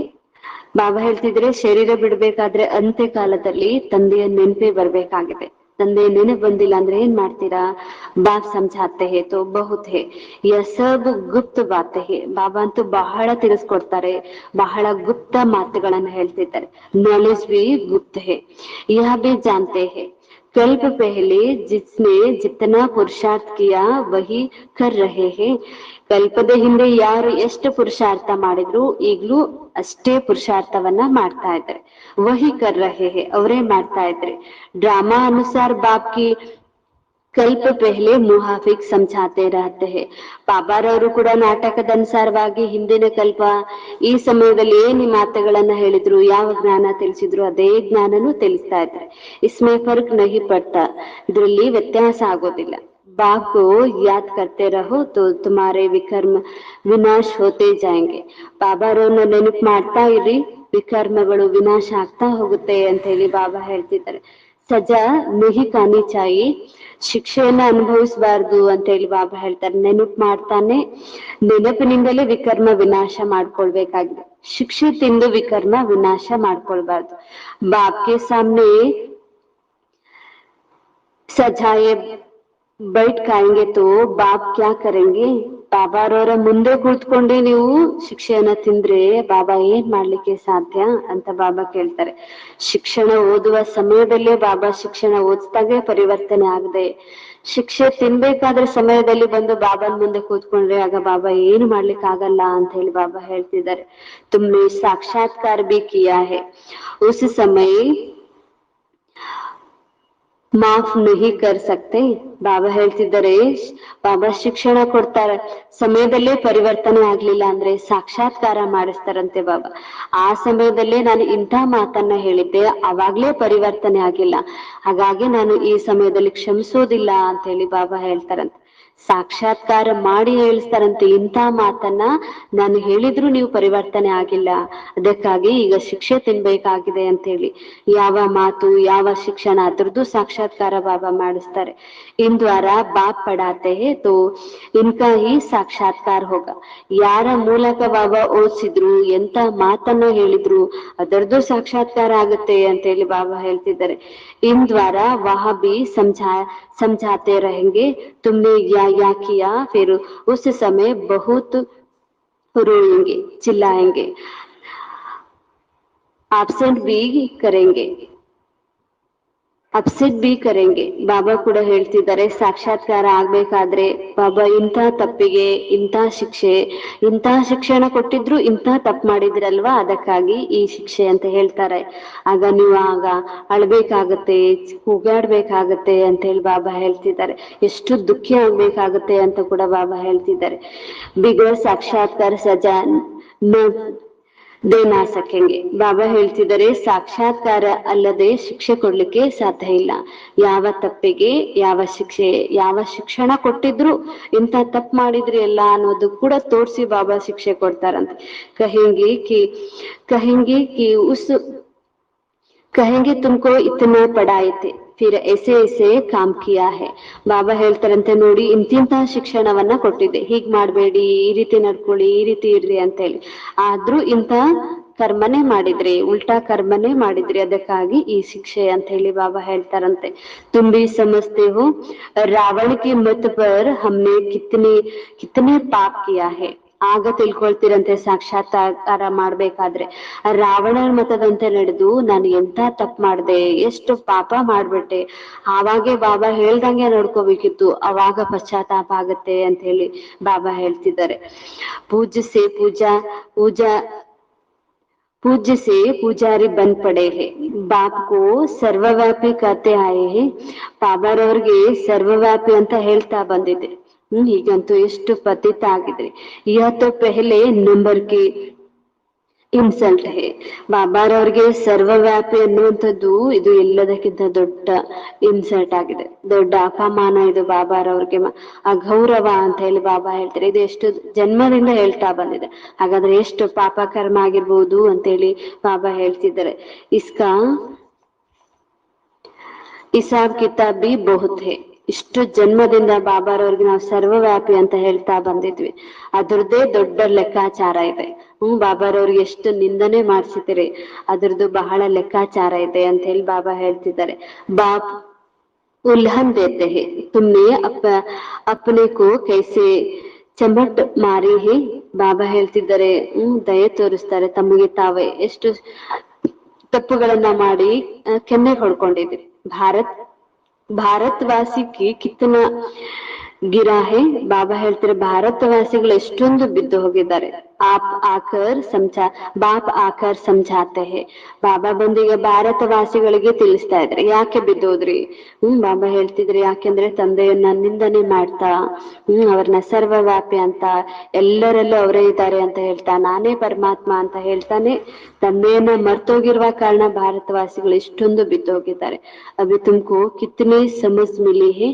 ಬಾಬಾ ಹೇಳ್ತಿದ್ರೆ ಶರೀರ ಬಿಡ್ಬೇಕಾದ್ರೆ ಅಂತ್ಯ ಕಾಲದಲ್ಲಿ ತಂದೆಯ ನೆನಪೇ ಬರ್ಬೇಕಾಗಿದೆ. ತಂದೆಯ ನೆನಪು ಬಂದಿಲ್ಲ ಅಂದ್ರೆ ಏನ್ ಮಾಡ್ತೀರಾ? ಬಾಪ್ ಸಮझाते हैं तो बहुत है, यह सब गुप्त बातें है. ಬಾಬಾ ಅಂತೂ ಬಹಳ ತಿಳಿಸ್ಕೊಡ್ತಾರೆ, ಬಹಳ ಗುಪ್ತ ಮಾತುಗಳನ್ನ ಹೇಳ್ತಿದ್ದಾರೆ. ನಾಲೆಜ್ भी गुप्त है, यह भी जानते हैं. कल्प पहले जिसने जितना पुरुषार्थ किया वही कर रहे हैं. ಕಲ್ಪದ ಹಿಂದೆ ಯಾರು ಎಷ್ಟು ಪುರುಷಾರ್ಥ ಮಾಡಿದ್ರು ಈಗ್ಲೂ ಅಷ್ಟೇ ಪುರುಷಾರ್ಥವನ್ನ ಮಾಡ್ತಾ ಇದ್ದಾರೆ. ವಹಿ ಕರ್ ರಹೆ ಹೇ, ಅವರೇ ಮಾಡ್ತಾ ಇದ್ರೆ. ಡ್ರಾಮಾ ಅನುಸಾರ ಬಾಪ್ ಕಿ ಕಲ್ಪ ಪೆಹ್ಲೆ ಮುಹಾಫಿಕ್ ಸಮझाते रहते हैं. ಬಾಬಾರವರು ಕೂಡ ನಾಟಕದ ಅನುಸಾರವಾಗಿ ಹಿಂದಿನ ಕಲ್ಪ ಈ ಸಮಯದಲ್ಲಿ ಏನ್ ಮಾತುಗಳನ್ನ ಹೇಳಿದ್ರು, ಯಾವ ಜ್ಞಾನ ತಿಳಿಸಿದ್ರು ಅದೇ ಜ್ಞಾನನು ತಿಳಿಸ್ತಾ ಇದ್ದಾರೆ. ಇಸ್ಮೇ ಫರ್ಕ್ ನಹಿ ಪಡ್ತಾ, ಇದ್ರಲ್ಲಿ ವ್ಯತ್ಯಾಸ ಆಗೋದಿಲ್ಲ. बाप को याद करते रहो तो तुम्हारे विकर्म विनाश होते जाएंगे. ಬಾಬಾರವ್ರನ್ನ ನೆನಪು ಮಾಡ್ತಾ ಇರಿ, ವಿಕರ್ಮಗಳು ವಿನಾಶ ಆಗ್ತಾ ಹೋಗುತ್ತೆ ಅಂತ ಹೇಳಿ ಬಾಬಾ ಹೇಳ್ತಿದ್ದಾರೆ. ಸಜಾ ನಹಿ ಕಾನಿ ಚಾಯಿ, ಶಿಕ್ಷೆಯನ್ನ ಅನುಭವಿಸಬಾರ್ದು ಅಂತ ಹೇಳಿ ಬಾಬಾ ಹೇಳ್ತಾರೆ. ನೆನಪು ಮಾಡ್ತಾನೆ, ನೆನಪಿನಿಂದಲೇ ವಿಕರ್ಮ ವಿನಾಶ ಮಾಡ್ಕೊಳ್ಬೇಕಾಗಿದೆ. ಶಿಕ್ಷೆ ತಿಂದು ವಿಕರ್ಮ ವಿನಾಶ ಮಾಡ್ಕೊಳ್ಬಾರ್ದು. ಬಾಪ್ಗೆ ಸಾಮ್ನೆ ಸಜಾಯೆ बैठ खाएंगे तो बाप क्या करेंगे. ಬಾಬಾರವರ ಮುಂದೆ ಕೂತ್ಕೊಂಡೆ ನೀವು ಶಿಕ್ಷೆಯನ್ನ ತಿಂದ್ರೆ ಬಾಬಾ ಏನ್ ಮಾಡ್ಲಿಕ್ಕೆ ಸಾಧ್ಯ ಅಂತ ಬಾಬಾ ಕೇಳ್ತಾರೆ. ಶಿಕ್ಷಣ ಓದುವ ಸಮಯದಲ್ಲೇ ಬಾಬಾ ಶಿಕ್ಷಣ ಓದಿಸ್ದಾಗೆ ಪರಿವರ್ತನೆ ಆಗದೆ, ಶಿಕ್ಷೆ ತಿನ್ಬೇಕಾದ್ರೆ ಸಮಯದಲ್ಲಿ ಬಂದು ಬಾಬಾನ್ ಮುಂದೆ ಕೂತ್ಕೊಂಡ್ರೆ ಆಗ ಬಾಬಾ ಏನು ಮಾಡ್ಲಿಕ್ಕೆ ಆಗಲ್ಲ ಅಂತ ಹೇಳಿ ಬಾಬಾ ಹೇಳ್ತಿದ್ದಾರೆ. ತುಮ್ನೆ ಸಾಕ್ಷಾತ್ಕಾರ ಬಿ ಕಿಯಾ ಹೇ, ಉಸ್ ಸಮಯ ಮಾಫ್ ನಹಿ ಕರ್ ಸಕ್ತೆ. ಬಾಬಾ ಹೇಳ್ತಿದ್ದಾರೆ, ಬಾಬಾ ಶಿಕ್ಷಣ ಕೊಡ್ತಾರೆ, ಸಮಯದಲ್ಲೇ ಪರಿವರ್ತನೆ ಆಗ್ಲಿಲ್ಲ ಅಂದ್ರೆ ಸಾಕ್ಷಾತ್ಕಾರ ಮಾಡಿಸ್ತಾರಂತೆ ಬಾಬಾ. ಆ ಸಮಯದಲ್ಲೇ ನಾನು ಇಂಥ ಮಾತನ್ನ ಹೇಳಿದ್ದೆ, ಅವಾಗ್ಲೇ ಪರಿವರ್ತನೆ ಆಗಿಲ್ಲ, ಹಾಗಾಗಿ ನಾನು ಈ ಸಮಯದಲ್ಲಿ ಕ್ಷಮಿಸೋದಿಲ್ಲ ಅಂತ ಹೇಳಿ ಬಾಬಾ ಹೇಳ್ತಾರಂತೆ. ಸಾಕ್ಷಾತ್ಕಾರ ಮಾಡಿ ಹೇಳಿಸ್ತಾರಂತೆ, ಇಂಥ ಮಾತನ್ನ ನಾನು ಹೇಳಿದ್ರು ನೀವು ಪರಿವರ್ತನೆ ಆಗಿಲ್ಲ, ಅದಕ್ಕಾಗಿ ಈಗ ಶಿಕ್ಷೆ ತಿನ್ಬೇಕಾಗಿದೆ ಅಂತ ಹೇಳಿ. ಯಾವ ಮಾತು ಯಾವ ಶಿಕ್ಷಣ ಅದ್ರದ್ದು ಸಾಕ್ಷಾತ್ಕಾರ ಬಾಬಾ ಮಾಡಿಸ್ತಾರೆ. ಇನ್ ದ್ವಾರ ಬಾಪ್ ಪಡಾತೆ ಹೇ ತೋ ಇನ್ಕಾ ಹಿ ಸಾಕ್ಷಾತ್ಕಾರ ಹೋಗ. ಯಾರ ಮೂಲಕ ಬಾಬಾ ಓದಿಸಿದ್ರು, ಎಂತ ಮಾತನ್ನ ಹೇಳಿದ್ರು ಅದರದ್ದು ಸಾಕ್ಷಾತ್ಕಾರ ಆಗುತ್ತೆ ಅಂತ ಹೇಳಿ ಬಾಬಾ ಹೇಳ್ತಿದ್ದಾರೆ. ಇನ್ ದ್ವಾರ ವಹ ಬಿ समझाते रहेंगे, तुमने या किया, फिर उस समय बहुत रोएंगे, चिल्लाएंगे, एब्सेंट भी करेंगे, ಅಪ್ಸೆಟ್ ಬಿ ಕರೆಂಗೆ. ಬಾಬಾ ಕೂಡ ಹೇಳ್ತಿದ್ದಾರೆ, ಸಾಕ್ಷಾತ್ಕಾರ ಆಗ್ಬೇಕಾದ್ರೆ ಬಾಬಾ ಇಂಥ ತಪ್ಪಿಗೆ ಇಂಥ ಶಿಕ್ಷೆ, ಇಂಥ ಶಿಕ್ಷಣ ಕೊಟ್ಟಿದ್ರು ಇಂಥ ತಪ್ಪು ಮಾಡಿದ್ರಲ್ವಾ, ಅದಕ್ಕಾಗಿ ಈ ಶಿಕ್ಷೆ ಅಂತ ಹೇಳ್ತಾರೆ. ಆಗ ನೀವು ಆಗ ಅಳ್ಬೇಕಾಗತ್ತೆ, ಕೂಗಾಡ್ಬೇಕಾಗತ್ತೆ ಅಂತ ಹೇಳಿ ಬಾಬಾ ಹೇಳ್ತಿದ್ದಾರೆ. ಎಷ್ಟು ದುಃಖ ಆಗ್ಬೇಕಾಗತ್ತೆ ಅಂತ ಕೂಡ ಬಾಬಾ ಹೇಳ್ತಿದ್ದಾರೆ. ಬಿಗರ್ ಸಾಕ್ಷಾತ್ಕಾರ ಸಜಾ ದೇನಾ ಸಕೆಂಗೆ. ಬಾಬಾ ಹೇಳ್ತಿದ್ದಾರೆ, ಸಾಕ್ಷಾತ್ಕಾರ ಅಲ್ಲದೆ ಶಿಕ್ಷೆ ಕೊಡ್ಲಿಕ್ಕೆ ಸಾಧ್ಯ ಇಲ್ಲ. ಯಾವ ತಪ್ಪಿಗೆ ಯಾವ ಶಿಕ್ಷೆ, ಯಾವ ಶಿಕ್ಷಣ ಕೊಟ್ಟಿದ್ರು ಇಂಥ ತಪ್ಪು ಮಾಡಿದ್ರಿ ಎಲ್ಲ ಅನ್ನೋದು ಕೂಡ ತೋರಿಸಿ ಬಾಬಾ ಶಿಕ್ಷೆ ಕೊಡ್ತಾರಂತೆ. ಕಹೆಂಗೆ ಕಿ ಉಸ್ ಕಹೆಂಗೆ ತುಮಕೋ ಇತನಾ ಪಡಾಯಿತೆ, ಫಿರ್ ಎಸೆ ಎಸೆ ಕಾಮ್ ಕಿಯಾ ಹೇ. ಬಾಬಾ ಹೇಳ್ತಾರಂತೆ, ನೋಡಿ ಇಂತಿಂತಹ ಶಿಕ್ಷಣವನ್ನ ಕೊಟ್ಟಿದ್ದೆ, ಹೀಗ್ ಮಾಡ್ಬೇಡಿ, ಈ ರೀತಿ ನಡ್ಕೊಳ್ಳಿ, ಈ ರೀತಿ ಇರ್ರಿ ಅಂತ ಹೇಳಿ. ಆದ್ರೂ ಇಂತ ಕರ್ಮನೇ ಮಾಡಿದ್ರಿ, ಉಲ್ಟಾ ಕರ್ಮನೇ ಮಾಡಿದ್ರಿ, ಅದಕ್ಕಾಗಿ ಈ ಶಿಕ್ಷೆ ಅಂತ ಹೇಳಿ ಬಾಬಾ ಹೇಳ್ತಾರಂತೆ. ತುಂಬಿ ಸಮಜ್ತೆ ಹೋ ರಾವಣ ಕಿ ಮತ್ ಪರ್ ಹಮ್ನೆ ಕಿತ್ನೆ ಕಿತ್ನೆ ಪಾಪ್ ಕಿಯಾ ಹೇ. ಆಗ ತಿಳ್ಕೊಳ್ತೀರಂತೆ ಸಾಕ್ಷಾತ್ಕಾರ ಮಾಡ್ಬೇಕಾದ್ರೆ, ರಾವಣನ ಮತದಂತೆ ನಡೆದು ನಾನು ಎಂತ ತಪ್ಪು ಮಾಡ್ದೆ, ಎಷ್ಟು ಪಾಪ ಮಾಡ್ಬಿಟ್ಟೆ, ಆವಾಗೆ ಬಾಬಾ ಹೇಳ್ದಂಗೆ ನಡ್ಕೋಬೇಕಿತ್ತು, ಅವಾಗ ಪಶ್ಚಾತ್ತಾಪ ಆಗತ್ತೆ ಅಂತ ಹೇಳಿ ಬಾಬಾ ಹೇಳ್ತಿದ್ದಾರೆ. ಪೂಜ್ಯ ಸೇ ಪೂಜಾ ಪೂಜಾ पूज्य से पुजारी बन पड़े हैं, बाप को सर्वव्यापी कहते आए हैं. ಬಾಬಾರವ್ರಿಗೆ ಸರ್ವವ್ಯಾಪಿ ಅಂತ ಹೇಳ್ತಾ ಬಂದಿದೆ. ಹೀಗಂತೂ ಎಷ್ಟು ಪತಿತ ಆಗಿದ್ರೆ. ಇವತ್ತು ಪೆಹಲೆ ನಂಬರ್ ಗೆ ಇನ್ಸಲ್ಟ್ ಹೇ. ಬಾಬಾರವ್ರಿಗೆ ಸರ್ವವ್ಯಾಪಿ ಅನ್ನುವಂಥದ್ದು ಇದು ಎಲ್ಲದಕ್ಕಿಂತ ದೊಡ್ಡ ಇನ್ಸಲ್ಟ್ ಆಗಿದೆ, ದೊಡ್ಡ ಅಪಮಾನ ಇದು ಬಾಬಾರವ್ರಿಗೆ, ಅಗೌರವ ಅಂತ ಹೇಳಿ ಬಾಬಾ ಹೇಳ್ತಾರೆ. ಇದು ಎಷ್ಟು ಜನ್ಮದಿಂದ ಹೇಳ್ತಾ ಬಂದಿದೆ, ಹಾಗಾದ್ರೆ ಎಷ್ಟು ಪಾಪ ಕರ್ಮ ಆಗಿರ್ಬೋದು ಅಂತೇಳಿ ಬಾಬಾ ಹೇಳ್ತಿದ್ದಾರೆ. ಇಸ್ಕಾ ಹಿಸಾಬ್ ಕಿತಾಬ್ ಬಿ ಬಹುತ್ ಹೇ. ಇಷ್ಟು ಜನ್ಮದಿಂದ ಬಾಬಾರವ್ರಿಗೆ ನಾವು ಸರ್ವವ್ಯಾಪಿ ಅಂತ ಹೇಳ್ತಾ ಬಂದಿದ್ವಿ, ಅದ್ರದ್ದೇ ದೊಡ್ಡ ಲೆಕ್ಕಾಚಾರ ಇದೆ. ಬಾಬಾರವ್ರಿಗೆ ಎಷ್ಟು ನಿಂದನೆ ಮಾಡ್ಸಿದ್ದೀರಿ, ಅದ್ರದ್ದು ಬಹಳ ಲೆಕ್ಕಾಚಾರ ಇದೆ ಅಂತ ಹೇಳಿ ಬಾಬಾ ಹೇಳ್ತಿದ್ದಾರೆ. ಬಾಪ್ ಉಲ್ಹನ್ ದೇತೆ ಹೇ, ತುಮ್ನೆ ಅಪ್ನೆ ಕೋ ಕೈಸೆ ಚಮಟ್ ಮಾರಿ ಹೇ. ಬಾಬಾ ಹೇಳ್ತಿದ್ದಾರೆ, ದಯೆ ತೋರಿಸ್ತಾರೆ, ತಮಗೆ ತಾವೇ ಎಷ್ಟು ತಪ್ಪುಗಳನ್ನ ಮಾಡಿ ಕೆನ್ನೆ ಹೊಡ್ಕೊಂಡಿದ್ರಿ. ಭಾರತವಾಸಿಗೆ ಕಿತ್ತನ ಗಿರಾ ಹೇ. ಬಾಬಾ ಹೇಳ್ತಾರೆ, ಭಾರತವಾಸಿಗಳು ಎಷ್ಟೊಂದು ಬಿದ್ದು ಹೋಗಿದ್ದಾರೆ. ಬಾಪ್ ಆಕರ್ ಸಮझाते हैं. ಬಾಬಾ ಬಂದೀಗ ಭಾರತವಾಸಿಗಳಿಗೆ ತಿಳಿಸ್ತಾ ಇದ್ರೆ, ಯಾಕೆ ಬಿದ್ದೋದ್ರಿ? ಬಾಬಾ ಹೇಳ್ತಿದ್ರೆ, ಯಾಕೆಂದ್ರೆ ತಂದೆಯನ್ನ ನಿಂದನೆ ಮಾಡ್ತಾ, ಅವ್ರನ್ನ ಸರ್ವವ್ಯಾಪಿ ಅಂತ, ಎಲ್ಲರಲ್ಲೂ ಅವರೇ ಇದ್ದಾರೆ ಅಂತ ಹೇಳ್ತಾ, ನಾನೇ ಪರಮಾತ್ಮ ಅಂತ ಹೇಳ್ತಾನೆ ತಂದೆಯನ್ನ ಮರ್ತೋಗಿರುವ ಕಾರಣ ಭಾರತವಾಸಿಗಳು ಇಷ್ಟೊಂದು ಬಿದ್ದೋಗಿದ್ದಾರೆ. ಅಭಿ ತುಮ್ಕೋ ಕಿತ್ನೆ ಸಮಜ್ ಮಿಲಿ ಹೇ.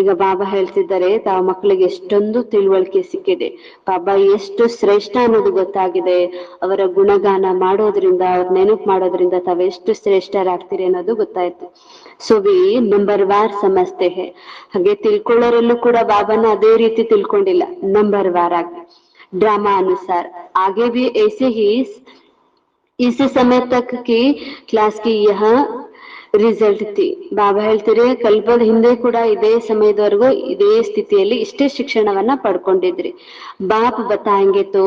ಈಗ ಬಾಬಾ ಹೇಳ್ತಿದ್ದಾರೆ, ತಾವು ಮಕ್ಕಳಿಗೆ ಎಷ್ಟೊಂದು ತಿಳುವಳಿಕೆ ಸಿಕ್ಕಿದೆ, ಬಾಬಾ ಎಷ್ಟು ಶ್ರೇಷ್ಠ ಅನ್ನೋದು ಗೊತ್ತಾಗಿದೆ, ಅವರ ಗುಣಗಾನ ಮಾಡೋದ್ರಿಂದ, ಅವ್ರ ನೆನಪು ಮಾಡೋದ್ರಿಂದ ತಾವೆಷ್ಟು ಶ್ರೇಷ್ಠರಾಗ್ತೀರಿ ಅನ್ನೋದು ಗೊತ್ತಾಯ್ತು. ಸುವಿ ನಂಬರ್ ವಾರ್ ಸಮಜ್ತೆ ಹೇ. ಹಾಗೆ ತಿಳ್ಕೊಳ್ಳೋರಲ್ಲೂ ಕೂಡ ಬಾಬಾನ ಅದೇ ರೀತಿ ತಿಳ್ಕೊಂಡಿಲ್ಲ, ನಂಬರ್ ವಾರ್ ಆಗಿ ಡ್ರಾಮಾ ಅನುಸಾರ. ಆಗೆ ಭಿ ಐಸೆ ಹಿ इसी समय तक की क्लास की यह ರಿಸಲ್ಟ್ ತಿ. ಬಾಬಾ ಹೇಳ್ತೀರಿ, ಕಲ್ಪದ ಹಿಂದೆ ಕೂಡ ಇದೇ ಸಮಯದವರೆಗೂ ಇದೇ ಸ್ಥಿತಿಯಲ್ಲಿ ಇಷ್ಟೇ ಶಿಕ್ಷಣವನ್ನ ಪಡ್ಕೊಂಡಿದ್ರಿ. ಬಾಪ್ ಬತಾಯಂಗೆ ತೋ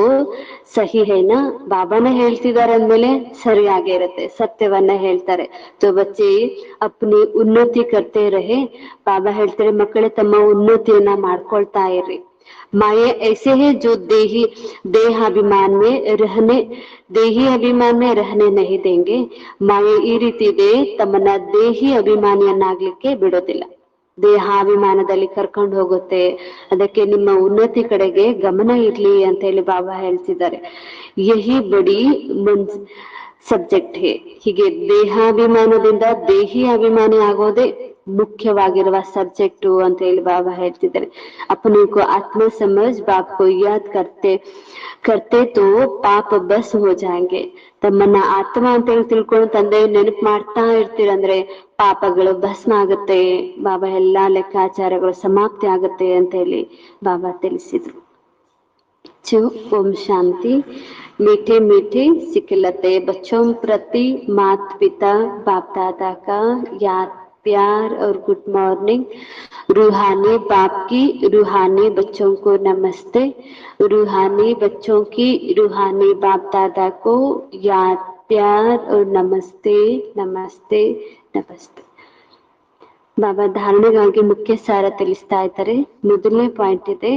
ಸಹಿ ಹೇನಾ. ಬಾಬಾನೇ ಹೇಳ್ತಿದಾರೆ ಅಂದ್ಮೇಲೆ ಸರಿಯಾಗೇ ಇರುತ್ತೆ, ಸತ್ಯವನ್ನ ಹೇಳ್ತಾರೆ. ತೋ ಬಚ್ಚೆ ಅಪ್ನಿ ಉನ್ನತಿ ಕರ್ತೆ ರಹೆ. ಬಾಬಾ ಹೇಳ್ತಾರೆ, ಮಕ್ಕಳೇ ತಮ್ಮ ಉನ್ನತಿಯನ್ನ ಮಾಡ್ಕೊಳ್ತಾ ಇರ್ರಿ. माये ऐसे है जो देह अभिमान में रहने नहीं देंगे. ಮಾಯೆ ಈ ರೀತಿ ಇದೆ, ತಮ್ಮನ್ನ ದೇಹಿ ಅಭಿಮಾನಿಯನ್ನಾಗ್ಲಿಕ್ಕೆ ಬಿಡೋದಿಲ್ಲ, ದೇಹಾಭಿಮಾನದಲ್ಲಿ ಕರ್ಕೊಂಡು ಹೋಗುತ್ತೆ. ಅದಕ್ಕೆ ನಿಮ್ಮ ಉನ್ನತಿ ಕಡೆಗೆ ಗಮನ ಇರ್ಲಿ ಅಂತ ಹೇಳಿ ಬಾಬಾ ಹೇಳ್ತಿದ್ದಾರೆ. ಯಹಿ ಬಡಿ ಸಬ್ಜೆಕ್ಟ್ ಹೇ. ಹೀಗೆ ದೇಹಾಭಿಮಾನದಿಂದ ದೇಹಿ ಅಭಿಮಾನಿ ಆಗೋದೇ ಮುಖ್ಯವಾಗಿರುವ ಸಬ್ಜೆಕ್ಟು ಅಂತ ಹೇಳಿ ಬಾಬಾ ಹೇಳ್ತಿದ್ದಾರೆ. अपने को आत्मा समझ बाप को याद करते तो पाप बस हो जाएंगे. ತಮ್ಮನ್ನ ಆತ್ಮ ಅಂತ ಹೇಳಿ ತಿಳ್ಕೊಂಡು ತಂದೆ ನೆನಪು ಮಾಡ್ತಾ ಇರ್ತೀರಂದ್ರೆ ಪಾಪಗಳು ಭಸ್ಮ ಆಗುತ್ತೆ, ಬಾಬಾ ಎಲ್ಲಾ ಲೆಕ್ಕಾಚಾರಗಳು ಸಮಾಪ್ತಿ ಆಗುತ್ತೆ ಅಂತ ಹೇಳಿ ಬಾಬಾ ತಿಳಿಸಿದ್ರು. ओम शांति. मीठे मीठे सिखलते बच्चों प्रति माता पिता बाप दादा का याद प्यार और गुड मॉर्निंग. रूहानी बाप की रूहानी बच्चों को नमस्ते. रूहानी बच्चों की रूहानी बाप दादा को याद प्यार और नमस्ते नमस्ते नमस्ते. ಬಾಬಾ ಧಾರಣೆಗಾಗಿ ಮುಖ್ಯ ಸಾರ ತಿಳಿಸ್ತಾ ಇದ್ದಾರೆ. ಮೊದಲನೇ ಪಾಯಿಂಟ್ ಇದೆ,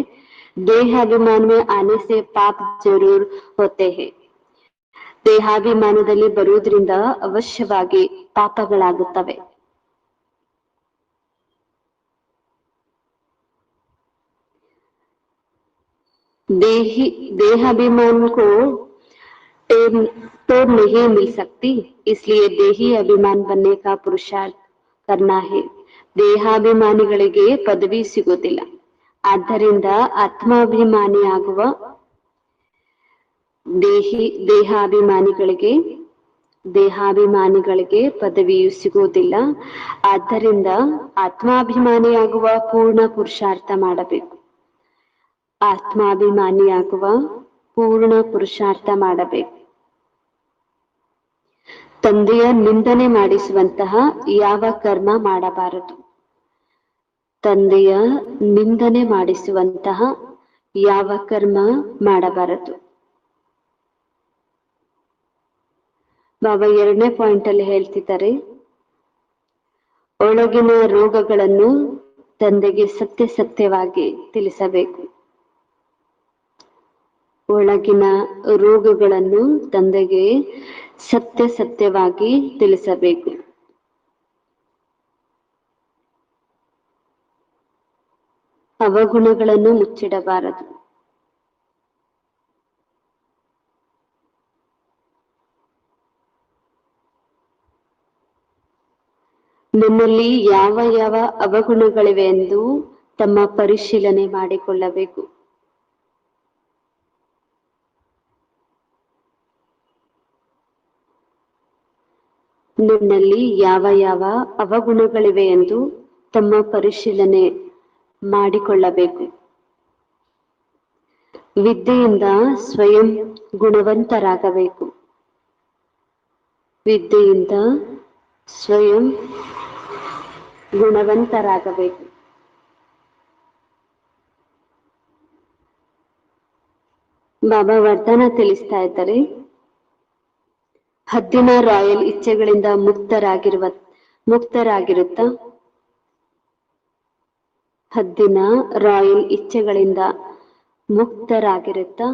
ದೇಹಾಭಿಮಾನ में आने से पाप जरूर होते हैं. ದೇಹಾಭಿಮಾನದಲ್ಲಿ ಬರುವುದರಿಂದ ಅವಶ್ಯವಾಗಿ ಪಾಪಗಳಾಗುತ್ತವೆ. देहाभिमान को तो नहीं मिल सकती, इसलिए देही अभिमान बनने का पुरुषार्थ करना है. ದೇಹಾಭಿಮಾನಿಗಳಿಗೆ ಪದವಿ ಸಿಗೋದಿಲ್ಲ, ಆದ್ದರಿಂದ ಆತ್ಮಾಭಿಮಾನಿ ಆಗುವ ದೇಹಾಭಿಮಾನಿಗಳಿಗೆ ದೇಹಾಭಿಮಾನಿಗಳಿಗೆ ಪದವಿಯು ಸಿಗುವುದಿಲ್ಲ. ಆದ್ದರಿಂದ ಆತ್ಮಾಭಿಮಾನಿಯಾಗುವ ಪೂರ್ಣ ಪುರುಷಾರ್ಥ ಮಾಡಬೇಕು. ಆತ್ಮಾಭಿಮಾನಿಯಾಗುವ ಪೂರ್ಣ ಪುರುಷಾರ್ಥ ಮಾಡಬೇಕು. ತಂದೆಯ ನಿಂದನೆ ಮಾಡಿಸುವಂತಹ ಯಾವ ಕರ್ಮ ಮಾಡಬಾರದು. ತಂದೆಯ ನಿಂದನೆ ಮಾಡಿಸುವಂತಹ ಯಾವ ಕರ್ಮ ಮಾಡಬಾರದು. ಬಾಬಾ 2ನೇ ಪಾಯಿಂಟ್ ಅಲ್ಲಿ ಹೇಳ್ತಿದ್ದಾರೆ, ಒಳಗಿನ ರೋಗಗಳನ್ನು ತಂದೆಗೆ ಸತ್ಯವಾಗಿ ತಿಳಿಸಬೇಕು. ಒಳಗಿನ ರೋಗಗಳನ್ನು ತಂದೆಗೆ ಸತ್ಯವಾಗಿ ತಿಳಿಸಬೇಕು. ಅವಗುಣಗಳನ್ನು ಮುಚ್ಚಿಡಬಾರದು. ನನ್ನಲ್ಲಿ ಯಾವ ಯಾವ ಅವಗುಣಗಳಿವೆ ಎಂದು ತಮ್ಮ ಪರಿಶೀಲನೆ ಮಾಡಿಕೊಳ್ಳಬೇಕು. ನನ್ನಲ್ಲಿ ಯಾವ ಯಾವ ಅವಗುಣಗಳಿವೆ ಎಂದು ತಮ್ಮ ಪರಿಶೀಲನೆ ಮಾಡಿಕೊಳ್ಳಬೇಕು. ವಿದ್ಯೆಯಿಂದ ಸ್ವಯಂ ಗುಣವಂತರಾಗಬೇಕು. ವಿದ್ಯೆಯಿಂದ ಸ್ವಯಂ ಗುಣವಂತರಾಗಬೇಕು. ಬಾಬಾ ವರದಾನ ತಿಳಿಸ್ತಾ ಇದ್ದಾರೆ, ಹದ್ದಿನ ರಾಯಲ್ ಇಚ್ಛೆಗಳಿಂದ ಮುಕ್ತರಾಗಿರುತ್ತಾ? ಹದ್ದಿನ ರಾಯಲ್ ಇಚ್ಛೆಗಳಿಂದ ಮುಕ್ತರಾಗಿರುತ್ತಾ?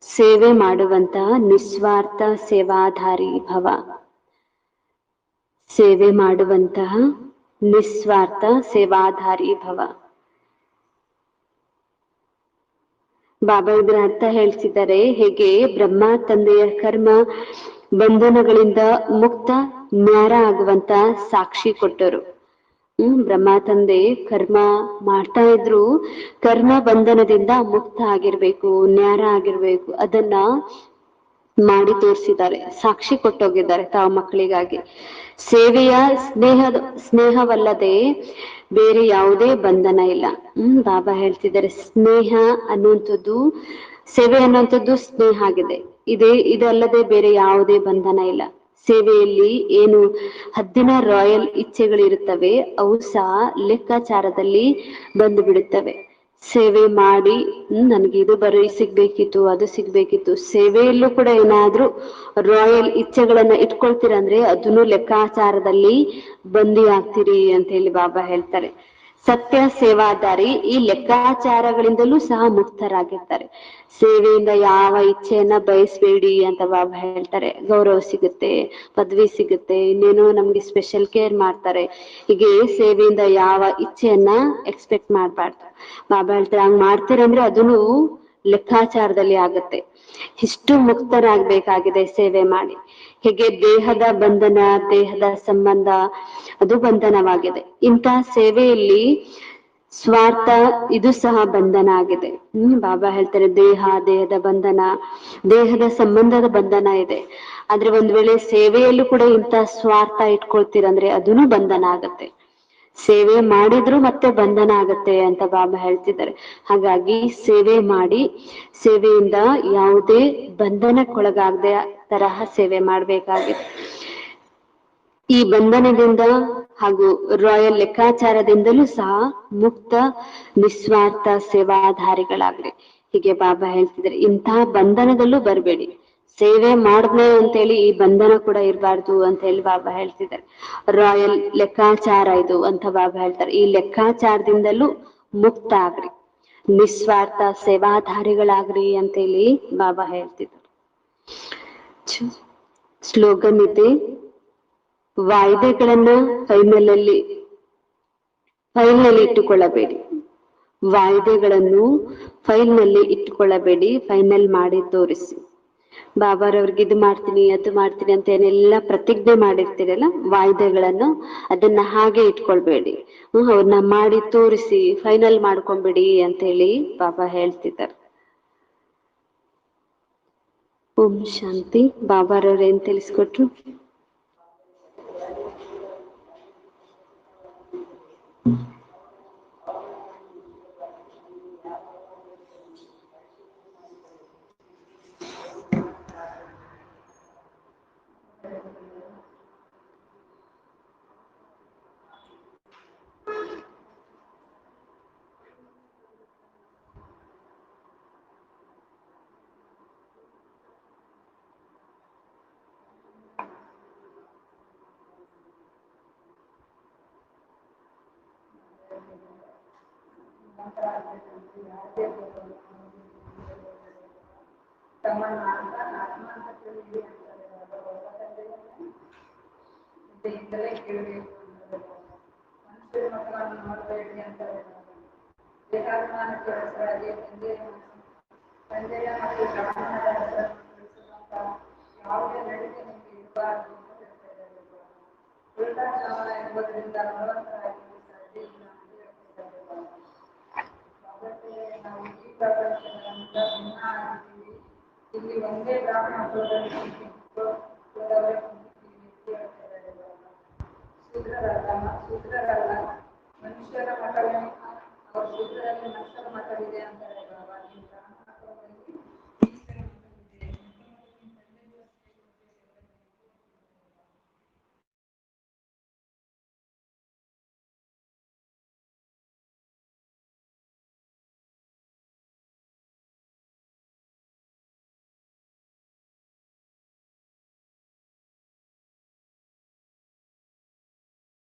ಸೇವೆ ಮಾಡುವಂತಹ ನಿಸ್ವಾರ್ಥ ಸೇವಾಧಾರಿ ಭವ. ಸೇವೆ ಮಾಡುವಂತಹ ನಿಸ್ವಾರ್ಥ ಸೇವಾಧಾರಿ ಭವ. ಬಾಬಾ ಇದರ ಅರ್ಥ ಹೇಳ್ತಿದ್ದಾರೆ, ಹೇಗೆ ಬ್ರಹ್ಮ ತಂದೆಯ ಕರ್ಮ ಬಂಧನಗಳಿಂದ ಮುಕ್ತ ನ್ಯಾರ ಆಗುವಂತ ಸಾಕ್ಷಿ ಕೊಟ್ಟರು. ಬ್ರಹ್ಮ ತಂದೆ ಕರ್ಮ ಮಾಡ್ತಾ ಇದ್ರು, ಕರ್ಮ ಬಂಧನದಿಂದ ಮುಕ್ತ ಆಗಿರ್ಬೇಕು, ನ್ಯಾರ ಆಗಿರ್ಬೇಕು, ಅದನ್ನ ಮಾಡಿ ತೋರಿಸಿದ್ದಾರೆ, ಸಾಕ್ಷಿ ಕೊಟ್ಟೋಗಿದ್ದಾರೆ ತಾವು ಮಕ್ಕಳಿಗಾಗಿ. ಸೇವೆಯ ಸ್ನೇಹವಲ್ಲದೆ ಬೇರೆ ಯಾವುದೇ ಬಂಧನ ಇಲ್ಲ. ಬಾಬಾ ಹೇಳ್ತಿದ್ದಾರೆ, ಸ್ನೇಹ ಅನ್ನುವಂಥದ್ದು, ಸೇವೆ ಅನ್ನುವಂಥದ್ದು ಸ್ನೇಹ ಆಗಿದೆ. ಇದಲ್ಲದೆ ಬೇರೆ ಯಾವುದೇ ಬಂಧನ ಇಲ್ಲ. ಸೇವೆಯಲ್ಲಿ ಏನು ಹದ್ದಿನ ರಾಯಲ್ ಇಚ್ಛೆಗಳಿರುತ್ತವೆ ಅವು ಸಹ ಲೆಕ್ಕಾಚಾರದಲ್ಲಿ ಬಂದು ಬಿಡುತ್ತವೆ. ಸೇವೆ ಮಾಡಿ ನನ್ಗೆ ಇದು ಸಿಗ್ಬೇಕಿತ್ತು, ಅದು ಸಿಗ್ಬೇಕಿತ್ತು. ಸೇವೆಯಲ್ಲೂ ಕೂಡ ಏನಾದ್ರೂ ರಾಯಲ್ ಇಚ್ಛೆಗಳನ್ನ ಇಟ್ಕೊಳ್ತೀರಂದ್ರೆ ಅದನ್ನು ಲೆಕ್ಕಾಚಾರದಲ್ಲಿ ಬಂದಿ ಆಗ್ತೀರಿ ಅಂತ ಹೇಳಿ ಬಾಬಾ ಹೇಳ್ತಾರೆ. ಸತ್ಯ ಸೇವಾದಾರಿ ಈ ಲೆಕ್ಕಾಚಾರಗಳಿಂದಲೂ ಸಹ ಮುಕ್ತರಾಗಿರ್ತಾರೆ. ಸೇವೆಯಿಂದ ಯಾವ ಇಚ್ಛೆಯನ್ನ ಬಯಸ್ಬೇಡಿ ಅಂತ ಬಾಬಾ ಹೇಳ್ತಾರೆ. ಗೌರವ ಸಿಗುತ್ತೆ, ಪದವಿ ಸಿಗುತ್ತೆ, ಇನ್ನೇನೋ ನಮ್ಗೆ ಸ್ಪೆಷಲ್ ಕೇರ್ ಮಾಡ್ತಾರೆ. ಹೀಗೆ ಸೇವೆಯಿಂದ ಯಾವ ಇಚ್ಛೆಯನ್ನ ಎಕ್ಸ್ಪೆಕ್ಟ್ ಮಾಡ್ಬಾರ್ದು. ಬಾಬಾ ಹೇಳ್ತಾರೆ, ಹಂಗ್ ಮಾಡ್ತೀರಂದ್ರೆ ಅದನ್ನು ಲೆಕ್ಕಾಚಾರದಲ್ಲಿ ಆಗುತ್ತೆ. ಇಷ್ಟು ಮುಕ್ತರಾಗಬೇಕಾಗಿದೆ ಸೇವೆ ಮಾಡಿ. ಹೀಗೆ ದೇಹದ ಬಂಧನ, ದೇಹದ ಸಂಬಂಧ ಅದು ಬಂಧನವಾಗಿದೆ. ಇಂತಹ ಸೇವೆಯಲ್ಲಿ ಸ್ವಾರ್ಥ ಇದು ಸಹ ಬಂಧನ ಆಗಿದೆ. ಬಾಬಾ ಹೇಳ್ತಾರೆ, ದೇಹದ ಬಂಧನ, ದೇಹದ ಸಂಬಂಧದ ಬಂಧನ ಇದೆ. ಆದ್ರೆ ಒಂದ್ ವೇಳೆ ಸೇವೆಯಲ್ಲೂ ಕೂಡ ಇಂಥ ಸ್ವಾರ್ಥ ಇಟ್ಕೊಳ್ತೀರಂದ್ರೆ ಅದನ್ನು ಬಂಧನ ಆಗತ್ತೆ. ಸೇವೆ ಮಾಡಿದ್ರು ಮತ್ತೆ ಬಂಧನ ಆಗತ್ತೆ ಅಂತ ಬಾಬಾ ಹೇಳ್ತಿದ್ದಾರೆ. ಹಾಗಾಗಿ ಸೇವೆ ಮಾಡಿ, ಸೇವೆಯಿಂದ ಯಾವುದೇ ಬಂಧನಕ್ಕೊಳಗಾಗದೆ ತರಹ ಸೇವೆ ಮಾಡ್ಬೇಕಾಗಿದೆ. ಈ ಬಂಧನದಿಂದ ಹಾಗೂ ರಾಯಲ್ ಲೆಕ್ಕಾಚಾರದಿಂದಲೂ ಸಹ ಮುಕ್ತ ನಿಸ್ವಾರ್ಥ ಸೇವಾಧಾರಿಗಳಾಗ್ರಿ. ಹೀಗೆ ಬಾಬಾ ಹೇಳ್ತಿದ್ದಾರೆ, ಇಂತಹ ಬಂಧನದಲ್ಲೂ ಬರಬೇಡಿ. ಸೇವೆ ಮಾಡಿದ್ನೆ ಅಂತೇಳಿ ಈ ಬಂಧನ ಕೂಡ ಇರಬಾರ್ದು ಅಂತ ಹೇಳಿ ಬಾಬಾ ಹೇಳ್ತಿದ್ದಾರೆ. ರಾಯಲ್ ಲೆಕ್ಕಾಚಾರ ಇದು ಅಂತ ಬಾಬಾ ಹೇಳ್ತಾರೆ. ಈ ಲೆಕ್ಕಾಚಾರದಿಂದಲೂ ಮುಕ್ತ ಆಗ್ರಿ, ನಿಸ್ವಾರ್ಥ ಸೇವಾಧಾರಿಗಳಾಗ್ರಿ ಅಂತೇಳಿ ಬಾಬಾ ಹೇಳ್ತಿದ್ದಾರೆ. ಸ್ಲೋಗನ್ ಇದೆ, ವಾಯ್ದೆಗಳನ್ನ ಫೈಲ್ನಲ್ಲಿ ಇಟ್ಟುಕೊಳ್ಳಬೇಡಿ. ವಾಯ್ದೆಗಳನ್ನು ಫೈಲ್ನಲ್ಲಿ ಇಟ್ಟುಕೊಳ್ಳಬೇಡಿ, ಫೈನಲ್ ಮಾಡಿ ತೋರಿಸಿ. ಬಾಬಾರವ್ರಿಗೆ ಇದು ಮಾಡ್ತೀನಿ, ಅದು ಮಾಡ್ತೀನಿ ಅಂತ ಏನೆಲ್ಲ ಪ್ರತಿಜ್ಞೆ ಮಾಡಿರ್ತೀರಲ್ಲ, ವಾಯ್ದೆಗಳನ್ನು ಅದನ್ನ ಹಾಗೆ ಇಟ್ಕೊಳ್ಬೇಡಿ. ಅವ್ರನ್ನ ಮಾಡಿ ತೋರಿಸಿ ಫೈನಲ್ ಮಾಡ್ಕೊಂಬಿಡಿ ಅಂತ ಹೇಳಿ ಬಾಬಾ ಹೇಳ್ತಿದ್ದಾರೆ. ಓಂ ಶಾಂತಿ. ಬಾಬಾರವ್ರು ಏನ್ ತಿಳಿಸ್ಕೊಟ್ರು?